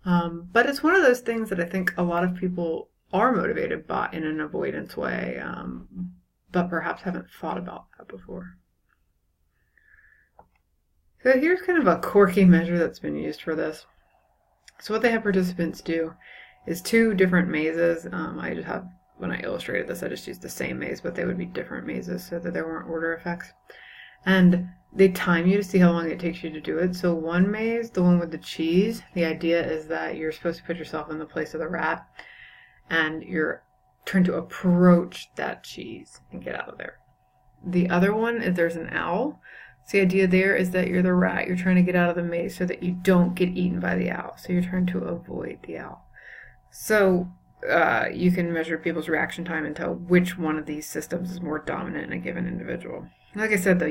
But it's one of those things that I think a lot of people are motivated by in an avoidance way, but perhaps haven't thought about that before. So here's kind of a quirky measure that's been used for this. So what they have participants do is 2 different mazes. When I illustrated this, I just used the same maze, but they would be different mazes so that there weren't order effects. And they time you to see how long it takes you to do it. So one maze, the one with the cheese, the idea is that you're supposed to put yourself in the place of the rat, and you're trying to approach that cheese and get out of there. The other one is there's an owl. So the idea there is that you're the rat. You're trying to get out of the maze so that you don't get eaten by the owl. So you're trying to avoid the owl. So you can measure people's reaction time and tell which one of these systems is more dominant in a given individual. Like I said, though,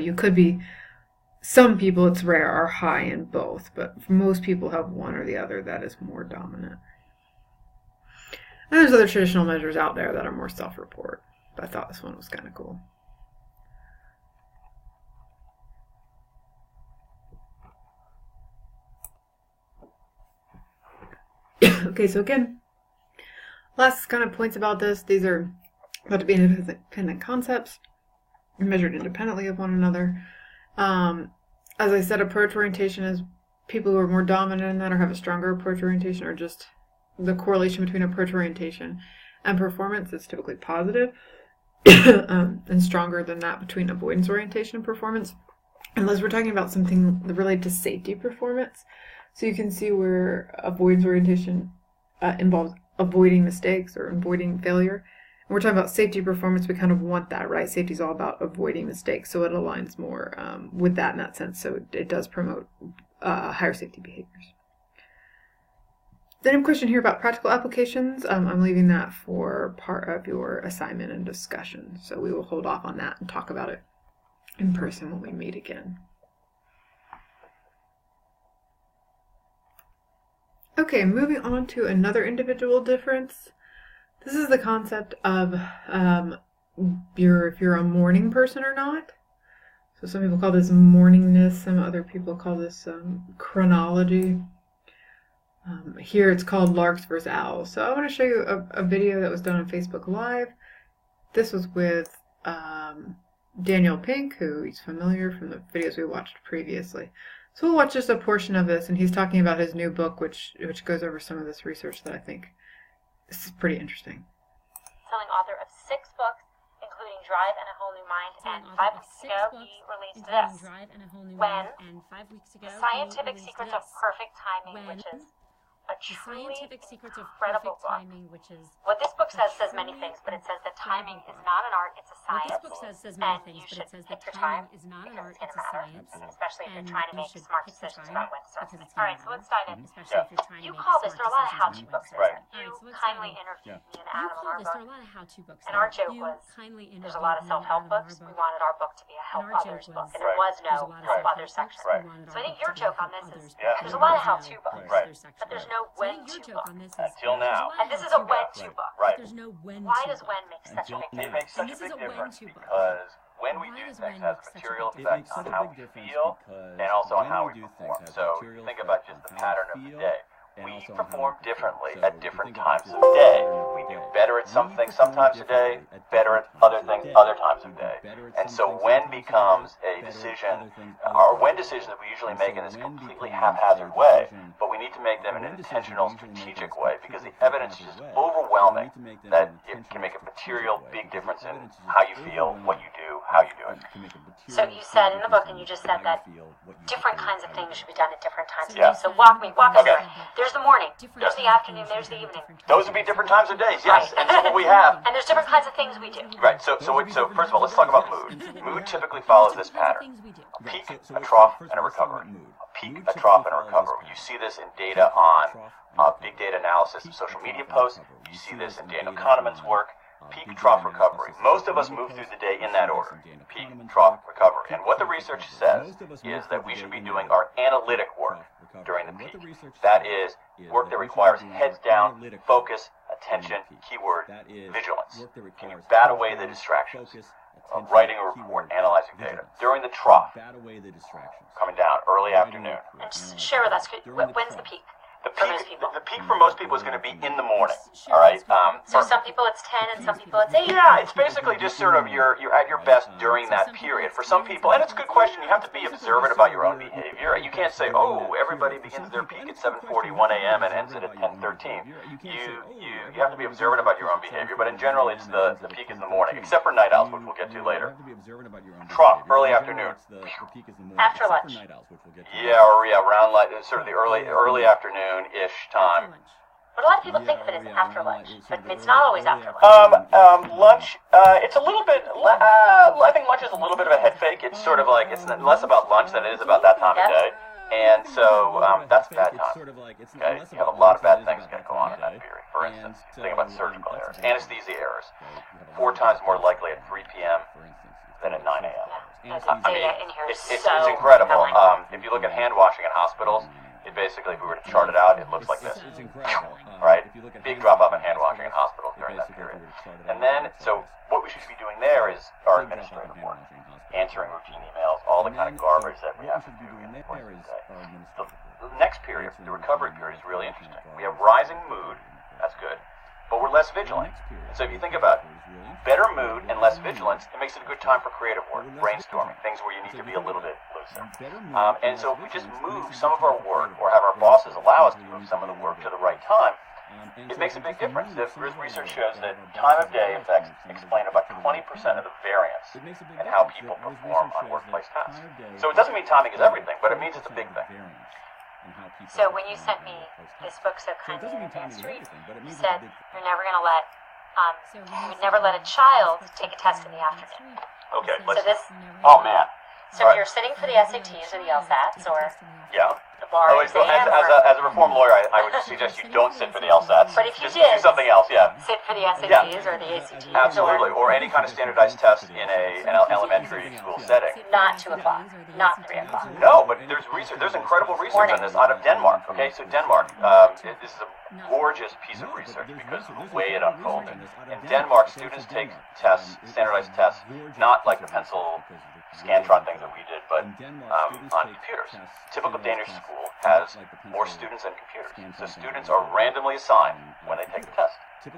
some people, it's rare, are high in both, but most people have one or the other that is more dominant. And there's other traditional measures out there that are more self-report, but I thought this one was kind of cool. Okay, so again, last kind of points about this. These are thought to be independent concepts, measured independently of one another. As I said, approach orientation is people who are more dominant in that or have a stronger approach orientation, or just the correlation between approach orientation and performance is typically positive, and stronger than that between avoidance orientation and performance, unless we're talking about something related to safety performance. So you can see where avoidance orientation involves avoiding mistakes or avoiding failure. And we're talking about safety performance, we kind of want that, right? Safety is all about avoiding mistakes, so it aligns more with that in that sense. So it does promote higher safety behaviors. Then a question here about practical applications. I'm leaving that for part of your assignment and discussion. So we will hold off on that and talk about it in person when we meet again. Okay, moving on to another individual difference. This is the concept of if you're a morning person or not. So some people call this morningness, some other people call this chronology. Here it's called Larks versus Owls. So I want to show you a video that was done on Facebook Live. This was with Daniel Pink, who is familiar from the videos we watched previously. So we'll watch just a portion of this, and he's talking about his new book, which goes over some of this research that I think this is pretty interesting. Selling author of 6 books, including Drive and A Whole New Mind, and 5 weeks ago he released this. The Scientific Secrets of Perfect Timing, which is a truly incredible book. What this book says many things, but it says that timing is not an art, it's a science. And you should pick your time because it's going to matter, especially if you're trying to make smart decisions about when to start something. All right, so let's dive in. You call this, there are a lot of how-to books. Right. You kindly interviewed me and Adam on our book. And our joke was, there's a lot of self-help books. We wanted our book to be a help others book. And there was no help others section. So I think your joke on this is, there's a lot of how-to books, but there's no when-to book. Until now. And this is a when-to book. Right. Why does when make such a big difference? It makes such a big difference because when we do things has a material effect on how we feel and also on how we perform. So think about just the pattern of the day. We perform differently at different times of day. We do better at some things sometimes a day, better at other things other times of day. And so when becomes a decision, or when decisions that we usually make in this completely haphazard way, but we need to make them in an intentional, strategic way because the evidence is just overwhelming that it can make a material big difference in how you feel, what you do, how you do it. So you said in the book, and you just said that different kinds of things should be done at different times of day. So walk us through it. There's the morning, there's the afternoon, there's the evening. Those would be different times of days, yes. And so what we have... And there's different kinds of things we do. Right, so first of all, let's talk about mood. Mood typically follows this pattern. A peak, a trough, and a recovery. A peak, a trough, and a recovery. You see this in data on big data analysis of social media posts. You see this in Daniel Kahneman's work. peak, trough, recovery. Most of us move through the day in that order, peak, trough, recovery. And what the research says is that we should be doing our analytic work during the peak. That is work that requires heads down, focus, attention, keyword, vigilance. Can you bat away the distractions of writing a report, analyzing data? During the trough, coming down, early afternoon. And just share with us, when's the peak? The peak for most people is going to be in the morning. All right. So some people it's 10 and some people it's 8. Yeah, it's basically just sort of you're at your best during that period. For some people, and it's a good question. You have to be observant about your own behavior. You can't say, oh, everybody begins their peak at 7:41 a.m. and ends it at 10:13. You have to be observant about your own behavior. But in general, it's the peak is in the morning, except for night owls, which we'll get to later. Trough, early afternoon. After lunch. Around sort of the early afternoon-ish time. But a lot of people think of it as after lunch, but it's not always after lunch. Lunch, it's a little bit, I think lunch is a little bit of a head fake. It's sort of like, it's less about lunch than it is about that time of day. And so, that's bad time. Okay, you have a lot of bad things going to go on in that period. For instance, think about surgical errors. Anesthesia errors. 4 times more likely at 3 p.m. than at 9 a.m. It's incredible. If you look at hand washing in hospitals, it basically, if we were to chart it out, it looks like this. Right? Big drop off in hand washing in hospitals during that period. And then, so what we should be doing there is our administrative work, answering routine emails, all the kind of garbage that we have to do in the course of the day. The next period, the recovery period, is really interesting. We have rising mood, that's good, but we're less vigilant. So if you think about better mood and less vigilance, it makes it a good time for creative work, brainstorming, things where you need to be a little bit looser. And so if we just move some of our work, or have our bosses allow us to move some of the work to the right time, it makes a big difference. Research shows that time of day effects explain about 20% of the variance in how people perform on workplace tasks. So it doesn't mean timing is everything, but it means it's a big thing. So when you sent me this book so kindly in Advanced Read, you said you're never going to let, you would never let a child take a test in the afternoon. Okay, oh man. So if you're sitting for the SATs or the LSATs or the bar exam, as a reform lawyer, I would suggest you don't sit for the LSATs. But if you just did, do something else, sit for the SATs or the ACTs. Absolutely, or any kind of standardized test in an elementary school setting. Not 2 o'clock, not 3 o'clock. No, but there's research. There's incredible research on this out of Denmark. Okay, so Denmark, this is a gorgeous piece of research because of the way it unfolded. In Denmark, students take tests, standardized tests, not like the pencil Scantron things that we did, but on computers. Typical Danish school has more students than computers. So students are randomly assigned when they take the test.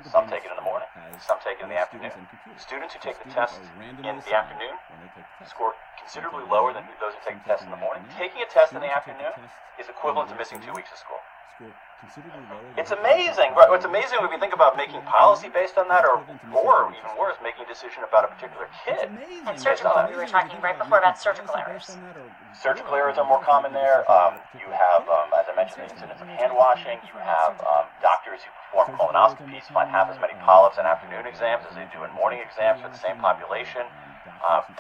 Some take it in the morning, some take it in the afternoon. Students who take the test in the afternoon score considerably lower than those who take the test in the morning. Taking a test in the afternoon is equivalent to missing 2 weeks of school. It's amazing. Right? It's amazing if you think about making policy based on that, or even worse, making a decision about a particular kid. And surgical, we were talking right before about surgical errors. Surgical errors are more common there. You have, as I mentioned, the incidence of hand washing. You have doctors who perform colonoscopies find half as many polyps in afternoon exams as they do in morning exams for the same population.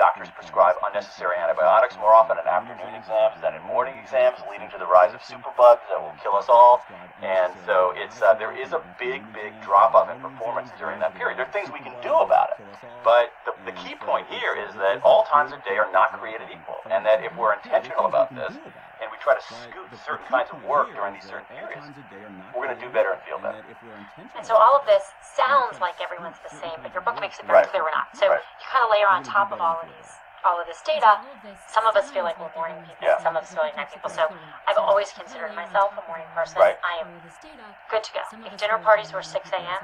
Doctors prescribe unnecessary antibiotics more often in afternoon exams than in morning exams, leading to the rise of superbugs that will kill us all. And so there is a big drop-off in performance during that period. There are things we can do about it. But the key point here is that all times of day are not created equal, and that if we're intentional about this, and we try to scoot certain kinds of work during these certain periods, we're going to do better and feel better. And so all of this sounds like everyone's the same, but your book makes it very clear we're not. So you kind of layer on top of all of this data. Some of us feel like we're morning people, some of us feel like night people. So I've always considered myself a morning person. I am good to go. If dinner parties were 6 a.m.,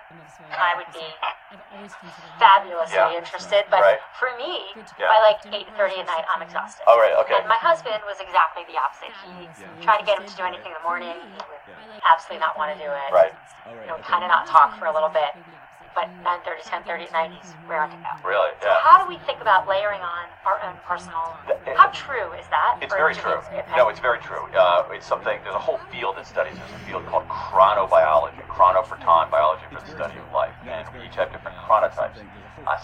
I would be fabulously interested. But for me, by like 8:30 at night, I'm exhausted. Oh, right, okay. And my husband was exactly the opposite. He tried to get him to do anything in the morning. He would absolutely not want to do it. Kind of not talk for a little bit. But 9:30, 10:30 at night, he's raring to go. Really? So how do we think about layering on our own personal? How true is that? It's very true. No, it's very true. It's something. There's a whole field that studies. There's a field called chronobiology. Chrono for time, biology for the study of life, and we each have different chronotypes.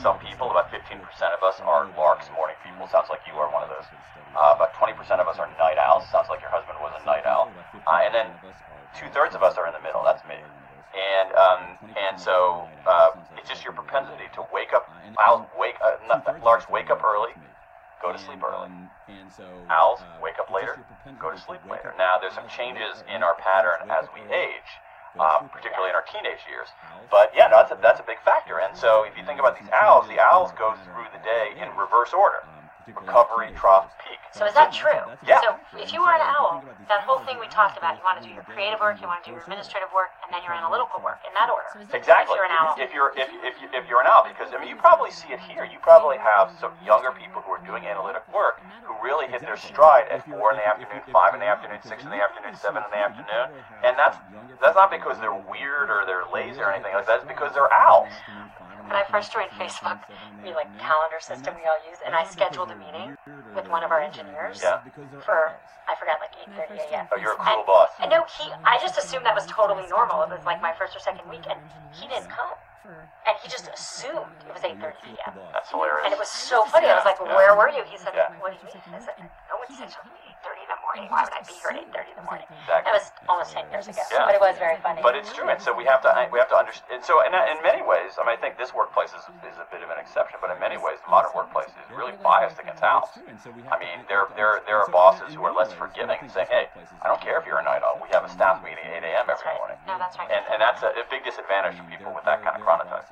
Some people, about 15% of us, are larks, morning people. Sounds like you are one of those. About 20% of us are night owls. Sounds like your husband was a night owl. And then 2/3 of us are in the middle. That's me. And so It's just your propensity to wake up. Owls larks wake up early, go to sleep early. Owls wake up later, go to sleep later. Now, there's some changes in our pattern as we age, particularly in our teenage years. But yeah, no, that's a big factor. And so if you think about these owls, the owls go through the day in reverse order. Recovery, trough, peak. So is that true? Yeah. So if you were an owl, that whole thing we talked about, you want to do your creative work, you want to do your administrative work, and then your analytical work in that order. Exactly. If you're an owl. If you're an owl, because I mean, you probably see it here. You probably have some younger people who are doing analytic work who really hit their stride at 4 in the afternoon, 5 in the afternoon, 6 in the afternoon, 7 in the afternoon, and that's not because they're weird or they're lazy or anything like that. It's because they're owls. When I first joined Facebook, we like calendar system we all use, and I scheduled a meeting with one of our engineers for, I forgot, like 8:30 a.m. Oh, you're a cool boss. And no, I just assumed that was totally normal. It was like my first or second week, and he didn't come. And he just assumed it was 8:30 p.m. That's hilarious. And it was so funny. I was like, well, where were you? He said, what do you mean? I said, no one scheduled me 8:30 in the morning. Why would I be here at 8:30 in the morning? Exactly. That was almost 10 years ago, Yeah. but it was very funny. But it's true, and so we have to understand. And so, in many ways, I mean, I think this workplace is a bit of an exception, but in many ways, the modern workplace is really biased against owls. I mean, there are bosses who are less forgiving and saying, hey, I don't care if you're a night owl. We have a staff meeting at 8 a.m. every morning. No, that's right. And that's a big disadvantage for people with that kind of chronotype.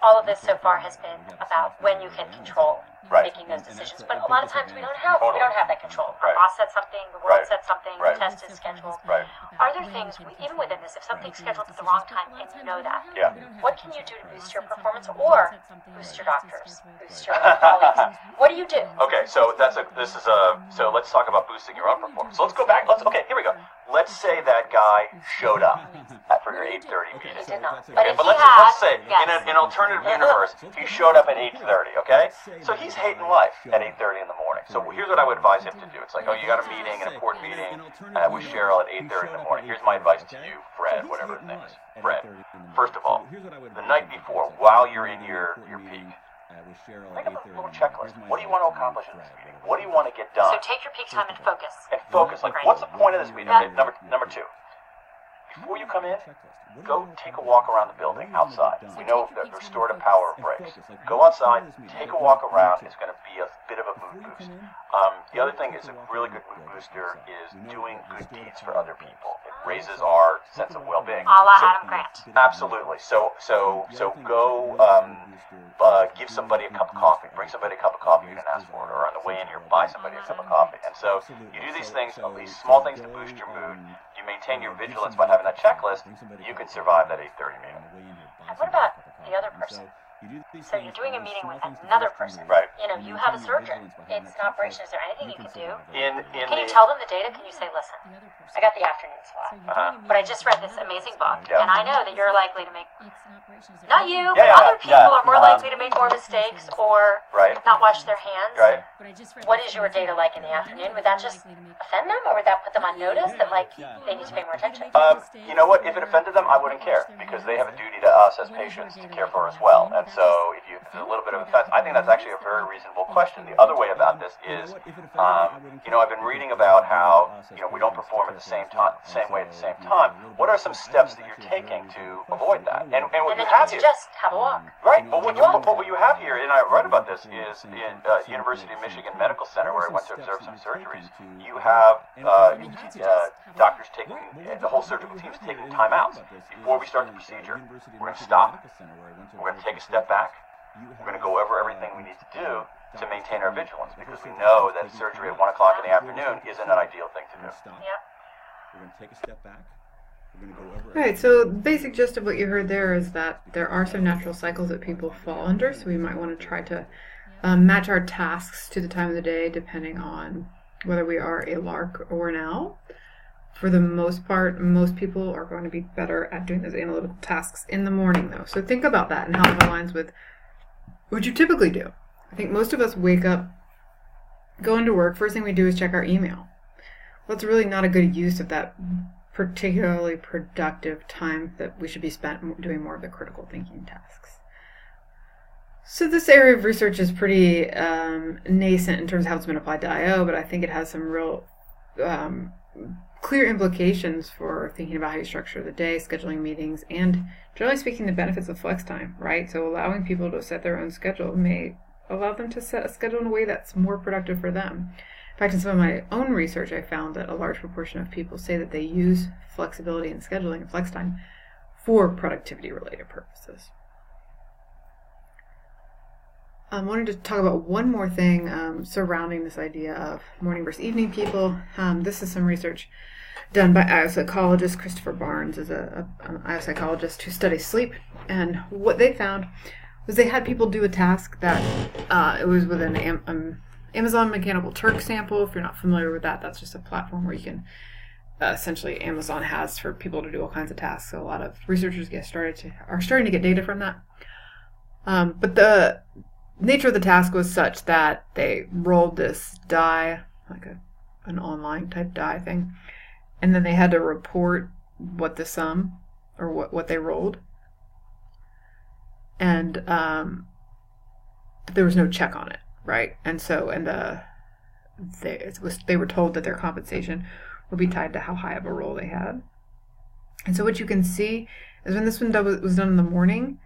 All of this so far has been about when you can control making those decisions, but a lot of times we don't have that control. Our boss said something, the world said something, the test is scheduled. Are there things, even within this, if something's scheduled at the wrong time and you know that, what can you do to boost your performance or boost your doctors, boost your colleagues? What do you do? Okay, so so let's talk about boosting your own performance. So let's go back. Okay, here we go. Let's say that guy showed up for your 8:30 meeting. He did not. Okay, but let's say in an alternative universe, he showed up at 8:30. Okay, so he's hating life at 8:30 in the morning. So here's what I would advise him to do. It's like, oh, you got a meeting, an important meeting with Cheryl at 8:30 in the morning. Here's my advice to you, Fred, whatever his name is. Fred, first of all, the night before, while you're in your peak, think of a little checklist. What do you want to accomplish in this meeting? What do you want to get done? So take your peak time and focus. And focus. Like, what's the point of this meeting? Okay, number 2. Before you come in, go take a walk around the building outside. We know that restorative power of breaks. Go outside, take a walk around. It's going to be a bit of a mood boost. The other thing is a really good mood booster is doing good deeds for other people. It raises our sense of well-being. A la Adam Grant. Absolutely. So go give somebody a cup of coffee. Bring somebody a cup of coffee you didn't ask for it, or on the way in here, buy somebody a cup of coffee. And so you do these things, these small things to boost your mood. You maintain your vigilance by having that checklist. You can survive that 8:30 meeting. And what about the other person? So you're doing a meeting with another person. Right. You know, you have a surgeon. It's an operation. Is there anything you can do? Can you tell them the data? Can you say, listen, I got the afternoon slot, but I just read this amazing book, and I know that you're likely to make, not you, but other people are more likely to make more mistakes or not wash their hands. Right. What is your data like in the afternoon? Would that just offend them, or would that put them on notice that, like, they need to pay more attention? You know what? If it offended them, I wouldn't care, because they have a duty to us as patients to care for as well. And so if there's a little bit of offense, I think that's actually a very reasonable question. The other way about this is, I've been reading about how, we don't perform at the same way at the same time. What are some steps that you're taking to avoid that? And what you have here, just have a walk. Right. But what you have here, and I write about this, is in University of Michigan Medical Center, where I went to observe some surgeries. You have doctors taking, the whole surgical team is taking timeouts before we start the procedure. We're going to stop. We're going to take a step back. We're going to go over everything we need to do to maintain our vigilance, because we know that surgery at 1 o'clock in the afternoon isn't an ideal thing to do. Yep. We're going to take a step back. We're going to go over. Right, so the basic gist of what you heard there is that there are some natural cycles that people fall under, so we might want to try to match our tasks to the time of the day depending on whether we are a lark or an owl. For the most part, most people are going to be better at doing those analytical tasks in the morning, though. So think about that and how it aligns with what you typically do. I think most of us wake up, go into work, first thing we do is check our email. Well, it's really not a good use of that particularly productive time that we should be spent doing more of the critical thinking tasks. So this area of research is pretty nascent in terms of how it's been applied to I/O, but I think it has some real clear implications for thinking about how you structure the day, scheduling meetings, and generally speaking, the benefits of flex time, right? So allowing people to set their own schedule may allow them to set a schedule in a way that's more productive for them. In fact, in some of my own research, I found that a large proportion of people say that they use flexibility in scheduling and flex time for productivity-related purposes. I wanted to talk about one more thing surrounding this idea of morning versus evening people. This is some research done by IO psychologist Christopher Barnes, is an IO psychologist who studies sleep. And what they found was they had people do a task that it was with an Amazon Mechanical Turk sample. If you're not familiar with that, that's just a platform where you can essentially Amazon has for people to do all kinds of tasks. So a lot of researchers are starting to get data from that. But the nature of the task was such that they rolled this die, like an online type die thing, and then they had to report what the sum or what they rolled, and there was no check on it, right? And so they were told that their compensation would be tied to how high of a roll they had. And so what you can see is when this one was done in the morning,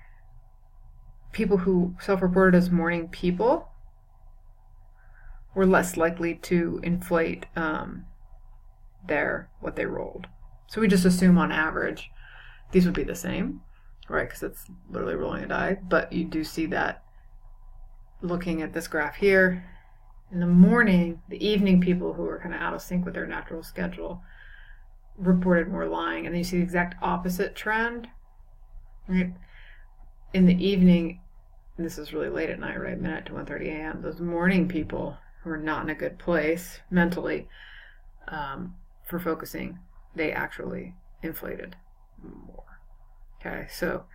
people who self-reported as morning people were less likely to inflate what they rolled. So we just assume on average these would be the same, right? Because it's literally rolling a die. But you do see that looking at this graph here, in the morning, the evening people who were kind of out of sync with their natural schedule reported more lying. And then you see the exact opposite trend, right? In the evening, and this is really late at night, right, midnight to 1:30 a.m., those morning people who are not in a good place mentally for focusing, they actually inflated more. Okay, so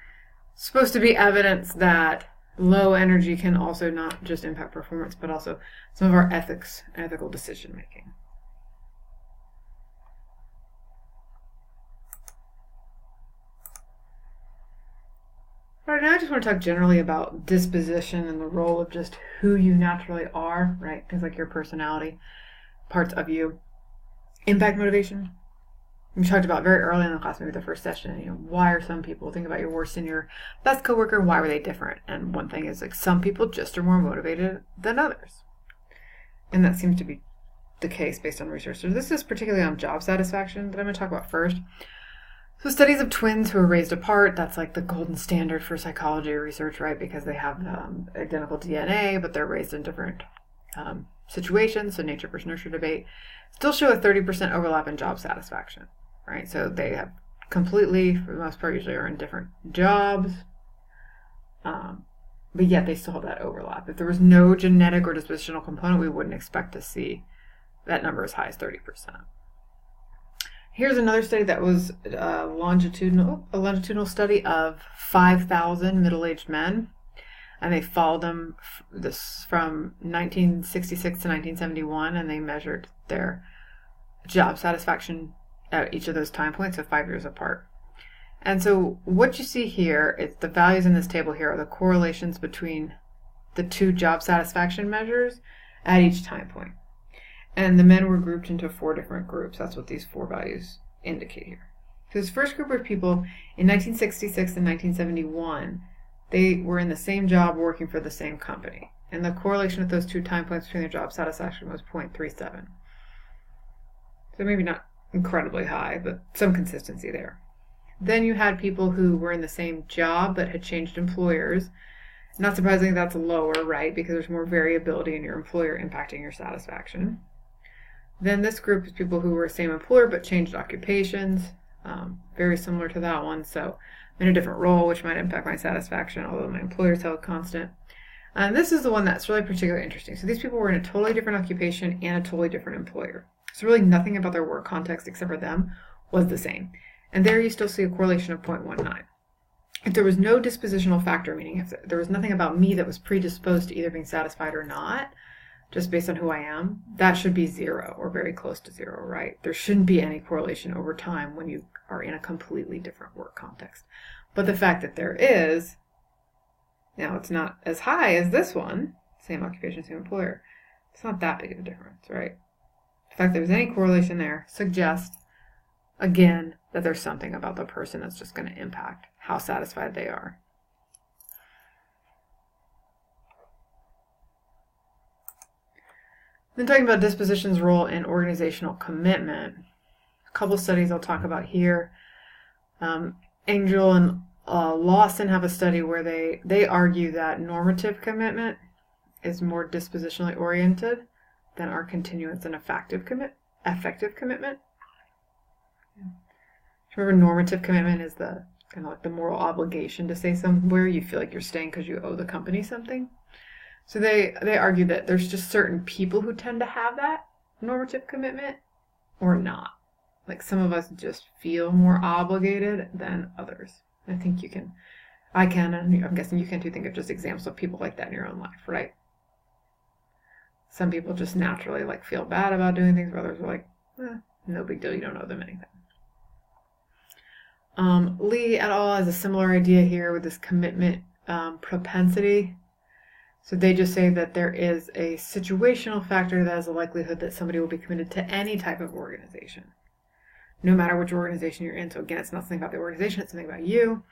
it's supposed to be evidence that low energy can also not just impact performance, but also some of our ethical decision making. All right, now I just want to talk generally about disposition and the role of just who you naturally are, right? Things like your personality, parts of you. Impact motivation. We talked about very early in the class, maybe the first session, why are some people, think about your worst and your best coworker, why were they different? And one thing is, like, some people just are more motivated than others. And that seems to be the case based on research. So this is particularly on job satisfaction that I'm going to talk about first. So studies of twins who are raised apart, that's like the golden standard for psychology research, right? Because they have identical DNA, but they're raised in different situations, so nature versus nurture debate, still show a 30% overlap in job satisfaction, right? So they have completely, for the most part, usually are in different jobs, but yet they still have that overlap. If there was no genetic or dispositional component, we wouldn't expect to see that number as high as 30%. Here's another study that was a longitudinal study of 5,000 middle-aged men, and they followed them from 1966 to 1971, and they measured their job satisfaction at each of those time points, so 5 years apart. And so what you see here is the values in this table here are the correlations between the two job satisfaction measures at each time point. And the men were grouped into 4 different groups. That's what these 4 values indicate here. So this first group of people in 1966 and 1971, they were in the same job working for the same company. And the correlation of those 2 time points between their job satisfaction was 0.37. So maybe not incredibly high, but some consistency there. Then you had people who were in the same job but had changed employers. Not surprisingly, that's lower, right? Because there's more variability in your employer impacting your satisfaction. Then this group is people who were the same employer but changed occupations, very similar to that one. So I'm in a different role, which might impact my satisfaction, although my employer's held constant. And this is the one that's really particularly interesting. So these people were in a totally different occupation and a totally different employer. So really nothing about their work context except for them was the same. And there you still see a correlation of 0.19. If there was no dispositional factor, meaning if there was nothing about me that was predisposed to either being satisfied or not, just based on who I am, that should be 0 or very close to 0, right? There shouldn't be any correlation over time when you are in a completely different work context. But the fact that there is, now it's not as high as this one, same occupation, same employer, it's not that big of a difference, right? The fact that there's any correlation there suggests again, that there's something about the person that's just going to impact how satisfied they are. Then talking about disposition's role in organizational commitment, a couple studies I'll talk about here. Angel and Lawson have a study where they argue that normative commitment is more dispositionally oriented than our continuance and effective commitment. Remember, normative commitment is the kind of like the moral obligation to stay somewhere. You feel like you're staying because you owe the company something. So they argue that there's just certain people who tend to have that normative commitment or not. Like some of us just feel more obligated than others. I think I can, and I'm guessing you can too, think of just examples of people like that in your own life, right? Some people just naturally like feel bad about doing things, where others are like, no big deal, you don't owe them anything. Lee et al. Has a similar idea here with this commitment propensity. So they just say that there is a situational factor that has a likelihood that somebody will be committed to any type of organization, no matter which organization you're in. So again, it's not something about the organization, it's something about you.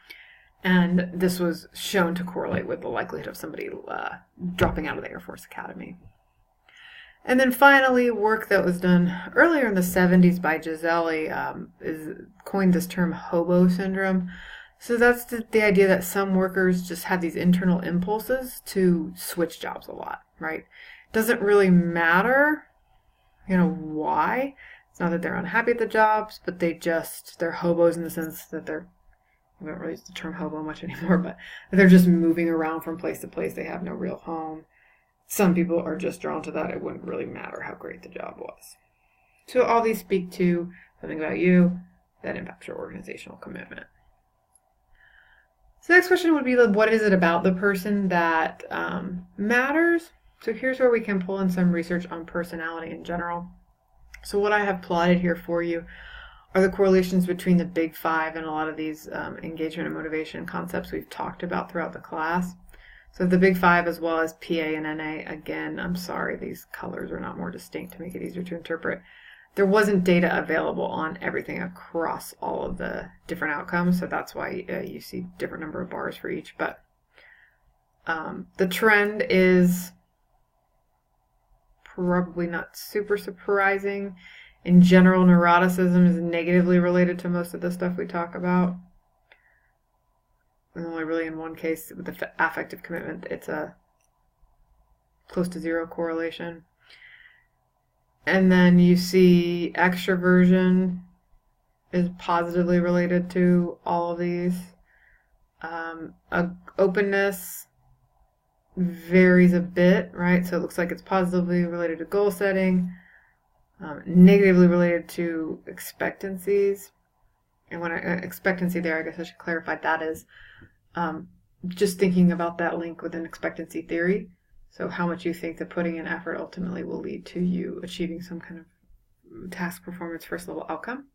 And this was shown to correlate with the likelihood of somebody dropping out of the Air Force Academy. And then finally, work that was done earlier in the 70s by Giselli coined this term hobo syndrome. So that's the idea that some workers just have these internal impulses to switch jobs a lot, right? Doesn't really matter, why. It's not that they're unhappy at the jobs, but they're hobos in the sense that we don't really use the term hobo much anymore, but they're just moving around from place to place. They have no real home. Some people are just drawn to that. It wouldn't really matter how great the job was. So all these speak to something about you that impacts your organizational commitment. So the next question would be, what is it about the person that matters? So here's where we can pull in some research on personality in general. So what I have plotted here for you are the correlations between the big five and a lot of these engagement and motivation concepts we've talked about throughout the class. So the big five as well as PA and NA, again, I'm sorry, these colors are not more distinct to make it easier to interpret. There wasn't data available on everything across all of the different outcomes, so that's why you see different number of bars for each. But the trend is probably not super surprising. In general, neuroticism is negatively related to most of the stuff we talk about. And only really in one case with the affective commitment, it's a close to zero correlation. And then you see extroversion is positively related to all of these. Openness varies a bit, right? So it looks like it's positively related to goal setting, negatively related to expectancies. And when expectancy there, I guess I should clarify, that is just thinking about that link within expectancy theory. So how much you think that putting in effort ultimately will lead to you achieving some kind of task performance first level outcome.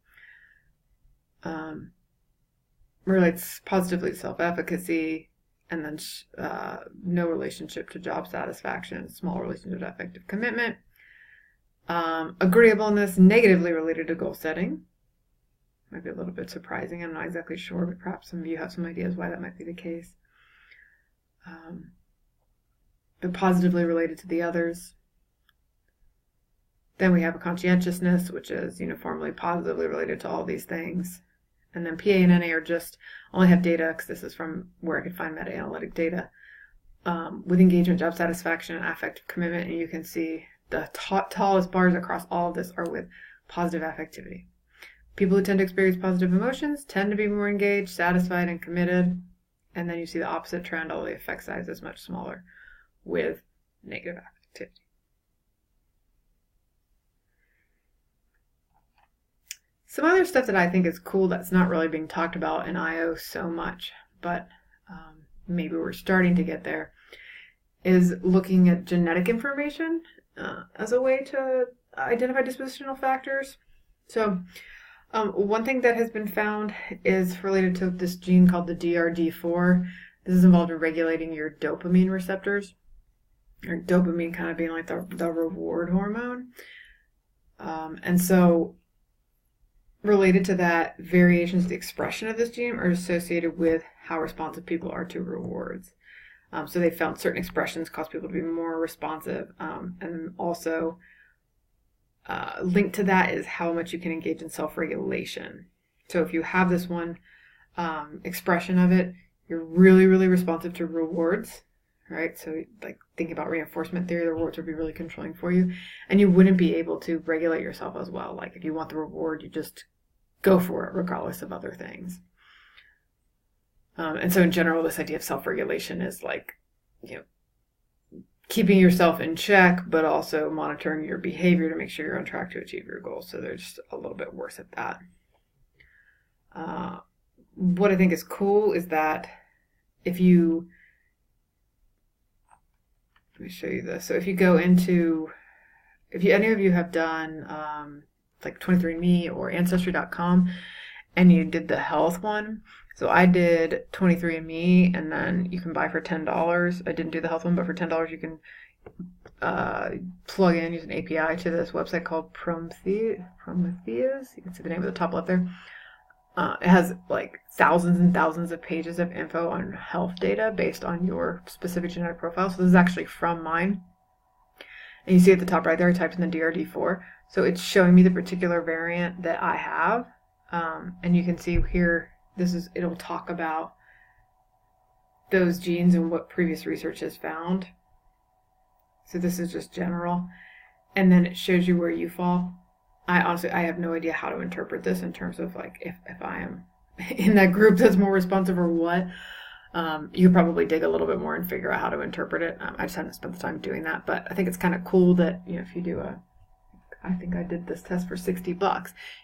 Relates positively to self-efficacy, and then no relationship to job satisfaction, small relationship to affective commitment. Agreeableness, negatively related to goal setting. Might be a little bit surprising. I'm not exactly sure, but perhaps some of you have some ideas why that might be the case. But positively related to the others. Then we have a conscientiousness, which is uniformly positively related to all these things. And then PA and NA are just, only have data, because this is from where I could find meta-analytic data, with engagement, job satisfaction, and affective commitment. And you can see the tallest bars across all of this are with positive affectivity. People who tend to experience positive emotions tend to be more engaged, satisfied, and committed. And then you see the opposite trend, although the effect size is much smaller, with negative affectivity. Some other stuff that I think is cool that's not really being talked about in IO so much, but maybe we're starting to get there, is looking at genetic information as a way to identify dispositional factors. So one thing that has been found is related to this gene called the DRD4. This is involved in regulating your dopamine receptors, or dopamine kind of being like the reward hormone. And so related to that, variations in the expression of this gene are associated with how responsive people are to rewards. So they found certain expressions cause people to be more responsive, and also linked to that is how much you can engage in self-regulation. So if you have this one expression of it, you're really, really responsive to rewards, right? So like thinking about reinforcement theory, the rewards would be really controlling for you, and you wouldn't be able to regulate yourself as well. Like if you want the reward, you just go for it regardless of other things. And so in general, this idea of self-regulation is like, keeping yourself in check, but also monitoring your behavior to make sure you're on track to achieve your goals. So they're just a little bit worse at that. What I think is cool is that let me show you this. So if you go into, if any of you have done like 23andMe or Ancestry.com and you did the health one, so I did 23andMe, and then you can buy for $10. I didn't do the health one, but for $10 you can plug in, use an API to this website called Prometheus. You can see the name at the top left there. It has like thousands and thousands of pages of info on health data based on your specific genetic profile. So this is actually from mine. And you see at the top right there, I typed in the DRD4. So it's showing me the particular variant that I have. And you can see here, it'll talk about those genes and what previous research has found. So this is just general. And then it shows you where you fall. I have no idea how to interpret this in terms of like if I am in that group that's more responsive or what. You could probably dig a little bit more and figure out how to interpret it. I just haven't spent the time doing that, but I think it's kind of cool that, if you do I think I did this test for $60. You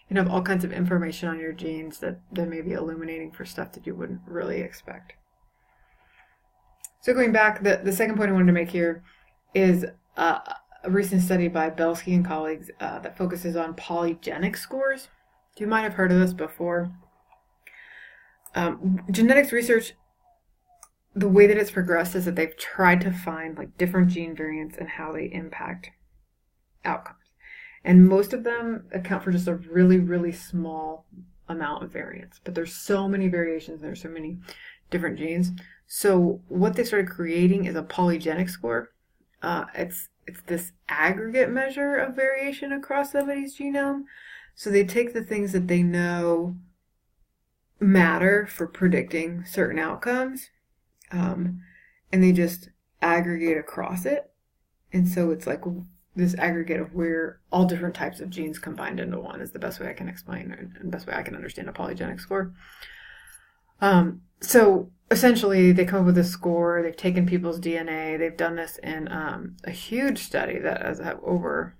can have all kinds of information on your genes that may be illuminating for stuff that you wouldn't really expect. So going back, the second point I wanted to make here is a recent study by Belsky and colleagues that focuses on polygenic scores. You might have heard of this before. Genetics research, the way that it's progressed is that they've tried to find like different gene variants and how they impact outcomes. And most of them account for just a really, really small amount of variance. But there's so many variations, there's so many different genes. So what they started creating is a polygenic score. It's this aggregate measure of variation across somebody's genome. So they take the things that they know matter for predicting certain outcomes, and they just aggregate across it. And so it's like this aggregate of where all different types of genes combined into one is the best way I can explain, or the best way I can understand a polygenic score. So essentially they come up with a score, they've taken people's DNA, they've done this in a huge study that has over,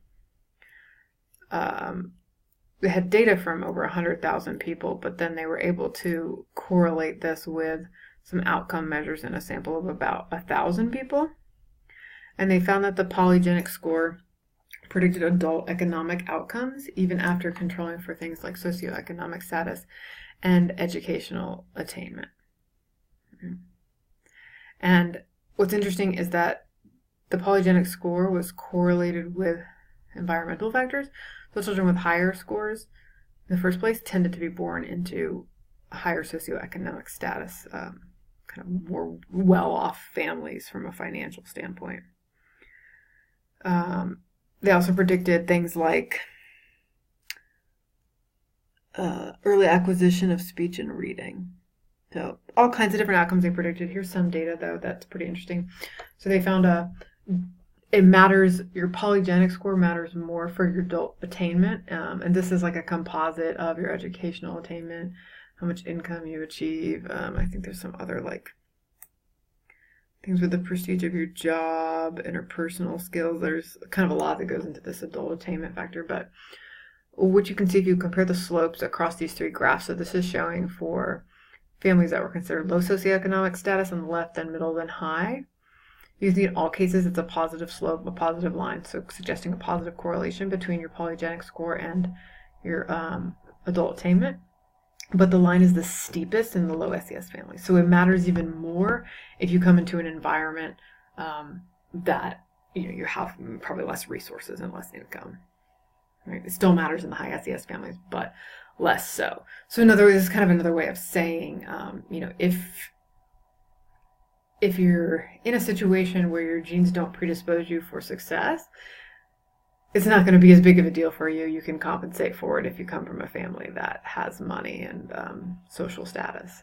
they had data from over 100,000 people, but then they were able to correlate this with some outcome measures in a sample of about 1,000 people. And they found that the polygenic score predicted adult economic outcomes even after controlling for things like socioeconomic status and educational attainment. And what's interesting is that the polygenic score was correlated with environmental factors. So children with higher scores in the first place tended to be born into a higher socioeconomic status, kind of more well-off families from a financial standpoint. They also predicted things like early acquisition of speech and reading. So all kinds of different outcomes they predicted. Here's some data, though, that's pretty interesting. So they found it matters, your polygenic score matters more for your adult attainment. And this is like a composite of your educational attainment, how much income you achieve. I think there's some other like things with the prestige of your job, interpersonal skills. There's kind of a lot that goes into this adult attainment factor. But what you can see if you compare the slopes across these three graphs, so this is showing for families that were considered low socioeconomic status on the left, then middle, then high. You can see in all cases it's a positive slope, a positive line, so suggesting a positive correlation between your polygenic score and your adult attainment. But the line is the steepest in the low SES families. So it matters even more if you come into an environment that you have probably less resources and less income. Right? It still matters in the high SES families, but less so. So in other words, this is kind of another way of saying, if you're in a situation where your genes don't predispose you for success, it's not going to be as big of a deal for you. You can compensate for it if you come from a family that has money and social status,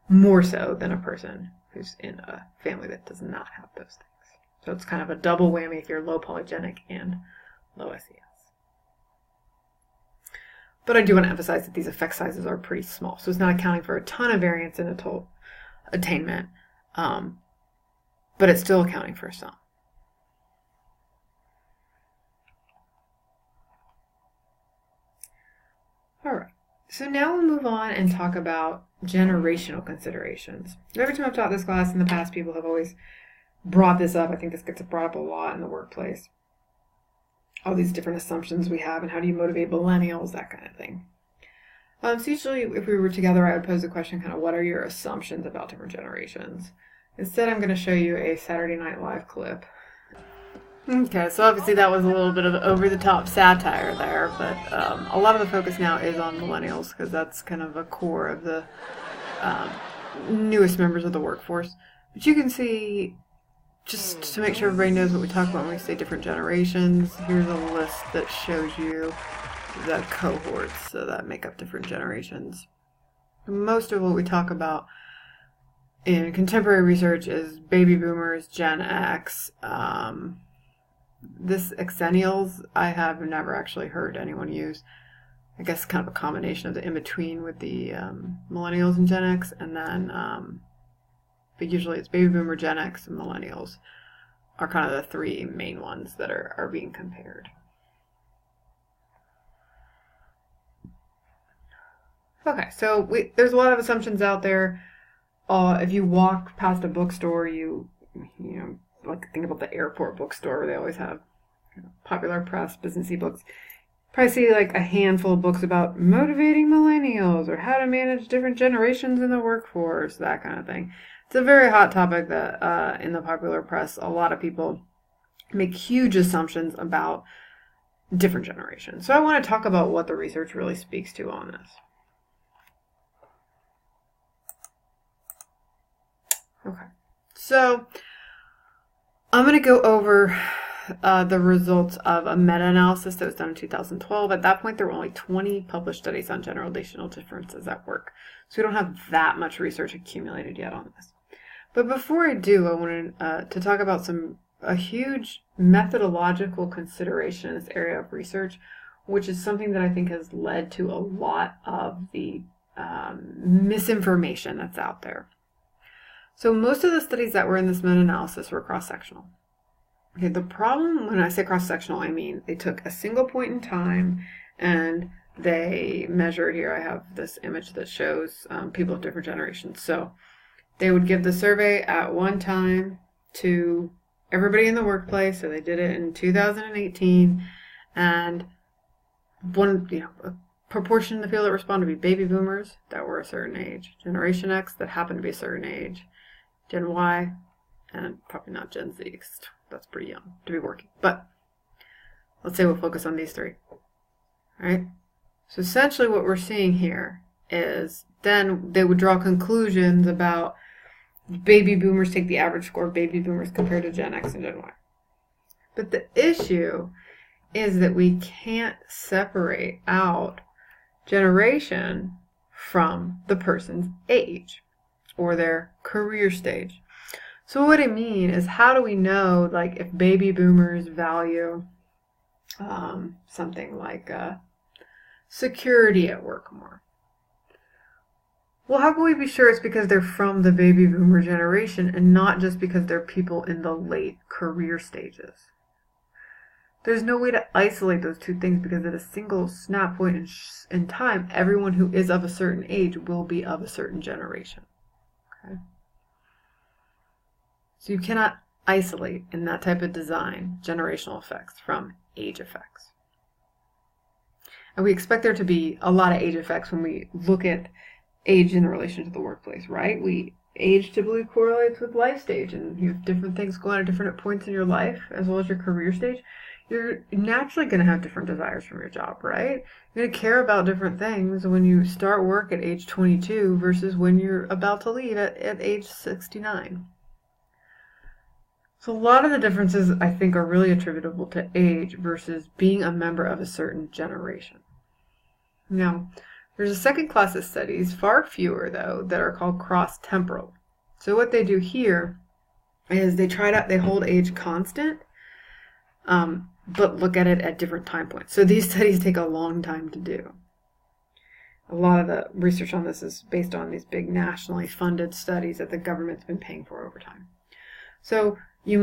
more so than a person who's in a family that does not have those things. So it's kind of a double whammy if you're low polygenic and low SES. But I do want to emphasize that these effect sizes are pretty small. So it's not accounting for a ton of variance in adult attainment, but it's still accounting for some. All right, so now we'll move on and talk about generational considerations. Every time I've taught this class in the past, people have always brought this up. I think this gets brought up a lot in the workplace. All these different assumptions we have and how do you motivate millennials, that kind of thing. So usually if we were together, I would pose the question kind of what are your assumptions about different generations? Instead, I'm going to show you a Saturday Night Live clip. Okay, so obviously that was a little bit of over-the-top satire there, but a lot of the focus now is on millennials because that's kind of a core of the newest members of the workforce. But you can see, just to make sure everybody knows what we talk about when we say different generations, here's a list that shows you the cohorts that make up different generations. Most of what we talk about in contemporary research is baby boomers, Gen X. This Xennials, I have never actually heard anyone use. I guess kind of a combination of the in-between with the millennials and Gen X, and then, but usually it's baby boomer, Gen X, and millennials are kind of the three main ones that are being compared. Okay, so there's a lot of assumptions out there. If you walk past a bookstore, you know, like think about the airport bookstore where they always have popular press, businessy books. Probably see like a handful of books about motivating millennials or how to manage different generations in the workforce, that kind of thing. It's a very hot topic that in the popular press, a lot of people make huge assumptions about different generations. So I want to talk about what the research really speaks to on this. Okay, so I'm going to go over the results of a meta-analysis that was done in 2012. At that point, there were only 20 published studies on generational differences at work. So we don't have that much research accumulated yet on this. But before I do, I wanted to talk about a huge methodological consideration in this area of research, which is something that I think has led to a lot of the misinformation that's out there. So most of the studies that were in this meta-analysis were cross-sectional. Okay, the problem when I say cross-sectional, I mean they took a single point in time and they measured, here I have this image that shows people of different generations. So they would give the survey at one time to everybody in the workplace. So they did it in 2018, and a proportion of the people that responded would be baby boomers that were a certain age, Generation X that happened to be a certain age, Gen Y, and probably not Gen Z, because that's pretty young to be working. But let's say we'll focus on these three. All right? So essentially what we're seeing here is then they would draw conclusions about baby boomers, take the average score of baby boomers compared to Gen X and Gen Y. But the issue is that we can't separate out generation from the person's age or their career stage. So what I mean is, how do we know, like, if baby boomers value something like security at work more? Well, how can we be sure it's because they're from the baby boomer generation and not just because they're people in the late career stages? There's no way to isolate those two things, because at a single snap point in time, everyone who is of a certain age will be of a certain generation. Okay? So you cannot isolate in that type of design generational effects from age effects. And we expect there to be a lot of age effects when we look at age in relation to the workplace, right? Age typically correlates with life stage, and you have different things going on at different points in your life, as well as your career stage. you're naturally going to have different desires from your job, right? You're going to care about different things when you start work at age 22 versus when you're about to leave at age 69. So a lot of the differences, I think, are really attributable to age versus being a member of a certain generation. Now, there's a second class of studies, far fewer though, that are called cross-temporal. So what they do here is they hold age constant, but look at it at different time points. So these studies take a long time to do. A lot of the research on this is based on these big nationally funded studies that the government's been paying for over time. So you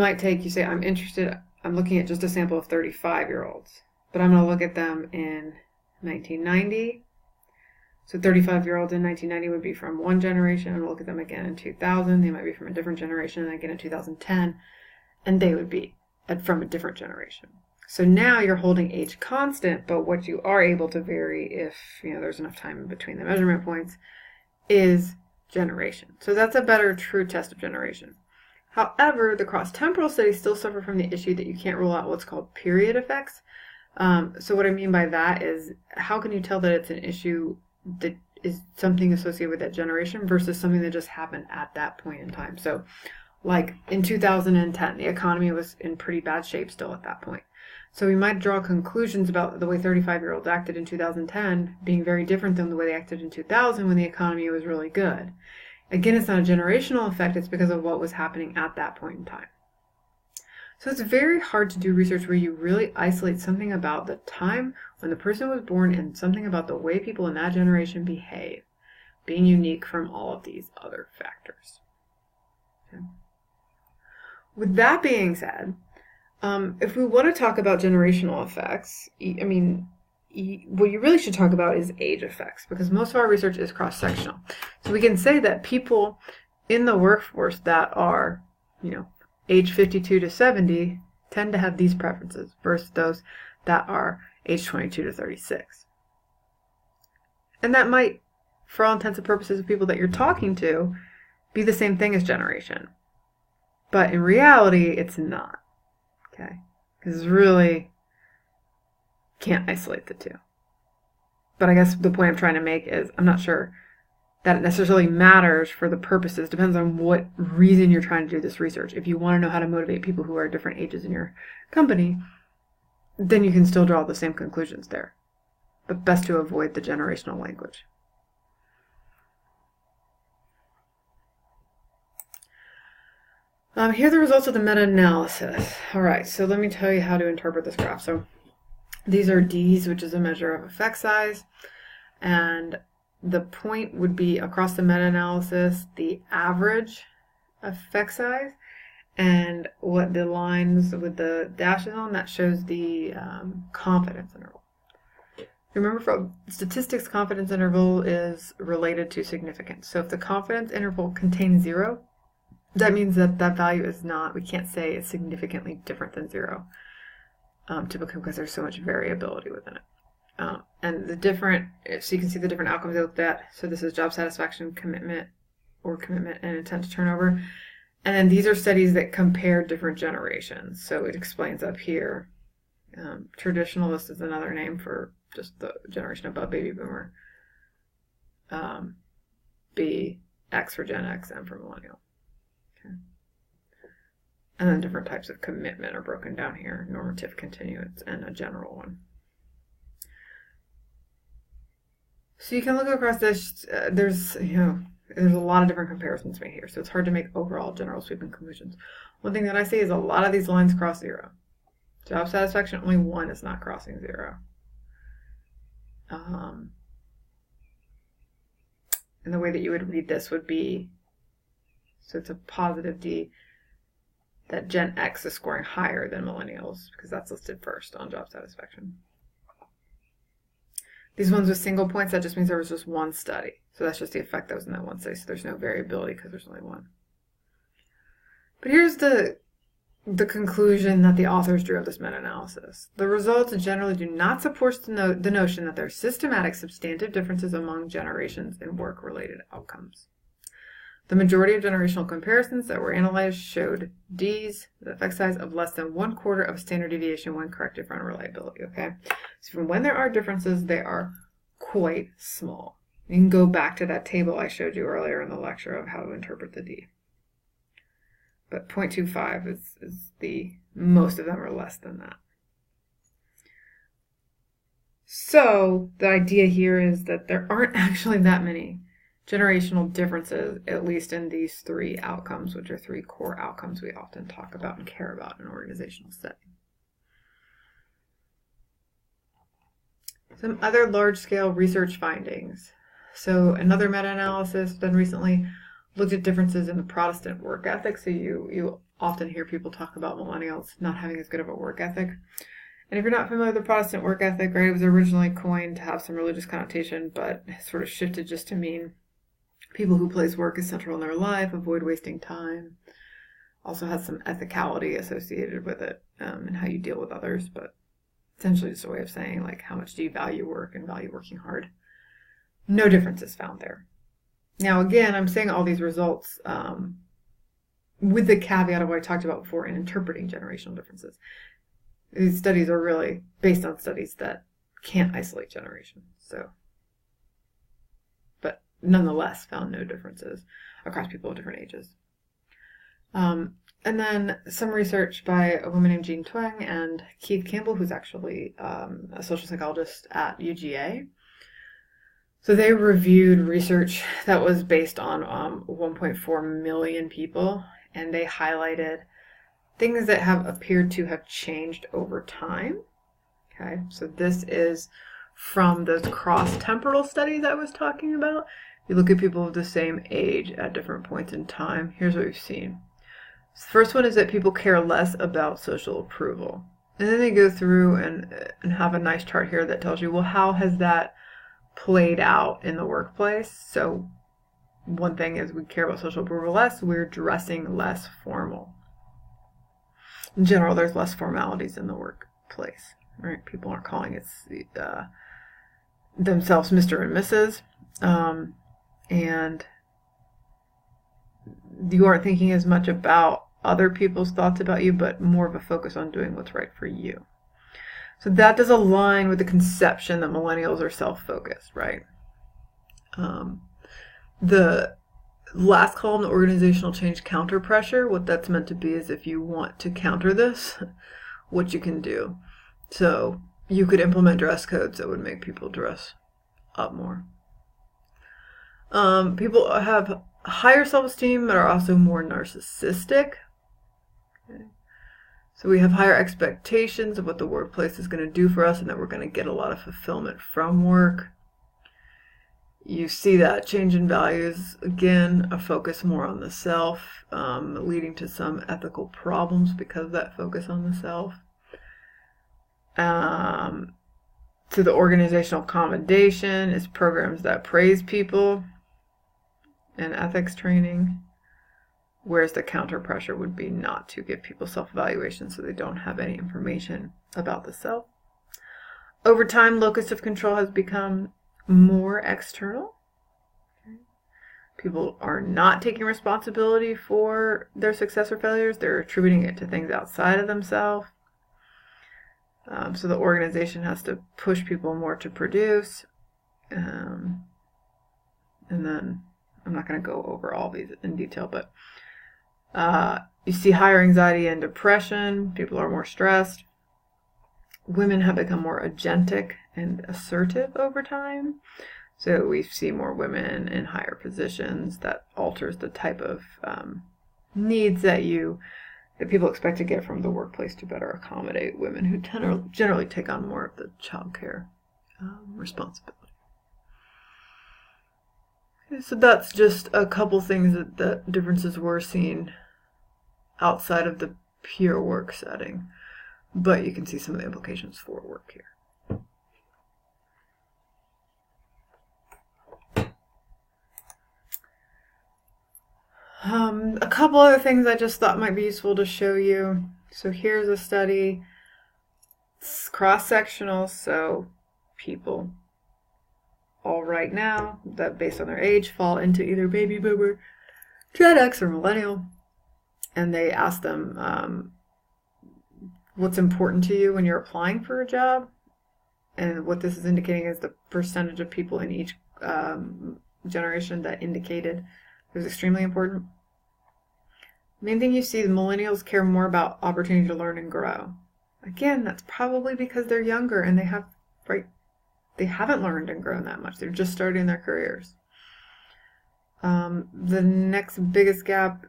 say, I'm looking at just a sample of 35-year-olds, but I'm going to look at them in 1990. So 35-year-olds in 1990 would be from one generation, and we'll look at them again in 2000. They might be from a different generation, and again in 2010, and they would be from a different generation. So now you're holding age constant, but what you are able to vary if there's enough time in between the measurement points is generation. So that's a better true test of generation. However, the cross-temporal studies still suffer from the issue that you can't rule out what's called period effects. So what I mean by that is, how can you tell that it's an issue that is something associated with that generation versus something that just happened at that point in time? So like in 2010, the economy was in pretty bad shape still at that point. So we might draw conclusions about the way 35-year-olds acted in 2010 being very different than the way they acted in 2000 when the economy was really good. Again, it's not a generational effect, it's because of what was happening at that point in time. So it's very hard to do research where you really isolate something about the time when the person was born and something about the way people in that generation behave, being unique from all of these other factors. Okay. With that being said, if we want to talk about generational effects, what you really should talk about is age effects, because most of our research is cross-sectional. So we can say that people in the workforce that are, age 52 to 70 tend to have these preferences versus those that are age 22 to 36. And that might, for all intents and purposes of people that you're talking to, be the same thing as generation. But in reality, it's not. Okay? Because really can't isolate the two. But I guess the point I'm trying to make is I'm not sure that it necessarily matters for the purposes. Depends on what reason you're trying to do this research. If you want to know how to motivate people who are different ages in your company, then you can still draw the same conclusions there. But best to avoid the generational language. Here are the results of the meta-analysis. All right, so let me tell you how to interpret this graph. So these are D's, which is a measure of effect size, and the point would be across the meta-analysis, the average effect size, and what the lines with the dashes on, that shows the confidence interval. Remember, from statistics, confidence interval is related to significance. So if the confidence interval contains 0, that means that that value is not, we can't say it's significantly different than 0, typically because there's so much variability within it. And the different, so you can see the different outcomes they looked at. So this is job satisfaction, commitment, and intent to turnover. And then these are studies that compare different generations. So it explains up here. Traditionalist is another name for just the generation above baby boomer. B, X for Gen X, M for millennial. Okay. And then different types of commitment are broken down here. Normative, continuous, and a general one. So you can look across this, there's a lot of different comparisons made here, so it's hard to make overall general sweeping conclusions. One thing that I see is a lot of these lines cross 0. Job satisfaction, only one is not crossing 0. And the way that you would read this would be, so it's a positive D, that Gen X is scoring higher than millennials, because that's listed first on job satisfaction. These ones with single points, that just means there was just one study. So that's just the effect that was in that one study. So there's no variability because there's only one. But here's the conclusion that the authors drew of this meta-analysis. The results generally do not support the notion that there are systematic substantive differences among generations in work-related outcomes. The majority of generational comparisons that were analyzed showed D's, the effect size of less than 1/4 of a standard deviation when corrected for unreliability, okay? So from when there are differences, they are quite small. You can go back to that table I showed you earlier in the lecture of how to interpret the D. But 0.25 is most of them are less than that. So the idea here is that there aren't actually that many generational differences, at least in these 3 outcomes, which are 3 core outcomes we often talk about and care about in an organizational setting. Some other large-scale research findings. So another meta-analysis done recently looked at differences in the Protestant work ethic. So you often hear people talk about millennials not having as good of a work ethic. And if you're not familiar with the Protestant work ethic, right, it was originally coined to have some religious connotation, but sort of shifted just to mean people who place work as central in their life, avoid wasting time. Also has some ethicality associated with it, and how you deal with others, but essentially just a way of saying, like, how much do you value work and value working hard? No difference is found there. Now, again, I'm saying all these results with the caveat of what I talked about before in interpreting generational differences. These studies are really based on studies that can't isolate generation. So, but nonetheless found no differences across people of different ages. And then some research by a woman named Jean Twenge and Keith Campbell, who's actually a social psychologist at UGA. So they reviewed research that was based on 1.4 million people, and they highlighted things that have appeared to have changed over time. Okay, so this is from those cross-temporal studies I was talking about. You look at people of the same age at different points in time. Here's what we've seen. So the first one is that people care less about social approval. And then they go through and have a nice chart here that tells you, well, how has that played out in the workplace? So one thing is we care about social approval less, we're dressing less formal. In general, there's less formalities in the workplace, right? People aren't calling it themselves Mr. and Mrs. And you aren't thinking as much about other people's thoughts about you, but more of a focus on doing what's right for you. So that does align with the conception that millennials are self-focused, right? The last column, the organizational change counter pressure, what that's meant to be is if you want to counter this, what you can do. So you could implement dress codes that would make people dress up more. People have higher self-esteem but are also more narcissistic. Okay. So we have higher expectations of what the workplace is going to do for us and that we're going to get a lot of fulfillment from work. You see that change in values, again, a focus more on the self, leading to some ethical problems because of that focus on the self. To the organizational accommodation is programs that praise people and ethics training, whereas the counter pressure would be not to give people self-evaluation so they don't have any information about the self. Over time, locus of control has become more external. Okay. People are not taking responsibility for their success or failures. They're attributing it to things outside of themselves. So the organization has to push people more to produce. And then I'm not going to go over all these in detail, but you see higher anxiety and depression. People are more stressed. Women have become more agentic and assertive over time. So we see more women in higher positions. That alters the type of needs that people expect to get from the workplace to better accommodate women who generally take on more of the childcare responsibility. Okay, so that's just a couple things that differences we're seeing outside of the pure work setting. But you can see some of the implications for work here. A couple other things I just thought might be useful to show you. So here's a study. It's cross-sectional, so people all right now that based on their age fall into either baby boomer Gen X or millennial, and they ask them what's important to you when you're applying for a job. And what this is indicating is the percentage of people in each generation that indicated it was extremely important. Main thing you see, the millennials care more about opportunity to learn and grow. Again, that's probably because they're younger and they haven't learned and grown that much. They're just starting their careers. The next biggest gap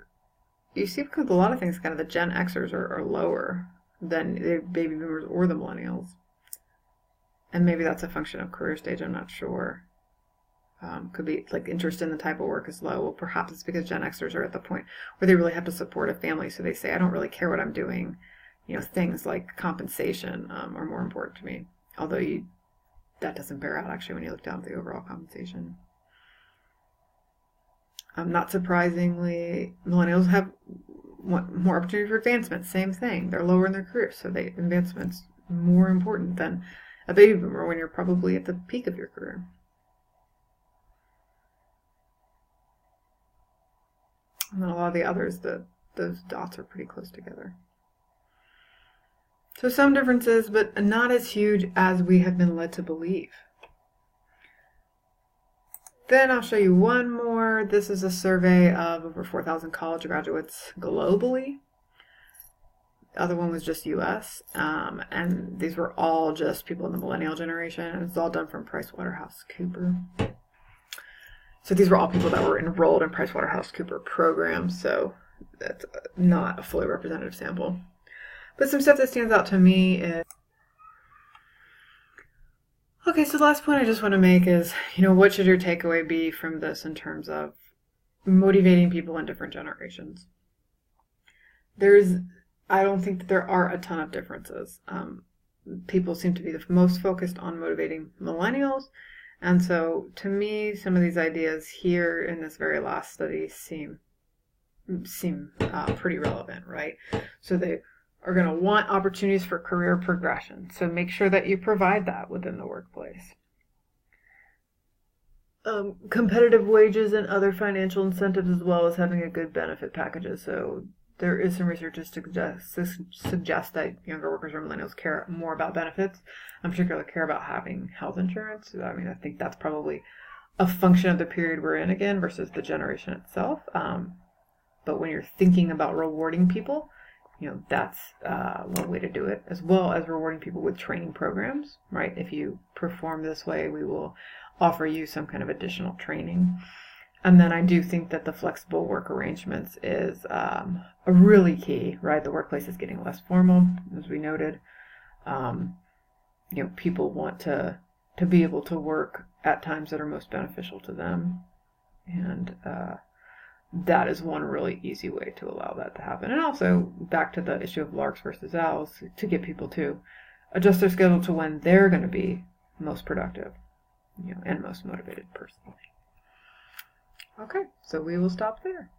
you see with a lot of things, kind of the Gen Xers are lower than the baby boomers or the millennials. And maybe that's a function of career stage, I'm not sure. Could be like interest in the type of work is low. Well, perhaps it's because Gen Xers are at the point where they really have to support a family. So they say, I don't really care what I'm doing. Things like compensation are more important to me. Although that doesn't bear out actually when you look down at the overall compensation. Not surprisingly, millennials have more opportunity for advancement. Same thing. They're lower in their careers, so advancement's more important than a baby boomer when you're probably at the peak of your career. And then a lot of the others, those dots are pretty close together. So some differences, but not as huge as we have been led to believe. Then I'll show you one more. This is a survey of over 4,000 college graduates globally. The other one was just US. And these were all just people in the millennial generation. And it's all done from PricewaterhouseCoopers. So these were all people that were enrolled in PricewaterhouseCoopers programs. So that's not a fully representative sample. But some stuff that stands out to me is... Okay, so the last point I just want to make is, what should your takeaway be from this in terms of motivating people in different generations? I don't think that there are a ton of differences. People seem to be the most focused on motivating millennials. And so, to me, some of these ideas here in this very last study seem pretty relevant, right? So they are going to want opportunities for career progression. So make sure that you provide that within the workplace. Competitive wages and other financial incentives, as well as having a good benefit packages. So there is some research to suggest that younger workers or millennials care more about benefits, and particularly care about having health insurance. I mean, I think that's probably a function of the period we're in again versus the generation itself. But when you're thinking about rewarding people, that's one way to do it, as well as rewarding people with training programs, right? If you perform this way, we will offer you some kind of additional training. And then I do think that the flexible work arrangements is a really key, right? The workplace is getting less formal, as we noted. People want to be able to work at times that are most beneficial to them. And that is one really easy way to allow that to happen. And also, back to the issue of larks versus owls, to get people to adjust their schedule to when they're going to be most productive, and most motivated personally. Okay, so we will stop there.